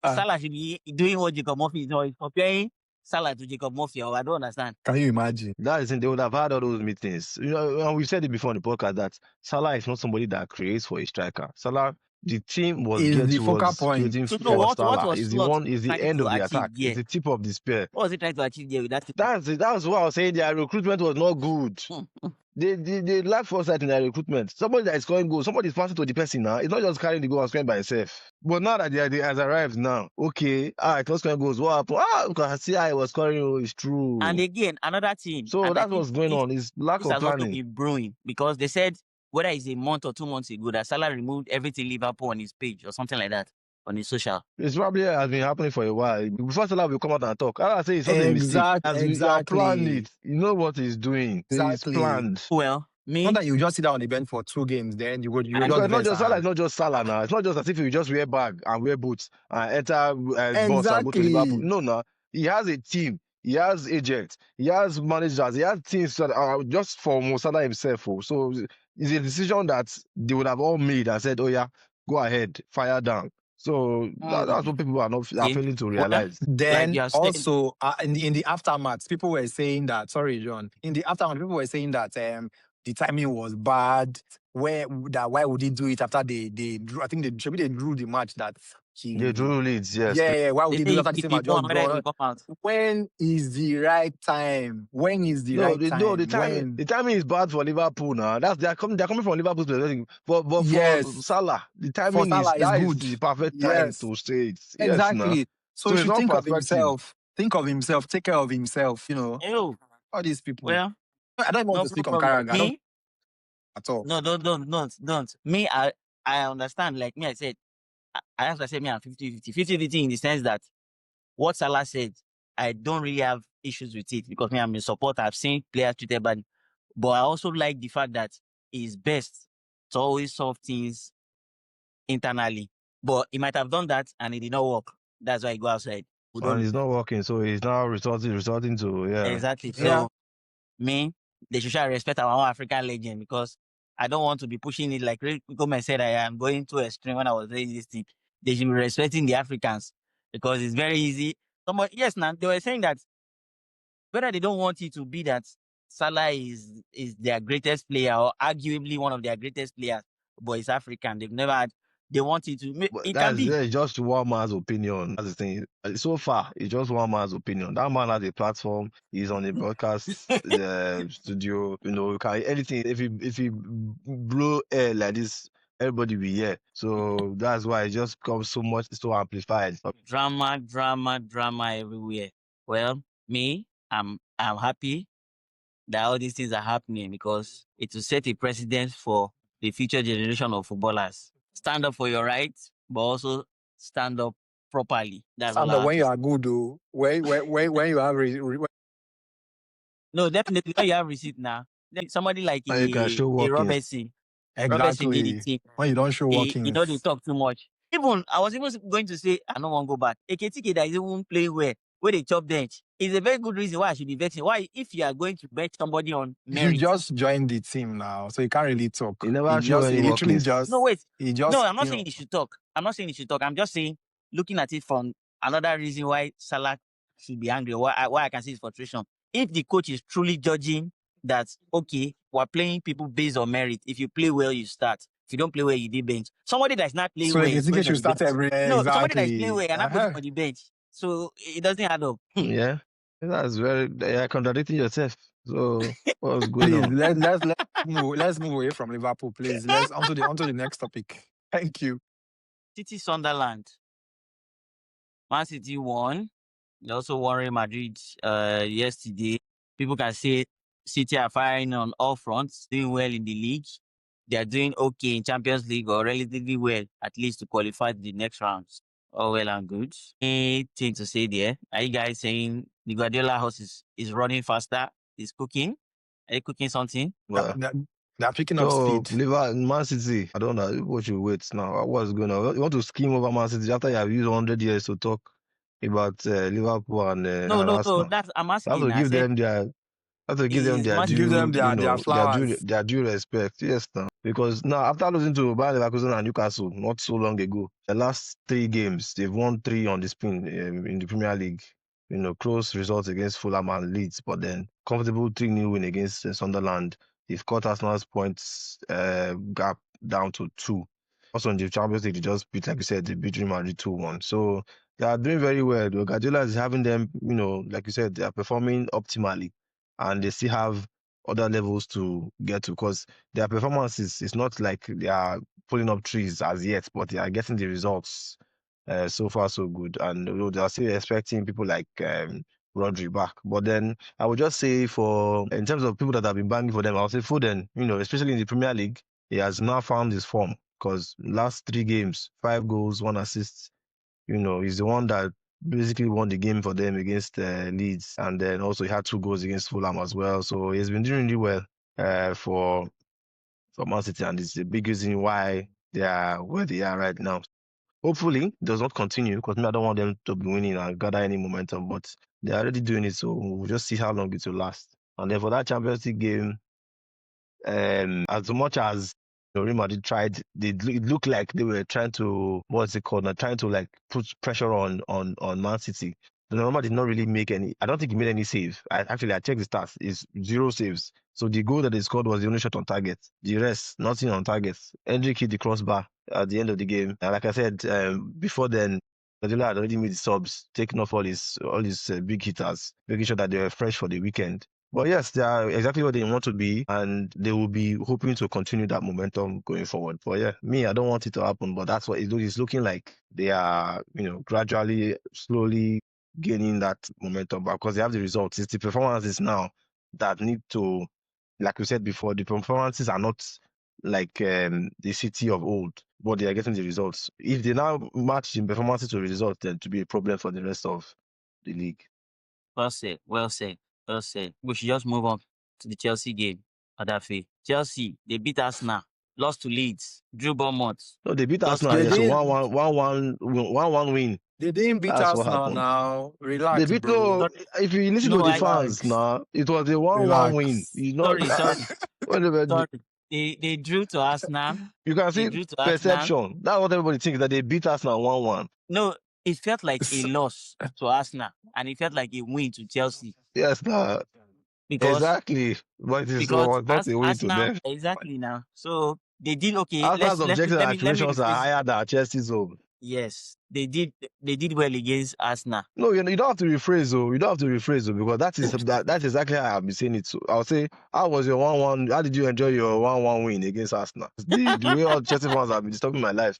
Speaker 1: Salah should be doing what Jacob Murphy is doing, comparing Salah to Jacob Murphy? Or I don't understand.
Speaker 3: Can you imagine?
Speaker 2: That is, they would have had all those meetings. And we've said it before on the podcast that Salah is not somebody that creates for a striker. Salah, the team was
Speaker 3: the focal point.
Speaker 2: creating
Speaker 1: So
Speaker 2: for Salah.
Speaker 1: What
Speaker 2: is the end of the attack.
Speaker 1: There?
Speaker 2: It's the tip of the spear.
Speaker 1: What was he trying to achieve there with that?
Speaker 2: That's what I was saying. Their recruitment was not good. They lack foresight in their recruitment. Somebody that is scoring goals, somebody is passing to the person now. It's not just carrying the goal and scoring by himself. But now that they has arrived now, okay, it's not scoring goals. What happened? Because see how he was scoring, it's true.
Speaker 1: And again, another thing.
Speaker 2: So that's what's going on. It's lack of planning.
Speaker 1: Also been brewing because they said whether it's a month or 2 months ago that Salah removed everything Liverpool on his page or something like that on his social.
Speaker 2: It's probably has been happening for a while. Before Salah will come out and talk. I say it's not a mistake. As we are planning it, you know what he's doing.
Speaker 3: Exactly.
Speaker 2: It's planned.
Speaker 1: Well,
Speaker 3: not that you just sit down on the bench for 2 games, then you would
Speaker 2: not just Salah. It's not just Salah now. It's not just as if you just wear bag and wear boots and enter bus and go to Liverpool. No. He has a team. He has agents. He has managers. He has teams that are just for Mo Salah himself. So it's a decision that they would have all made and said, "Oh yeah, go ahead, fire down." So that's what people are failing to realize.
Speaker 3: Then also in the aftermath, people were saying that. Sorry, John. In the aftermath, people were saying that the timing was bad. Why would he do it after they drew? I think they drew the match that
Speaker 2: they drew leads. Yes.
Speaker 3: Yeah. Why would he do after the same match? When is the right time? When is the right time? No,
Speaker 2: the timing is bad for Liverpool now. They're coming from Liverpool's perspective. But for Salah, the timing is good. Is the perfect time to say it.
Speaker 3: Exactly.
Speaker 2: Yes,
Speaker 3: so he should think of himself. Think of himself. Take care of himself. All these people.
Speaker 1: Well,
Speaker 3: I don't want to speak on Karanga at all.
Speaker 1: No, don't. Me, I understand. Like me, I said, I'm 50-50. 50-50 in the sense that what Salah said, I don't really have issues with it because I'm in support. I've seen players treated badly. But I also like the fact that it's best to always solve things internally. But he might have done that and it did not work. That's why he go outside. We don't
Speaker 2: And
Speaker 1: know.
Speaker 2: it's not working, so he's now resorting to
Speaker 1: Exactly.
Speaker 3: Yeah.
Speaker 1: So me, they should try respect our own African legend because I don't want to be pushing it like Gomez said I am going too extreme when I was saying this thing. They should be respecting the Africans because it's very easy. Yes, now they were saying that whether they don't want it to be that Salah is their greatest player or arguably one of their greatest players, but it's African. They've never had. They want it to.
Speaker 2: but
Speaker 1: It can be.
Speaker 2: that's just one man's opinion. That's the thing. So far, it's just one man's opinion. That man has a platform. He's on a broadcast studio. You know, you can anything. If he blow air like this, everybody will hear. So that's why it just becomes so amplified.
Speaker 1: Drama, drama, drama everywhere. Well, I'm happy that all these things are happening because it will set a precedent for the future generation of footballers. Stand up for your rights, but also stand up properly. That's all
Speaker 3: Stand
Speaker 1: I
Speaker 3: up
Speaker 1: have
Speaker 3: when
Speaker 1: to
Speaker 3: you
Speaker 1: say.
Speaker 3: are good, though. When you have
Speaker 1: No, definitely when you have receipt now. Somebody like
Speaker 2: And you can show
Speaker 1: a
Speaker 2: workings.
Speaker 1: Robertson. Robertson did it.
Speaker 3: exactly when you don't show
Speaker 1: He know they
Speaker 3: workings.
Speaker 1: talk too much. Even I was even going to say I don't want to go back. AKTK that is even playing well, where they chop bench is a very good reason why I should be vexing. Why if you are going to bench somebody on
Speaker 3: You
Speaker 1: merit?
Speaker 3: just joined the team now, so you can't really
Speaker 2: He
Speaker 3: talk.
Speaker 2: never show any
Speaker 3: He literally
Speaker 2: workings.
Speaker 1: No,
Speaker 3: just,
Speaker 1: wait.
Speaker 3: he
Speaker 1: No,
Speaker 3: just,
Speaker 1: I'm not saying he should talk. I'm not saying he should talk. I'm just saying looking at it from another reason why Salah should be angry or why I can see his frustration. If the coach is truly judging that okay, we're playing people based on merit. If you play well, you start. If you don't play well, you did bench. Somebody that's not playing
Speaker 3: so
Speaker 1: well
Speaker 3: like, you
Speaker 1: is
Speaker 3: think
Speaker 1: putting on
Speaker 3: should
Speaker 1: the
Speaker 3: start
Speaker 1: bench.
Speaker 3: every
Speaker 1: No, somebody that is playing
Speaker 3: exactly.
Speaker 1: well and not putting on the bench. So it doesn't add up.
Speaker 2: Yeah, that's very. You're contradicting yourself. So what's going
Speaker 3: Please
Speaker 2: on?
Speaker 3: let's move away from Liverpool, please. Let's onto the next topic. Thank you.
Speaker 1: City Sunderland. Man City won. They also won Real Madrid yesterday. People can say City are firing on all fronts, doing well in the league. They are doing okay in Champions League or relatively well, at least to qualify to the next rounds. All well and good. Anything to say there? Are you guys saying the Guardiola house is running faster? Is cooking? Are you cooking something?
Speaker 3: They're,
Speaker 2: Well,
Speaker 3: they're- they're picking up
Speaker 2: so
Speaker 3: speed.
Speaker 2: Liverpool, Man City. I don't know what you wait now. What's going on? You want to scheme over Man City after you have used 100 years to talk about Liverpool
Speaker 1: No,
Speaker 2: and
Speaker 1: no, no.
Speaker 2: Arsenal.
Speaker 1: That's I'm
Speaker 2: You have to
Speaker 1: asking. I
Speaker 2: give
Speaker 1: said
Speaker 2: them their
Speaker 1: is Man
Speaker 3: Give them
Speaker 2: due,
Speaker 3: their flowers.
Speaker 2: their due respect. Yes, now. Because now after losing to Bayern Leverkusen and Newcastle not so long ago, the last 3 games they've won 3 on the spin in the Premier League. You know, close results against Fulham and Leeds, but then comfortable 3-0 win against Sunderland. They've cut Arsenal's points gap down to 2. Also in the Champions League, they just beat, like you said, they beat Real Madrid 2-1. So they are doing very well. Guardiola is having them, you know, like you said, they are performing optimally and they still have other levels to get to because their performances is not like they are pulling up trees as yet, but they are getting the results so far so good. And you know, they are still expecting people like Rodri back. But then I would just say for in terms of people that have been banging for them, I would say Foden, you know, especially in the Premier League, he has now found his form because last 3 games, 5 goals, 1 assist. You know, he's the one that basically won the game for them against Leeds, and then also he had 2 goals against Fulham as well. So he's been doing really well for Man City, and it's a big reason why they are where they are right now. Hopefully, it does not continue because I don't want them to be winning and gather any momentum, but they're already doing it, so we'll just see how long it will last. And then for that Champions League game, as much as Real Madrid tried, it looked like they were trying to what's it called? Trying to like put pressure on Man City. Donnarumma did not really make any. I don't think he made any save. I checked the stats. It's 0 saves. So the goal that they scored was the only shot on target. The rest, nothing on target. Hendrick hit the crossbar at the end of the game. And like I said before then, Guardiola had already made the subs, taking off all his big hitters, making sure that they were fresh for the weekend. But yes, they are exactly what they want to be, and they will be hoping to continue that momentum going forward. But yeah, me, I don't want it to happen, but that's what it's looking like. They are, you know, gradually, slowly gaining that momentum back because they have the results. It's the performances now that need to, like we said before, the performances are not like the City of old, but they are getting the results. If they now match the performances to the results, then to be a problem for the rest of the league.
Speaker 1: well said, well said, well said. We should just move on to the Chelsea game. Adafi. Chelsea, they beat Arsenal. lost to Leeds, drew Bournemouth,
Speaker 2: No, they beat
Speaker 1: lost to
Speaker 2: Arsenal
Speaker 3: They
Speaker 2: yesterday.
Speaker 1: Liverpool.
Speaker 3: didn't
Speaker 2: 1-1, 1-1, 1-1 win.
Speaker 3: they didn't beat
Speaker 2: That's
Speaker 3: us
Speaker 2: what
Speaker 3: now.
Speaker 2: happened.
Speaker 3: Now
Speaker 2: They
Speaker 3: relax,
Speaker 2: beat
Speaker 3: bro.
Speaker 2: no.
Speaker 1: Sorry,
Speaker 2: If you listen to
Speaker 1: no,
Speaker 2: the
Speaker 1: I
Speaker 2: fans
Speaker 3: Relax,
Speaker 2: now, it was a 1-1 win.
Speaker 3: relax.
Speaker 2: You know,
Speaker 1: sorry.
Speaker 2: when they were,
Speaker 1: Sorry. They drew to Arsenal.
Speaker 2: you can
Speaker 1: They
Speaker 2: see
Speaker 1: drew to Arsenal.
Speaker 2: perception. That's what everybody thinks, that they beat Arsenal 1-1.
Speaker 1: No, it felt like a loss to Arsenal, and it felt like a win to Chelsea
Speaker 2: Yes,
Speaker 1: because
Speaker 2: exactly. But it
Speaker 1: because
Speaker 2: was not a win to
Speaker 1: Arsenal
Speaker 2: them.
Speaker 1: exactly now. So they did okay.
Speaker 2: Arsenal's objectives and
Speaker 1: Let me
Speaker 2: aspirations are
Speaker 1: rephrase.
Speaker 2: higher than Chelsea's own.
Speaker 1: Yes, they did well against Arsenal.
Speaker 2: No, you don't have to rephrase, though. You don't have to rephrase, though, because that's exactly how I've been saying it. So I'll say, how was your 1-1? How did you enjoy your 1-1 win against Arsenal? The way all Chelsea fans have been disturbing my life.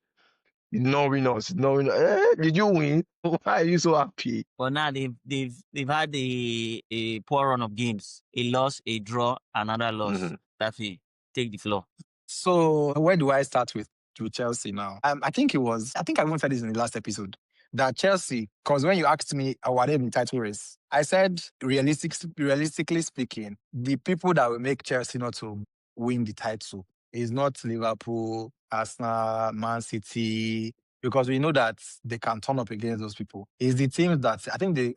Speaker 2: You did not win us. You did not win. Did you win? Why are you so happy?
Speaker 1: But now they've had a poor run of games. A loss, a draw, another loss.
Speaker 2: Mm-hmm.
Speaker 1: Taffy, take the floor.
Speaker 3: So where do I start with Chelsea now? I think I even said this in the last episode that Chelsea, because when you asked me, were they in the title race? I said, realistically speaking, the people that will make Chelsea not to win the title is not Liverpool, Arsenal, Man City, because we know that they can turn up against those people. It's the teams that,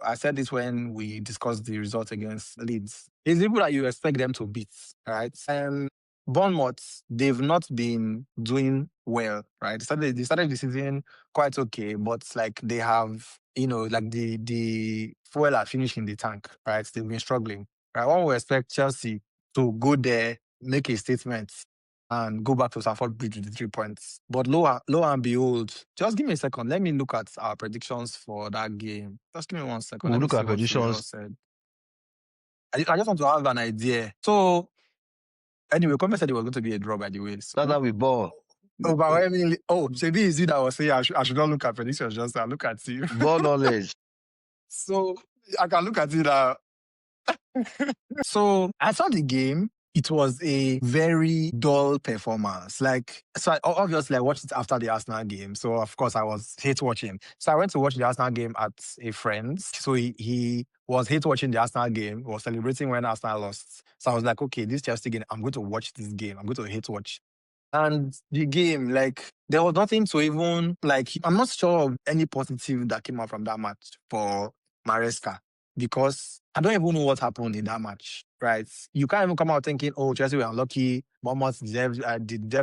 Speaker 3: I said this when we discussed the result against Leeds. It's the people that you expect them to beat, right? Bournemouth, they've not been doing well, right? They started the season quite okay, but like they have, like the fuel are finishing the tank, right? They've been struggling. Right? One would expect Chelsea to go there, make a statement, and go back to Stamford Bridge with the 3 points. But lo and behold, just give me a second. Let me look at our predictions for that game. Just give me 1 second.
Speaker 2: We'll
Speaker 3: Let me
Speaker 2: look
Speaker 3: see
Speaker 2: at
Speaker 3: what we all
Speaker 2: predictions.
Speaker 3: said. I just want to have an idea. So anyway, Comment said it was going to be a draw, by the way. So,
Speaker 2: That's how we ball.
Speaker 3: overwhelmingly. Oh, JB is you that was saying I should not look at predictions, just I look at you.
Speaker 2: Ball knowledge.
Speaker 3: So I can look at you now. So I saw the game. It was a very dull performance. Obviously I watched it after the Arsenal game. So of course I was hate watching. So I went to watch the Arsenal game at a friend's. So he was hate watching the Arsenal game, was celebrating when Arsenal lost. So I was like, okay, this Chelsea game, I'm going to watch this game. I'm going to hate watch. And the game, there was nothing to even, I'm not sure of any positive that came out from that match for Maresca, because I don't even know what happened in that match, right? You can't even come out thinking, oh, Chelsea were unlucky, Bournemouth deserved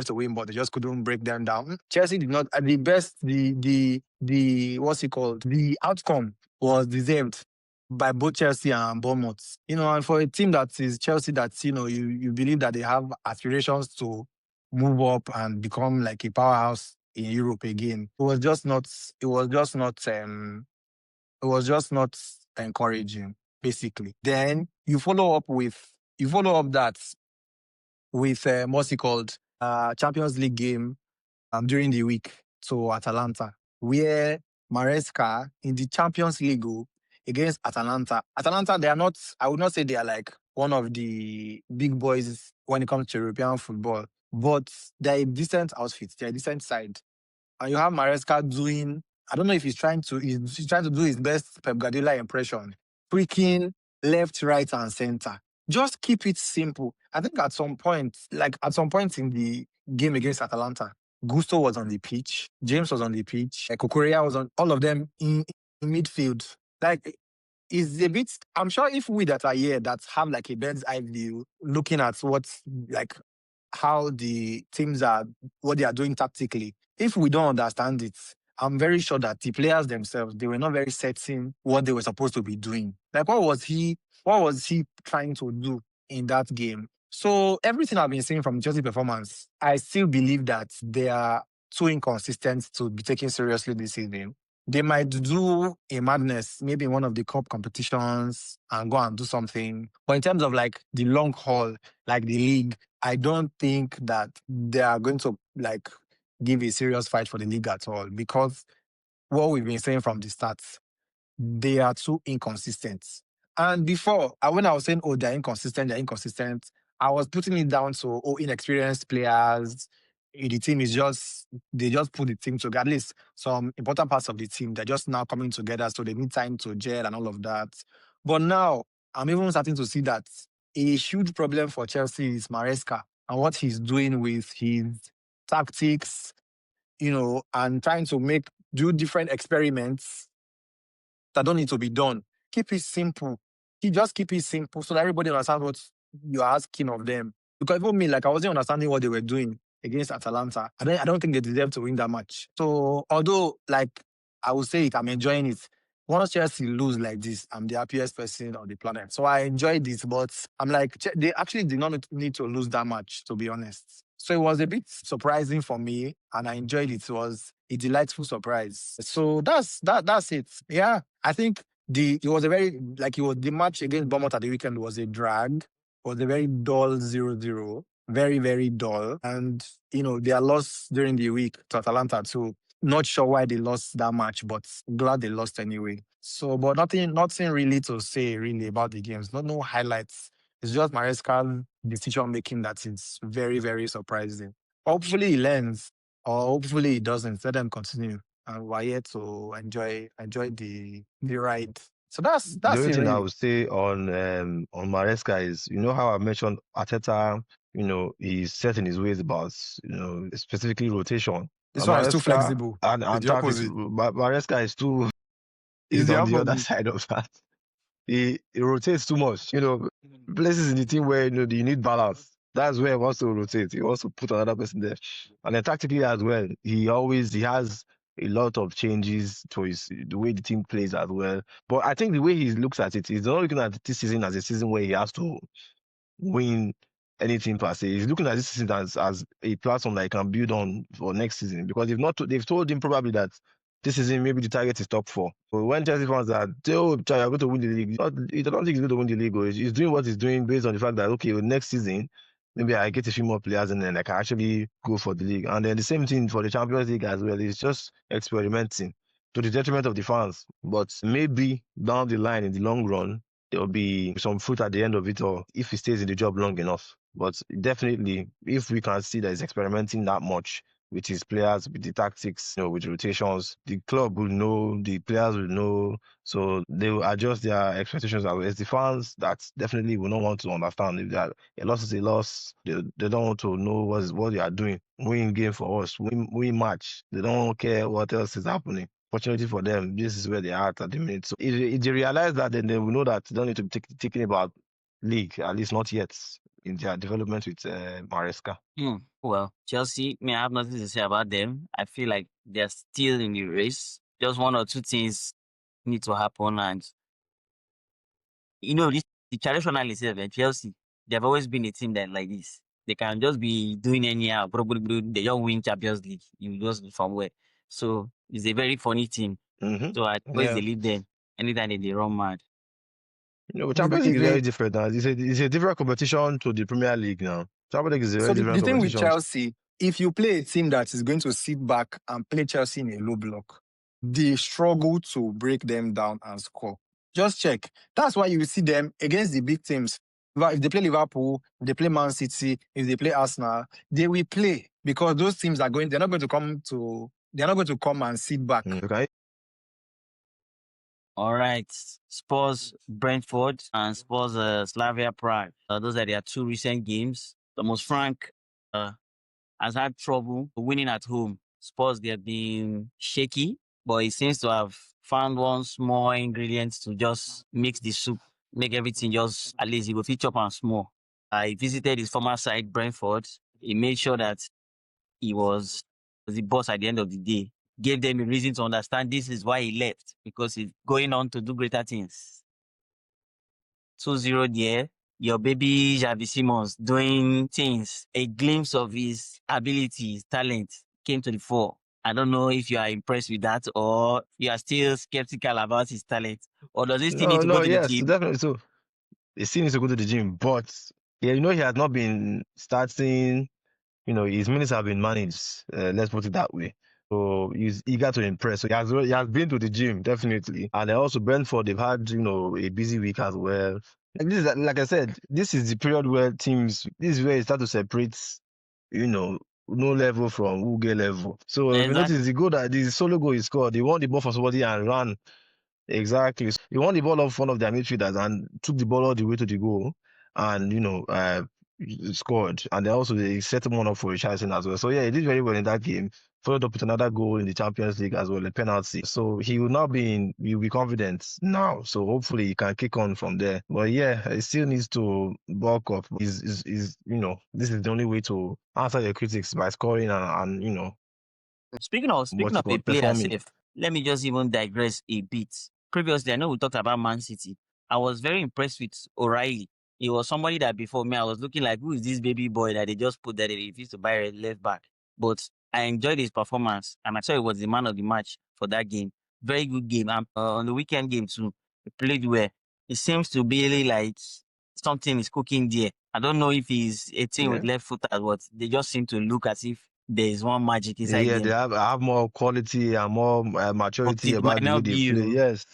Speaker 3: to win, but they just couldn't break them down. Chelsea did not, at the best, what's it called? The outcome was deserved by both Chelsea and Bournemouth. And for a team that is Chelsea, that, you believe that they have aspirations to move up and become like a powerhouse in Europe again. It was just not encouraging, basically. Then you follow up that with what's it called? Champions League game during the week to Atalanta, where Maresca in the Champions League against Atalanta. Atalanta, I would not say they are like one of the big boys when it comes to European football, but they're a decent outfit. They're a decent side. And you have Maresca doing, I don't know if he's trying to do his best Pep Guardiola impression. Freaking left, right, and center. Just keep it simple. I think at some point in the game against Atalanta, Gusto was on the pitch, James was on the pitch, Kukurea was on, all of them in midfield. Is a bit, I'm sure if we that are here that have like a bird's eye view, looking at how the teams are, what they are doing tactically, if we don't understand it, I'm very sure that the players themselves, they were not very certain what they were supposed to be doing. What was he trying to do in that game? So everything I've been seeing from Chelsea performance, I still believe that they are too inconsistent to be taken seriously this season. They might do a madness, maybe in one of the cup competitions, and go and do something. But in terms of the long haul, like the league, I don't think that they are going to give a serious fight for the league at all, because what we've been saying from the start, they are too inconsistent. And before, when I was saying, oh, they're inconsistent, I was putting it down to, inexperienced players. The team they just put the team together. At least some important parts of the team, they're just now coming together, so they need time to gel and all of that. But now, I'm even starting to see that a huge problem for Chelsea is Maresca. and what he's doing with his tactics, and trying to do different experiments that don't need to be done. Keep it simple. Just keep it simple so that everybody understands what you're asking of them. Because even me, like I wasn't understanding what they were doing against Atalanta. I don't think they deserve to win that match. So although like I would say it, I'm enjoying it. Once Chelsea lose like this, I'm the happiest person on the planet. So I enjoyed this, but I'm like, they actually did not need to lose that much, to be honest. So it was a bit surprising for me, and I enjoyed it. It was a delightful surprise. So that's it. Yeah, I think it was the match against Bournemouth at the weekend was a drag. It was a very dull 0-0. Very, very dull. And their loss during the week to Atalanta too. Not sure why they lost that match, but glad they lost anyway. So, but nothing really to say really about the games. No highlights. It's just Maresca's decision making that is very, very surprising. Hopefully he learns, or hopefully he doesn't. Let them continue, and we're here to enjoy the ride. So that's
Speaker 2: The only
Speaker 3: it
Speaker 2: thing I
Speaker 3: really.
Speaker 2: would say on Maresca is, how I mentioned Arteta, he's set in his ways about, specifically rotation.
Speaker 3: This
Speaker 2: And
Speaker 3: one is too
Speaker 2: Maresca
Speaker 3: flexible. It's
Speaker 2: and
Speaker 3: the
Speaker 2: tactics,
Speaker 3: opposite.
Speaker 2: Maresca
Speaker 3: It's
Speaker 2: is
Speaker 3: the
Speaker 2: on the other
Speaker 3: opposite.
Speaker 2: side of that. He rotates too much. Places in the team where you need balance. That's where he wants to rotate. He wants to put another person there. And then tactically as well, he has a lot of changes to the way the team plays as well. But I think the way he looks at it, he's not looking at this season as a season where he has to win anything per se. He's looking at this season as a platform that he can build on for next season, because they've told him probably that this season maybe the target is top four. So when Chelsea fans are, oh, you're going to win the league, I don't think he's going to win the league. He's doing what he's doing based on the fact that, okay, well, next season maybe I get a few more players and then I can actually go for the league. And then the same thing for the Champions League as well. It's just experimenting to the detriment of the fans. But maybe down the line, in the long run, there'll be some fruit at the end of it, or if he stays in the job long enough. But definitely, if we can see that he's experimenting that much with his players, with the tactics, with rotations, the club will know, the players will know, so they will adjust their expectations as well. It's the fans that definitely will not want to understand if that a loss is a loss. They don't want to know what they are doing. Win game for us, win match. They don't care what else is happening. Fortunately for them, this is where they are at the minute. So if they realize that, then they will know that they don't need to be thinking about league, at least not yet, in their development with Maresca.
Speaker 1: Well, Chelsea, I have nothing to say about them. I feel like they're still in the race. Just one or two things need to happen. And, the traditionalists of Chelsea, they've always been a team that like this. They can just be doing anyhow. They just win Champions League. You just from where. So it's a very funny team.
Speaker 2: Mm-hmm.
Speaker 1: So I always
Speaker 3: Yeah.
Speaker 1: leave them anytime they run mad.
Speaker 2: Champions League is
Speaker 3: The-
Speaker 2: very different now. It's a different competition to the Premier League now. Champions League is a
Speaker 3: So
Speaker 2: very
Speaker 3: the
Speaker 2: different
Speaker 3: thing with
Speaker 2: competition.
Speaker 3: Chelsea, if you play a team that is going to sit back and play Chelsea in a low block, they struggle to break them down and score. Just check. That's why you see them against the big teams. If they play Liverpool, if they play Man City, if they play Arsenal, they will play, because those teams they're not going to come and sit back.
Speaker 2: Okay.
Speaker 1: All right. Spurs, Brentford, and Spurs, Slavia Prague. Those are their two recent games. Thomas Frank has had trouble winning at home. Spurs, they've been shaky, but he seems to have found one small ingredient to just mix the soup, make everything just at least he will feature and small. He visited his former side, Brentford. He made sure that he was the boss at the end of the day. Gave them a reason to understand this is why he left, because he's going on to do greater things. 2-0 there. Your baby Javi Simons doing things. A glimpse of his ability, his talent came to the fore. I don't know if you are impressed with that, or you are still skeptical about his talent, or does he still need to go to the
Speaker 2: Yes,
Speaker 1: gym?
Speaker 2: definitely. So he still needs to go to the gym, but yeah, he has not been starting. His minutes have been managed. Let's put it that way. So he's eager to impress. So he has been to the gym, definitely. And then also Brentford, they've had, a busy week as well. And this is, like I said, this is the period where this is where you start to separate, no level from Uge level. So if you
Speaker 1: Exactly.
Speaker 2: notice the goal the solo goal he scored, he won the ball from somebody and ran. Exactly. He won the ball off one of their midfielders and took the ball all the way to the goal. And, scored, and then also they set one up for Richarlison as well. So yeah, he did very well in that game. Followed up with another goal in the Champions League as well, a penalty. So he will now will be confident now. So hopefully he can kick on from there. But yeah, he still needs to bulk up. Is this is the only way to answer your critics by scoring and
Speaker 1: Speaking of a player
Speaker 2: performing.
Speaker 1: safe, let me just even digress a bit. Previously, I know we talked about Man City. I was very impressed with O'Reilly. He was somebody that before me, I was looking like, who is this baby boy that they just put that they refused to buy a left back? But I enjoyed his performance, and I saw he was the man of the match for that game. Very good game. And on the weekend game too, he played well. It seems to be really like something is cooking there. I don't know if he's a team with left foot as what. They just seem to look as if there is one magic inside
Speaker 2: Yeah,
Speaker 1: them.
Speaker 2: they have more quality and more maturity about the way they play. Yes.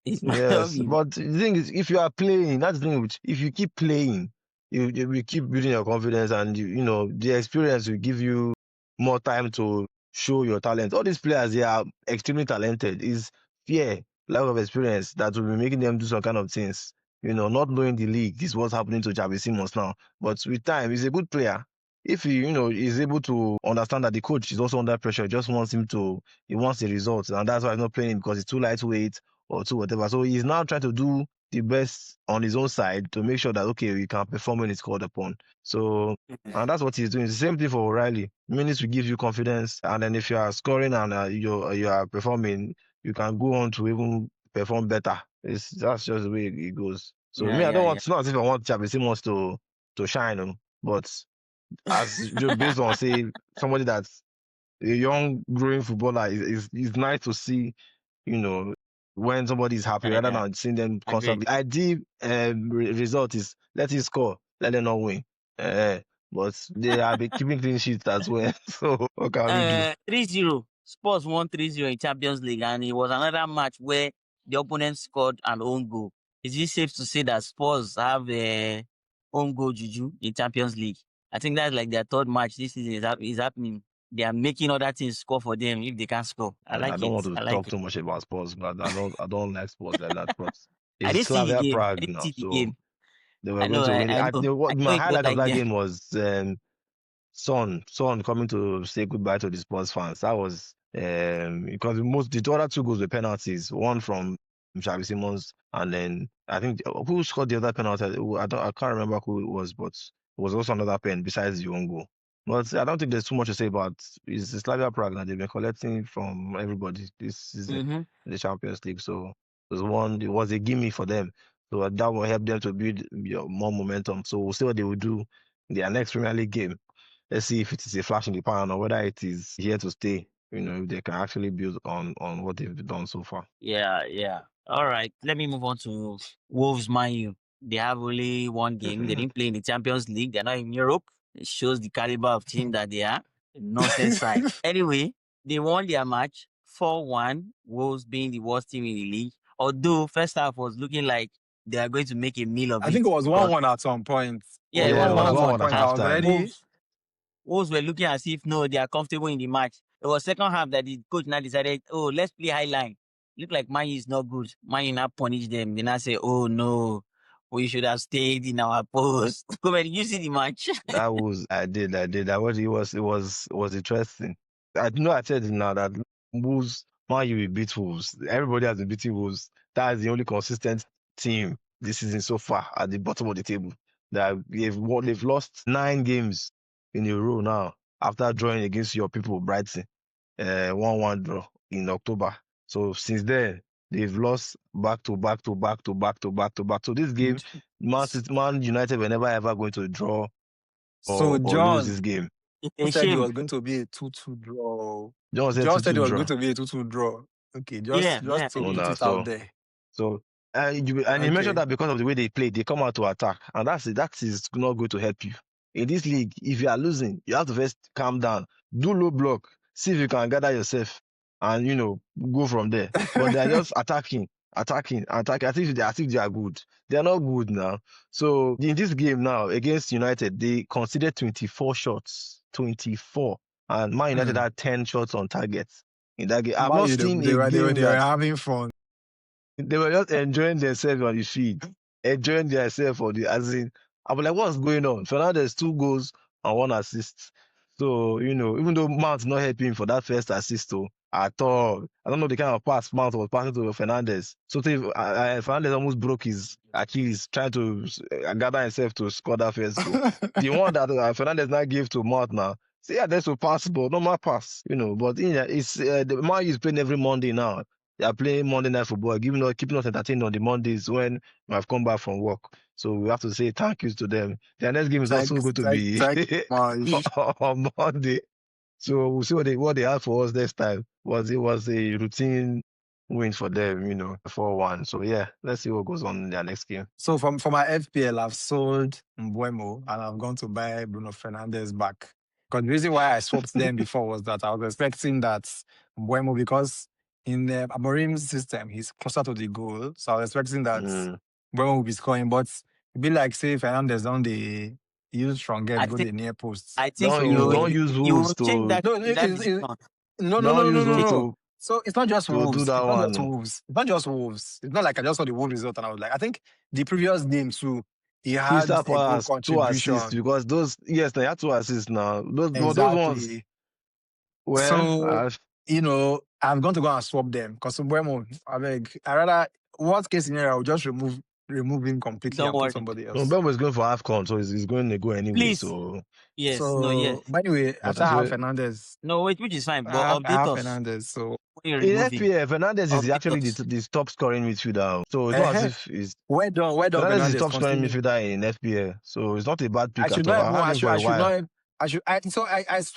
Speaker 2: Yes, but the thing is, if you are playing, that's the thing. If you keep playing, you keep building your confidence, and the experience will give you more time to show your talent. All these players, they are extremely talented. It's fear, lack of experience that will be making them do some kind of things. Not knowing the league is what's happening to Xabi Simons now. But with time, he's a good player. If he, is able to understand that the coach is also under pressure, just wants he wants the results, and that's why he's not playing because he's too lightweight or two, whatever. So he's now trying to do the best on his own side to make sure that, okay, he can perform when he's called upon. So, and that's what he's doing. It's the same thing for O'Reilly. Minutes will give you confidence. And then if you are scoring and you are performing, you can go on to even perform better. That's just the way it goes. So I don't want, it's not as if I want Xabi Simons to shine, but based on, say, somebody that's a young, growing footballer, is nice to see, when somebody is happy rather than seeing them constantly. Ideal result is let him score, let them not win. But they have been keeping clean sheets as well. So what can we do?
Speaker 1: 3-0. Spurs won 3-0 in Champions League, and it was another match where the opponent scored an own goal. Is it safe to say that Spurs have a own goal juju in Champions League? I think that's like their third match this season is happening. They are making other teams score for them if they can't score. I
Speaker 2: don't want to talk too much about Spurs, but I don't like Spurs like that. But it's Slavia Prague now, so they were going to win. My highlight of that game was Son coming to say goodbye to the Spurs fans. That was because the other two goals were penalties. One from Xabi Simons, and then I think who scored the other penalty? I can't remember who it was, but it was also another pen besides the own goal. But I don't think there's too much to say about it's Slavia Prague that they've been collecting from everybody this is the Champions League. So it was a gimme for them. So that will help them to build more momentum. So we'll see what they will do in their next Premier League game. Let's see if it is a flash in the pan or whether it is here to stay. If they can actually build on what they've done so far.
Speaker 1: Yeah. All right. Let me move on to Wolves Man U. They have only one game. They didn't play in the Champions League. They're not in Europe. It shows the caliber of team that they are. Nonsense side. Anyway, they won their match 4-1. Wolves being the worst team in the league. Although first half was looking like they are going to make a meal of it.
Speaker 3: I think it was 1-1 at some point.
Speaker 1: Yeah,
Speaker 2: it was 1-1 at
Speaker 3: halftime.
Speaker 1: Wolves were looking as if they are comfortable in the match. It was second half that the coach now decided, let's play high line. Look like Man U is not good. Man U now punish them. They now say, oh no, we should have stayed in our post. Come on, did you see the match?
Speaker 2: I did. That was interesting. I know I said it now that Wolves, Man U will beat Wolves. Everybody has been beating Wolves. That is the only consistent team this season so far at the bottom of the table. They've lost 9 games in a row now after drawing against your people, Brighton. 1-1 draw in October. So since then, they've lost back to back. So this game, Man United were never ever going to draw or lose this game.
Speaker 3: John said it was going to be a 2-2 draw.
Speaker 2: John
Speaker 3: said it was going to be a 2-2 draw. Okay, just to put it out there.
Speaker 2: So you mentioned that because of the way they play, they come out to attack, and that is not going to help you in this league. If you are losing, you have to first calm down, do low block, see if you can gather yourself, and go from there. But they are just attacking. I think they are good. They are not good now. So in this game now against United, they conceded 24 shots, 24, and Man United had 10 shots on target in that game. I've not seen
Speaker 3: they were having fun.
Speaker 2: They were just enjoying themselves on the field, enjoying themselves as in I was like, what's going on? Fernandez 2 goals and 1 assist. So, even though Mount not helping him for that first assist, at all. I don't know the kind of pass Mount was passing to Fernandez. So Fernandez almost broke his Achilles trying to gather himself to score that first goal. The one that Fernandez now gave to Mount now, see, yeah, that's a possible, normal pass, But it's the Man U is playing every Monday now. They are playing Monday Night Football, keeping us entertained on the Mondays when we have come back from work. So we have to say thank you to them. Their next game is also going to be
Speaker 3: much.
Speaker 2: on Monday. So we'll see what they have for us next time. It was a routine win for them, 4-1. So yeah, let's see what goes on in their next game.
Speaker 3: So for my FPL, I've sold Mbuemo and I've gone to buy Bruno Fernandes back. Because the reason why I swapped them before was that I was expecting that Mbuemo, because in the Amorim's system, he's closer to the goal. So I was expecting that Mbuemo will be scoring. But it'd be like, say, Fernandes on the use strong
Speaker 1: I
Speaker 3: get go
Speaker 1: think
Speaker 3: the near posts.
Speaker 1: I think
Speaker 2: Don't
Speaker 1: you
Speaker 2: use
Speaker 1: you
Speaker 2: wolves
Speaker 1: will change
Speaker 2: to
Speaker 1: that decision.
Speaker 2: don't use wolves to
Speaker 3: So it's not just
Speaker 2: do
Speaker 3: Wolves.
Speaker 2: that
Speaker 3: It's not just
Speaker 2: one.
Speaker 3: Wolves. It's not just Wolves. It's not like I just saw the Wolves result and I was like, I think the previous game too, he had
Speaker 2: Crystal
Speaker 3: a good
Speaker 2: Palace 2 assists
Speaker 3: contribution.
Speaker 2: because they had 2 assists now. Those ones,
Speaker 3: Exactly.
Speaker 2: well,
Speaker 3: So, I'm going to go and swap them because I rather, worst case scenario, I'll just remove him completely
Speaker 1: Don't
Speaker 3: and put
Speaker 1: worry.
Speaker 3: somebody else.
Speaker 2: Mbembo is going for AFCON, so he's going to go anyway.
Speaker 1: Please.
Speaker 2: So,
Speaker 1: Yes. No. Yes.
Speaker 3: So, by the way, I
Speaker 2: but
Speaker 3: still
Speaker 2: as
Speaker 3: have
Speaker 2: well,
Speaker 3: Fernandez.
Speaker 1: No. Wait. Which is fine. But
Speaker 3: I
Speaker 1: update
Speaker 3: have
Speaker 1: us
Speaker 3: Fernandez. So,
Speaker 1: when you
Speaker 2: in
Speaker 1: remove him.
Speaker 2: FPL, Fernandez is
Speaker 1: Update
Speaker 2: actually
Speaker 1: us.
Speaker 2: the top scoring midfielder. So it's not as if
Speaker 3: where done
Speaker 2: Fernandez is
Speaker 3: Fernandez
Speaker 2: top scoring
Speaker 3: continue.
Speaker 2: midfielder in FPL. So it's not a bad
Speaker 3: I
Speaker 2: pick
Speaker 3: should
Speaker 2: at all.
Speaker 3: not
Speaker 2: I
Speaker 3: even.
Speaker 2: had him for a while.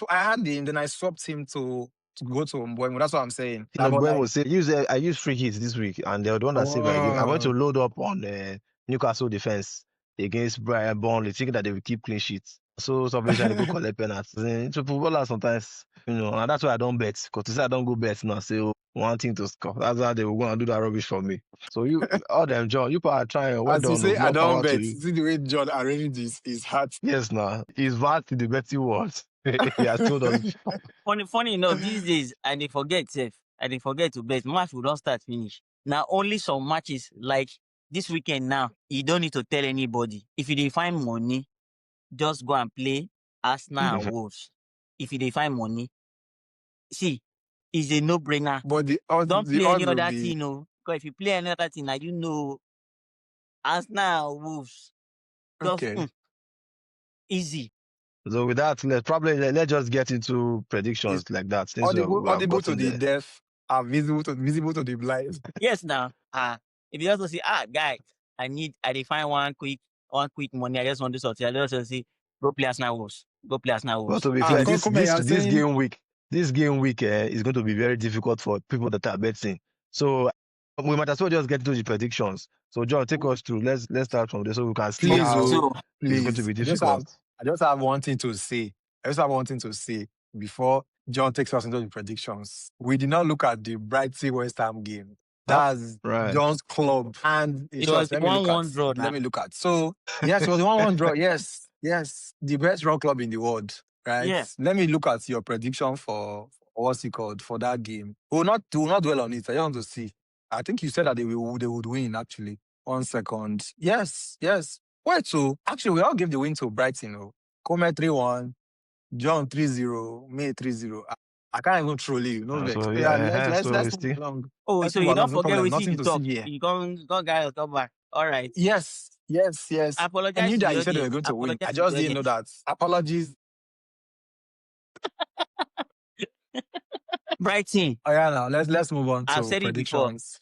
Speaker 3: I had him. Then I swapped him to go to Mbuemo. That's what I'm saying.
Speaker 2: You know,
Speaker 3: But
Speaker 2: Mbembo
Speaker 3: like,
Speaker 2: will say, I used free hits this week, and they were the one that saved my game. I went to
Speaker 3: oh,
Speaker 2: load up on Newcastle defense against Brian Burnley, thinking that they will keep clean sheets. So submission, they go collect penalties. So footballers sometimes, and that's why I don't bet. Because to say I don't go bet now, say one thing to score. That's why they will go and do that rubbish for me. So all them, John, you are trying. Well
Speaker 3: as you
Speaker 2: done.
Speaker 3: say, I
Speaker 2: More
Speaker 3: don't
Speaker 2: power to
Speaker 3: bet.
Speaker 2: you.
Speaker 3: See the way John arranged his heart.
Speaker 2: Yes, now he's vast in the betting world. He has told us before.
Speaker 1: Funny enough, these days I dey forget sef. I dey forget to bet. Match will don't start finish. Now only some matches like this weekend now, you don't need to tell anybody. If you dey find money, just go and play Arsenal and Wolves. If you dey find money, see, it's a no-brainer.
Speaker 3: But
Speaker 1: Don't
Speaker 3: the
Speaker 1: play any
Speaker 3: odds will
Speaker 1: other
Speaker 3: be.
Speaker 1: thing, because if you play any other thing, now Arsenal and Wolves. Just
Speaker 3: Okay.
Speaker 1: easy.
Speaker 2: So with that, let's just get into predictions
Speaker 3: It's
Speaker 2: like that. Since we have
Speaker 3: audible to
Speaker 2: gotten
Speaker 3: the
Speaker 2: there.
Speaker 3: deaf are visible to the blind.
Speaker 1: Yes, now. If you also say, guy, I define one quick money. I just want to sort. I just say, go play Arsenal Wolves. Go play Arsenal
Speaker 2: But
Speaker 1: Wolves.
Speaker 2: to be fair, this
Speaker 3: Come here,
Speaker 2: this
Speaker 3: you're
Speaker 2: this
Speaker 3: saying,
Speaker 2: game week is going to be very difficult for people that are betting. So we might as well just get into the predictions. So John, take us through. Let's start from there so we can see
Speaker 3: please,
Speaker 2: how
Speaker 1: So,
Speaker 2: it's going to
Speaker 3: please.
Speaker 2: be difficult.
Speaker 3: I just have one thing to say. Before John takes us into the predictions. We did not look at the Brighton West Ham game. That's
Speaker 2: Right.
Speaker 3: John's club. And
Speaker 1: it was the 1-1 draw.
Speaker 3: Let me look at. So, yes, it was the 1-1 draw. Yes. The best rock club in the world. Right?
Speaker 1: Yeah.
Speaker 3: Let me look at your prediction for what's it called for that game. We will not dwell on it. I just want to see. I think you said that they would win, actually. 1 second. Yes. Wait, so actually we all gave the win to Brighton. Come 3-1. John 3-0, May 3-0. I can't even troll you. No vex.
Speaker 2: So
Speaker 3: Yeah,
Speaker 2: yeah, so
Speaker 3: let's
Speaker 2: it's
Speaker 3: move
Speaker 2: still
Speaker 3: along.
Speaker 1: Oh,
Speaker 3: Let's
Speaker 1: so
Speaker 3: move
Speaker 1: you
Speaker 3: along.
Speaker 1: don't
Speaker 3: No
Speaker 1: forget
Speaker 3: problem.
Speaker 1: we see
Speaker 3: Nothing
Speaker 1: you
Speaker 3: to
Speaker 1: talk.
Speaker 3: see here.
Speaker 1: You can't guys come back. All right.
Speaker 3: Yes.
Speaker 1: I
Speaker 3: I
Speaker 1: apologize
Speaker 3: knew
Speaker 1: to
Speaker 3: that
Speaker 1: the
Speaker 3: you said they were
Speaker 1: audience.
Speaker 3: going to win. I
Speaker 1: Apologize to
Speaker 3: just
Speaker 1: the
Speaker 3: didn't know
Speaker 1: audience.
Speaker 3: that. Apologies.
Speaker 1: Brighton.
Speaker 3: Oh yeah, now let's move on
Speaker 1: I've
Speaker 3: to
Speaker 1: said it before.
Speaker 3: predictions.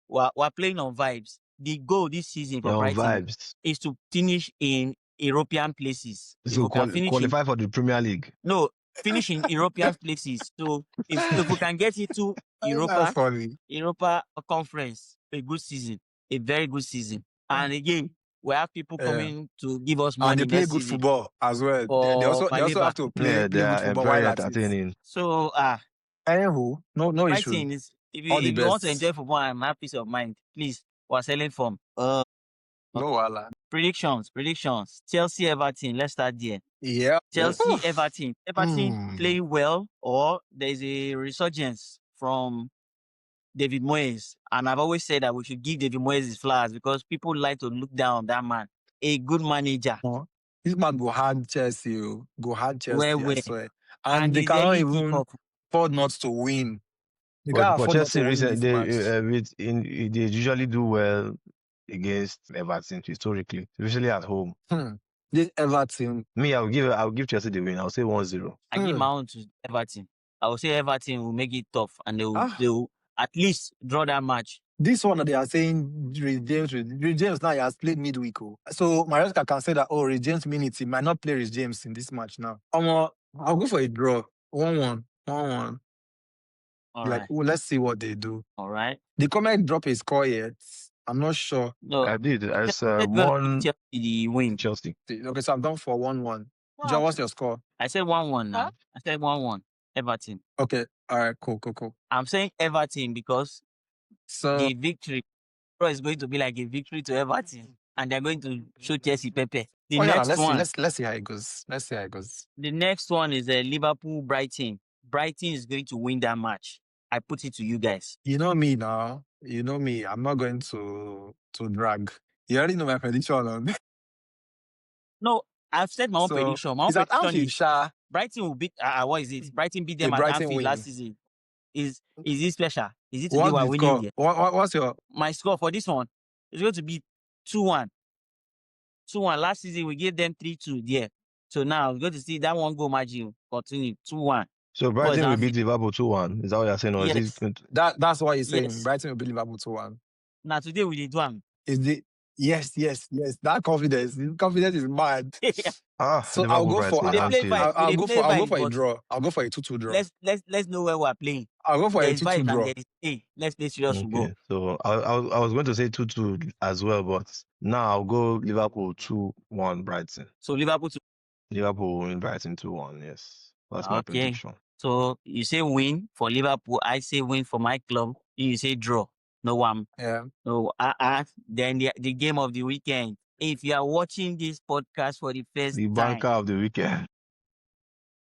Speaker 1: We're playing on vibes. The goal this season for
Speaker 2: on
Speaker 1: Brighton
Speaker 2: vibes.
Speaker 1: is to finish in European places. If
Speaker 2: So
Speaker 1: we can finish
Speaker 2: qualify for the Premier League.
Speaker 1: finish in European places. So if we can get into
Speaker 3: That's funny.
Speaker 1: Europa conference, a good season, a very good season. And again, we have people
Speaker 3: Yeah.
Speaker 1: coming to give us
Speaker 3: And
Speaker 1: money
Speaker 3: they play
Speaker 1: next
Speaker 3: good
Speaker 1: season
Speaker 3: football as well. They
Speaker 1: for
Speaker 3: also have
Speaker 1: Baleba.
Speaker 3: to play
Speaker 2: Yeah, they
Speaker 3: good
Speaker 2: are
Speaker 3: football
Speaker 2: very
Speaker 3: while at it.
Speaker 2: entertaining.
Speaker 1: So
Speaker 3: Anywho, no issue.
Speaker 1: Brighton is
Speaker 3: All the
Speaker 1: if you want to
Speaker 3: best.
Speaker 1: enjoy football and have peace of mind, please, we're selling form.
Speaker 3: No wala.
Speaker 1: Predictions. Chelsea Everton, let's start there.
Speaker 3: Yeah.
Speaker 1: Chelsea
Speaker 3: Oof.
Speaker 1: Everton. Everton playing well, or there's a resurgence from David Moyes. And I've always said that we should give David Moyes his flowers because people like to look down on that man. a good manager.
Speaker 3: This man go hard Chelsea, go hard Chelsea, I swear. And they
Speaker 1: he's
Speaker 3: cannot
Speaker 1: early
Speaker 3: even
Speaker 1: kickoff.
Speaker 3: afford not to win. They
Speaker 2: But
Speaker 3: can't
Speaker 2: for
Speaker 3: afford not to
Speaker 2: Chelsea,
Speaker 3: win
Speaker 2: recent
Speaker 3: this match.
Speaker 2: they usually do well against Everton historically, especially at home.
Speaker 3: This Everton.
Speaker 2: Me, I'll give Chelsea the win. I'll say 1-0.
Speaker 1: I give my own to Everton. I will say Everton will make it tough and they will at least draw that match.
Speaker 3: This one that they are saying Reece James now he has played midweek. So Maresca can say that Reece James minutes he might not play Reece James in this match now. I'll go for a draw. 1-1. 1-1.
Speaker 1: All
Speaker 3: like,
Speaker 1: right.
Speaker 3: well, let's see what they do.
Speaker 1: All right.
Speaker 3: The comment drop a score yet. I'm not sure.
Speaker 1: No,
Speaker 2: I did. I said
Speaker 1: one Chelsea the win.
Speaker 2: Chelsea.
Speaker 3: Okay, so I'm done for 1-1. John, what's your score?
Speaker 1: I said 1-1 now. I said 1-1. Everton.
Speaker 3: Okay. All right, cool.
Speaker 1: I'm saying Everton because
Speaker 3: So
Speaker 1: the victory is going to be like a victory to Everton. And they're going to show Chelsea Pepe.
Speaker 3: let's see how it goes.
Speaker 1: The next one is Liverpool Brighton. Brighton is going to win that match. I put it to you guys.
Speaker 3: You know me now. You know me. I'm not going to drag. You already know my prediction on.
Speaker 1: No, I've said my own prediction. My own prediction is Brighton will beat. What is it? Brighton beat them at Anfield last season. Is it special? Is it today we're winning here?
Speaker 3: What's your
Speaker 1: my score for this one? It's going to be 2-1. 2-1. Last season we gave them 3-2 there. So now we're going to see that one goal margin continue 2-1.
Speaker 2: So Brighton will beat Liverpool 2-1. Is that what you're saying? Or
Speaker 1: yes.
Speaker 2: is it
Speaker 3: that's what you're saying.
Speaker 1: Yes.
Speaker 3: Brighton will beat Liverpool 2-1.
Speaker 1: Now today we did one.
Speaker 3: Is it? Yes. That confidence is mad. So I'll go for a draw. I'll go for a 2-2 draw.
Speaker 1: Let's know where we're playing.
Speaker 3: I'll go for a 2-2 draw.
Speaker 1: Let's play serious football.
Speaker 2: So I was going to say 2-2 as well, but now I'll go Liverpool 2-1 Brighton.
Speaker 1: So Liverpool
Speaker 2: will win Brighton 2-1. Yes, that's my prediction.
Speaker 1: So you say win for Liverpool. I say win for my club. You say draw. No one.
Speaker 3: Yeah.
Speaker 1: So then the game of the weekend. If you are watching this podcast for the first time,
Speaker 2: the banker of the weekend.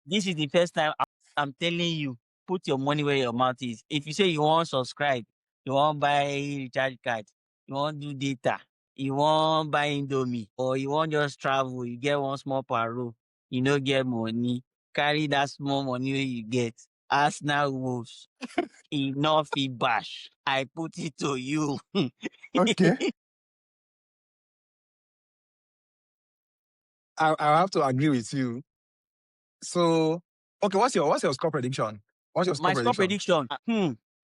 Speaker 1: This is the first time I'm telling you, put your money where your mouth is. If you say you want to subscribe, you want to buy recharge card, you want to do data, you want to buy Indomie, or you want just travel, you get one small paro, you don't get money, carry that small money you get. Arsenal Wolves. Enough bash. I put it to you.
Speaker 3: Okay. I have to agree with you. So, okay, what's your score prediction?
Speaker 1: My score prediction?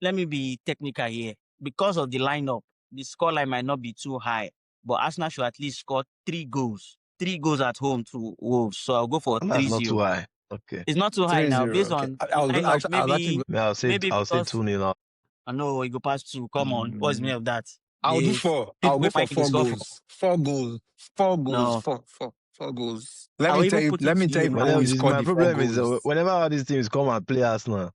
Speaker 1: Let me be technical here. Because of the lineup, the scoreline might not be too high, but Arsenal should at least score 3 goals. 3 goals at home to Wolves. So I'll go for 3-0.
Speaker 2: That's not too high. Okay.
Speaker 1: It's not too high now. Based on lineup,
Speaker 2: I'll say 2-0.
Speaker 1: I know you go past 2. Come on. What's the meaning of that?
Speaker 3: I'll do 4. I'll go for 4 goals. 4 goals. 4 goals.
Speaker 1: No.
Speaker 3: 4 goals. Let me tell you.
Speaker 2: My problem is whenever all these teams come and play Arsenal,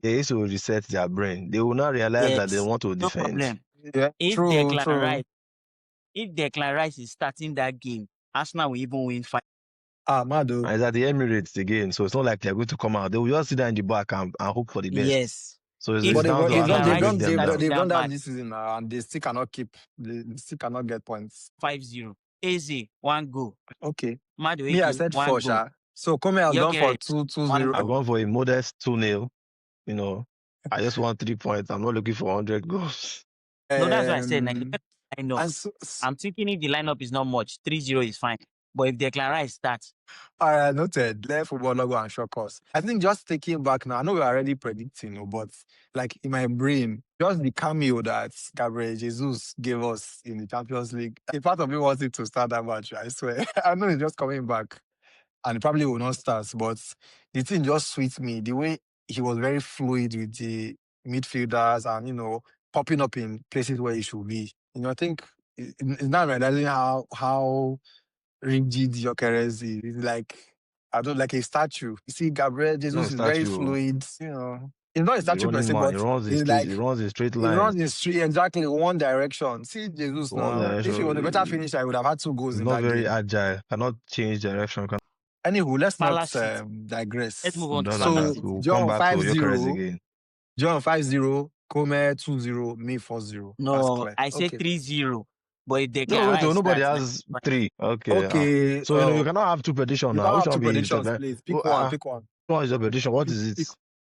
Speaker 2: they used to reset their brain. They will not realize that they want to defend.
Speaker 1: No problem.
Speaker 3: Yeah,
Speaker 1: if Declan Rice is starting that game, Arsenal will even win 5.
Speaker 2: Mado. And it's at the Emirates again, so it's not like they're going to come out. They will just sit there in the back and hope for the best.
Speaker 1: Yes.
Speaker 2: So it's
Speaker 3: they've
Speaker 2: done
Speaker 3: that this season now, and they still cannot get points.
Speaker 1: 5-0. Easy. 1 goal.
Speaker 3: Okay.
Speaker 1: Mado,
Speaker 3: I said 4, Sha. So come here, I've gone for 2-0.
Speaker 2: I've gone for a modest 2-0. You know, I just want 3 points. I'm not looking for 100 goals.
Speaker 1: No, that's what I said. I'm thinking if the lineup is not much, 3-0 is fine. But if Declan Rice starts,
Speaker 3: noted. Let football logo and shock us. I think just taking back now, I know we're already predicting, but like in my brain, just the cameo that Gabriel Jesus gave us in the Champions League. A part of me wanted to start that match, I swear. I know he's just coming back and probably will not start, but the thing just sweet me. The way he was very fluid with the midfielders and, popping up in places where he should be. I think it's not realizing how rigid Gyökeres is. Like, I don't like a statue. You see, Gabriel Jesus is very fluid. He's not a statue per se, but
Speaker 2: he runs in straight line.
Speaker 3: He runs in straight, exactly one direction. See Jesus now. If he was a better finisher, I would have had 2 goals in that game. Not
Speaker 2: very agile. Cannot change direction.
Speaker 3: Anywho, let's not digress.
Speaker 1: Let's move on.
Speaker 3: So John 5-0. John 5-0. Come 2-0. Me 4-0.
Speaker 1: No, I say 3-0. But if they can
Speaker 2: No, wait,
Speaker 1: rise
Speaker 2: nobody
Speaker 1: that,
Speaker 2: has 3. Okay.
Speaker 3: Okay.
Speaker 2: So you cannot have 2 predictions
Speaker 3: You
Speaker 2: now.
Speaker 3: can
Speaker 2: Which
Speaker 3: have
Speaker 2: one
Speaker 3: two
Speaker 2: be
Speaker 3: predictions, please. Pick one. Pick one.
Speaker 2: which one is your prediction? What is it?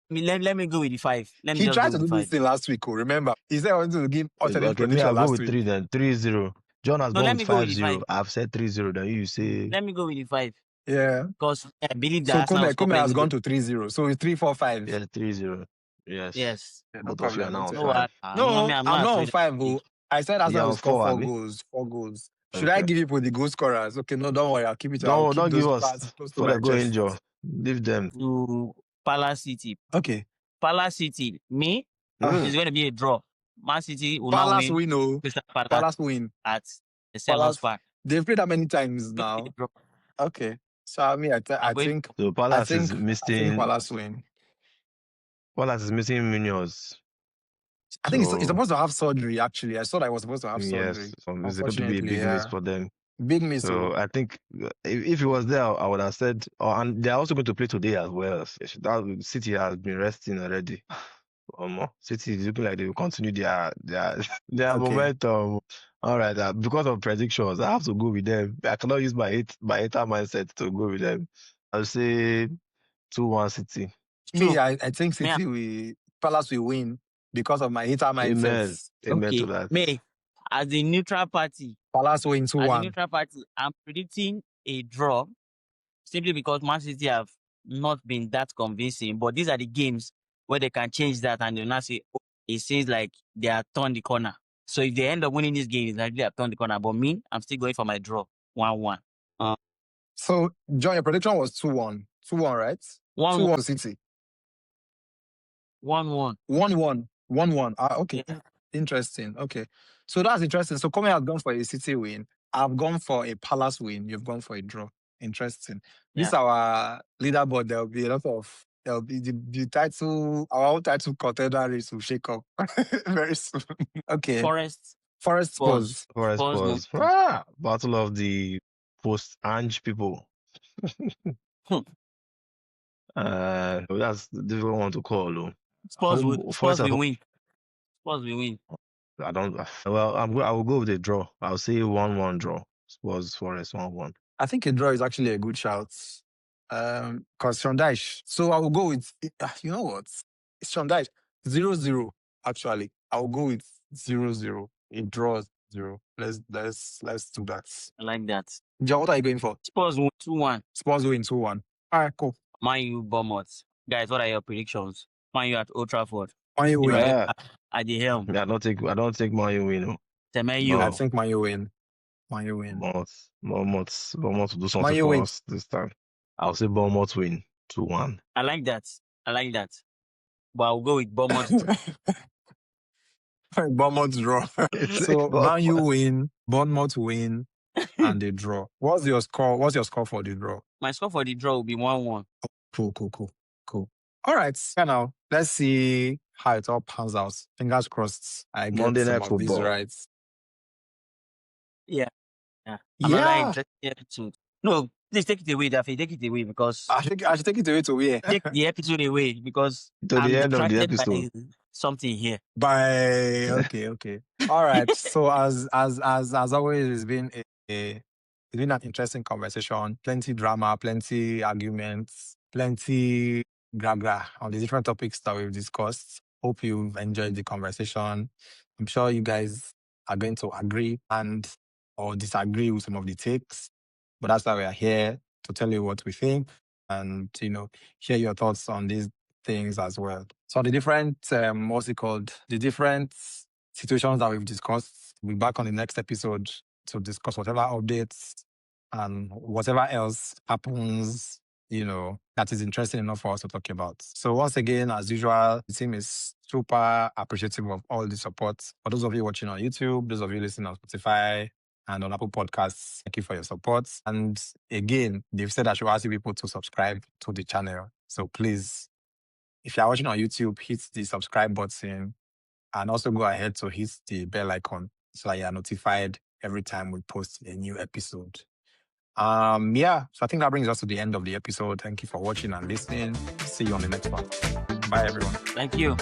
Speaker 1: let me go with the 5. Let me
Speaker 3: He
Speaker 1: just
Speaker 3: tried
Speaker 1: go
Speaker 3: to
Speaker 1: with
Speaker 3: do
Speaker 1: the
Speaker 3: this
Speaker 1: 5.
Speaker 3: thing last week. Remember, he said I wanted to give alternate
Speaker 2: Okay, me,
Speaker 3: prediction
Speaker 2: I'll go
Speaker 3: last
Speaker 2: with
Speaker 3: week.
Speaker 2: 3 then. 3-0. John has
Speaker 1: No,
Speaker 2: gone
Speaker 1: let
Speaker 2: with
Speaker 1: me go with the 5.
Speaker 2: 5-0. I've said 3-0. Then you say
Speaker 1: Let me go with the 5
Speaker 3: Yeah.
Speaker 1: because I believe that
Speaker 3: So
Speaker 1: Arsenal will score
Speaker 3: Kome has
Speaker 1: plenty
Speaker 3: gone
Speaker 1: goals.
Speaker 3: to 3-0. So it's 3-4-5.
Speaker 2: yeah, 3-0. Yes.
Speaker 1: Yes.
Speaker 3: Yeah, no
Speaker 2: Both of you are
Speaker 3: problem.
Speaker 2: now
Speaker 3: It's
Speaker 2: on
Speaker 1: No,
Speaker 2: 5.
Speaker 1: no, me, I'm
Speaker 3: I'm
Speaker 1: not
Speaker 3: not on
Speaker 1: afraid.
Speaker 3: 5. Oh. I said
Speaker 2: You're
Speaker 3: Arsenal will
Speaker 2: on
Speaker 3: score
Speaker 2: 4,
Speaker 3: 4
Speaker 2: Abi?
Speaker 3: goals. 4 goals. Should I
Speaker 2: Okay.
Speaker 3: give people the goal scorers? Okay, no, don't worry. I'll keep it. I'll keep
Speaker 2: Don't
Speaker 3: those
Speaker 2: give us
Speaker 3: cards close to
Speaker 2: for
Speaker 3: my
Speaker 2: the go
Speaker 3: chest.
Speaker 2: injure. Leave them.
Speaker 1: To Palace City.
Speaker 3: Okay.
Speaker 1: Palace City. Me,
Speaker 3: Ah,
Speaker 1: it's going to be a draw. Man City will not
Speaker 3: Palace
Speaker 1: win.
Speaker 3: win. Oh,
Speaker 1: Crystal Palace
Speaker 3: Palace win.
Speaker 1: at the Selhurst
Speaker 3: Palace.
Speaker 1: Park.
Speaker 3: They've played that many times
Speaker 1: It's gonna be
Speaker 3: now.
Speaker 1: a draw.
Speaker 3: Okay. So I mean,
Speaker 1: I'm going.
Speaker 2: So
Speaker 3: I
Speaker 2: Palace is
Speaker 3: think
Speaker 2: missing
Speaker 3: Palace win.
Speaker 2: Munoz.
Speaker 3: I think it's
Speaker 2: So
Speaker 3: supposed to have surgery. Actually, I saw that I was supposed to have
Speaker 2: yes,
Speaker 3: surgery.
Speaker 2: it's going to be a
Speaker 3: Unfortunately,
Speaker 2: big miss
Speaker 3: yeah,
Speaker 2: for them.
Speaker 3: big miss.
Speaker 2: So I think if he was there, I would have said. Oh, and they're also going to play today as well. That City has been resting already. City is looking like they will continue their
Speaker 3: Okay.
Speaker 2: momentum. All right, because of predictions, I have to go with them. I cannot use my hater mindset to go with them. I'll say 2-1 City.
Speaker 3: Me, I think
Speaker 1: Me,
Speaker 3: Palace will win because of my hater
Speaker 2: Amen.
Speaker 3: mindsets.
Speaker 2: Amen to
Speaker 1: okay.
Speaker 2: that.
Speaker 1: Me, as a neutral party,
Speaker 3: Palace win 2-1.
Speaker 1: I'm predicting a draw simply because Man City have not been that convincing. But these are the games where they can change that and they'll not say, oh, it seems like they are turned the corner. So if they end up winning this game, it's like they have turned the corner. But me, I'm still going for my draw. 1-1.
Speaker 3: So John, your prediction was 2-1. 2-1, right?
Speaker 1: 1-1.
Speaker 3: 2-1 to City.
Speaker 1: 1-1.
Speaker 3: 1-1. 1-1. Okay.
Speaker 1: Yeah.
Speaker 3: Interesting. Okay. So that's interesting. So Kome has gone for a City win. I've gone for a Palace win. You've gone for a draw. Interesting. This
Speaker 1: Yeah.
Speaker 3: our leaderboard. There'll be a lot of the title, our own title contender race will shake up very soon. Okay.
Speaker 1: Forest
Speaker 3: Spurs.
Speaker 2: Forest
Speaker 1: Spurs.
Speaker 2: Spurs. Battle of the post-Ange people. That's the difficult one to call, though.
Speaker 1: Spurs
Speaker 2: Forest
Speaker 1: will win. Spurs will win.
Speaker 2: I don't. Well, I will go with a draw. I'll say 1-1 draw. Spurs Forest 1-1.
Speaker 3: I think a draw is actually a good shout. Because Shondash. So I will go with, you know what? It's Shondash. 0-0, actually. I will go with 0-0. A draw 0. Let's do that.
Speaker 1: I like that.
Speaker 3: John, what are you going for?
Speaker 1: Spurs win 2-1.
Speaker 3: Spurs win 2-1. All right, cool.
Speaker 1: Man U Bournemouth. Guys, what are your predictions? Man U at Old Trafford.
Speaker 3: Man U win.
Speaker 2: Yeah.
Speaker 1: At the helm.
Speaker 2: I don't take Man U win. No.
Speaker 1: Semenyo.
Speaker 3: I think Man U win. Man U win.
Speaker 2: Bournemouth will do something
Speaker 3: Man U
Speaker 2: for
Speaker 3: win.
Speaker 2: us this time. I'll say Bournemouth win 2-1.
Speaker 1: I like that. But I'll go with Bournemouth.
Speaker 3: Bournemouth draw. So Man U win, Bournemouth win, and they draw. What's your score? What's your score for the draw?
Speaker 1: My score for the draw will be 1-1.
Speaker 3: Cool. All right, now let's see how it all pans out. Fingers crossed. I get
Speaker 2: Monday
Speaker 3: some
Speaker 2: Night
Speaker 3: of these
Speaker 2: Football.
Speaker 3: right.
Speaker 1: Yeah. Another interesting episode. No, please take it away, Daffy. Take it away because
Speaker 3: I should take it away to where?
Speaker 1: take the episode away because
Speaker 2: To
Speaker 1: I'm
Speaker 2: the end of the
Speaker 1: distracted
Speaker 2: episode.
Speaker 1: by something here.
Speaker 3: Okay. All right. So as always, it's been an interesting conversation. Plenty drama, plenty arguments, plenty gra on the different topics that we've discussed. Hope you've enjoyed the conversation. I'm sure you guys are going to agree or disagree with some of the takes, but that's why we are here to tell you what we think and share your thoughts on these things as well. So the different the different situations that we've discussed, we'll be back on the next episode to discuss whatever updates and whatever else happens, that is interesting enough for us to talk about. So once again, as usual, the team is super appreciative of all the support. For those of you watching on YouTube, those of you listening on Spotify and on Apple Podcasts, thank you for your support. And again, they've said I should ask you people to subscribe to the channel. So please, if you're watching on YouTube, hit the subscribe button and also go ahead to hit the bell icon so that you are notified every time we post a new episode. So I think that brings us to the end of the episode. Thank you for watching and listening. See you on the next one. Bye, everyone.
Speaker 1: Thank you.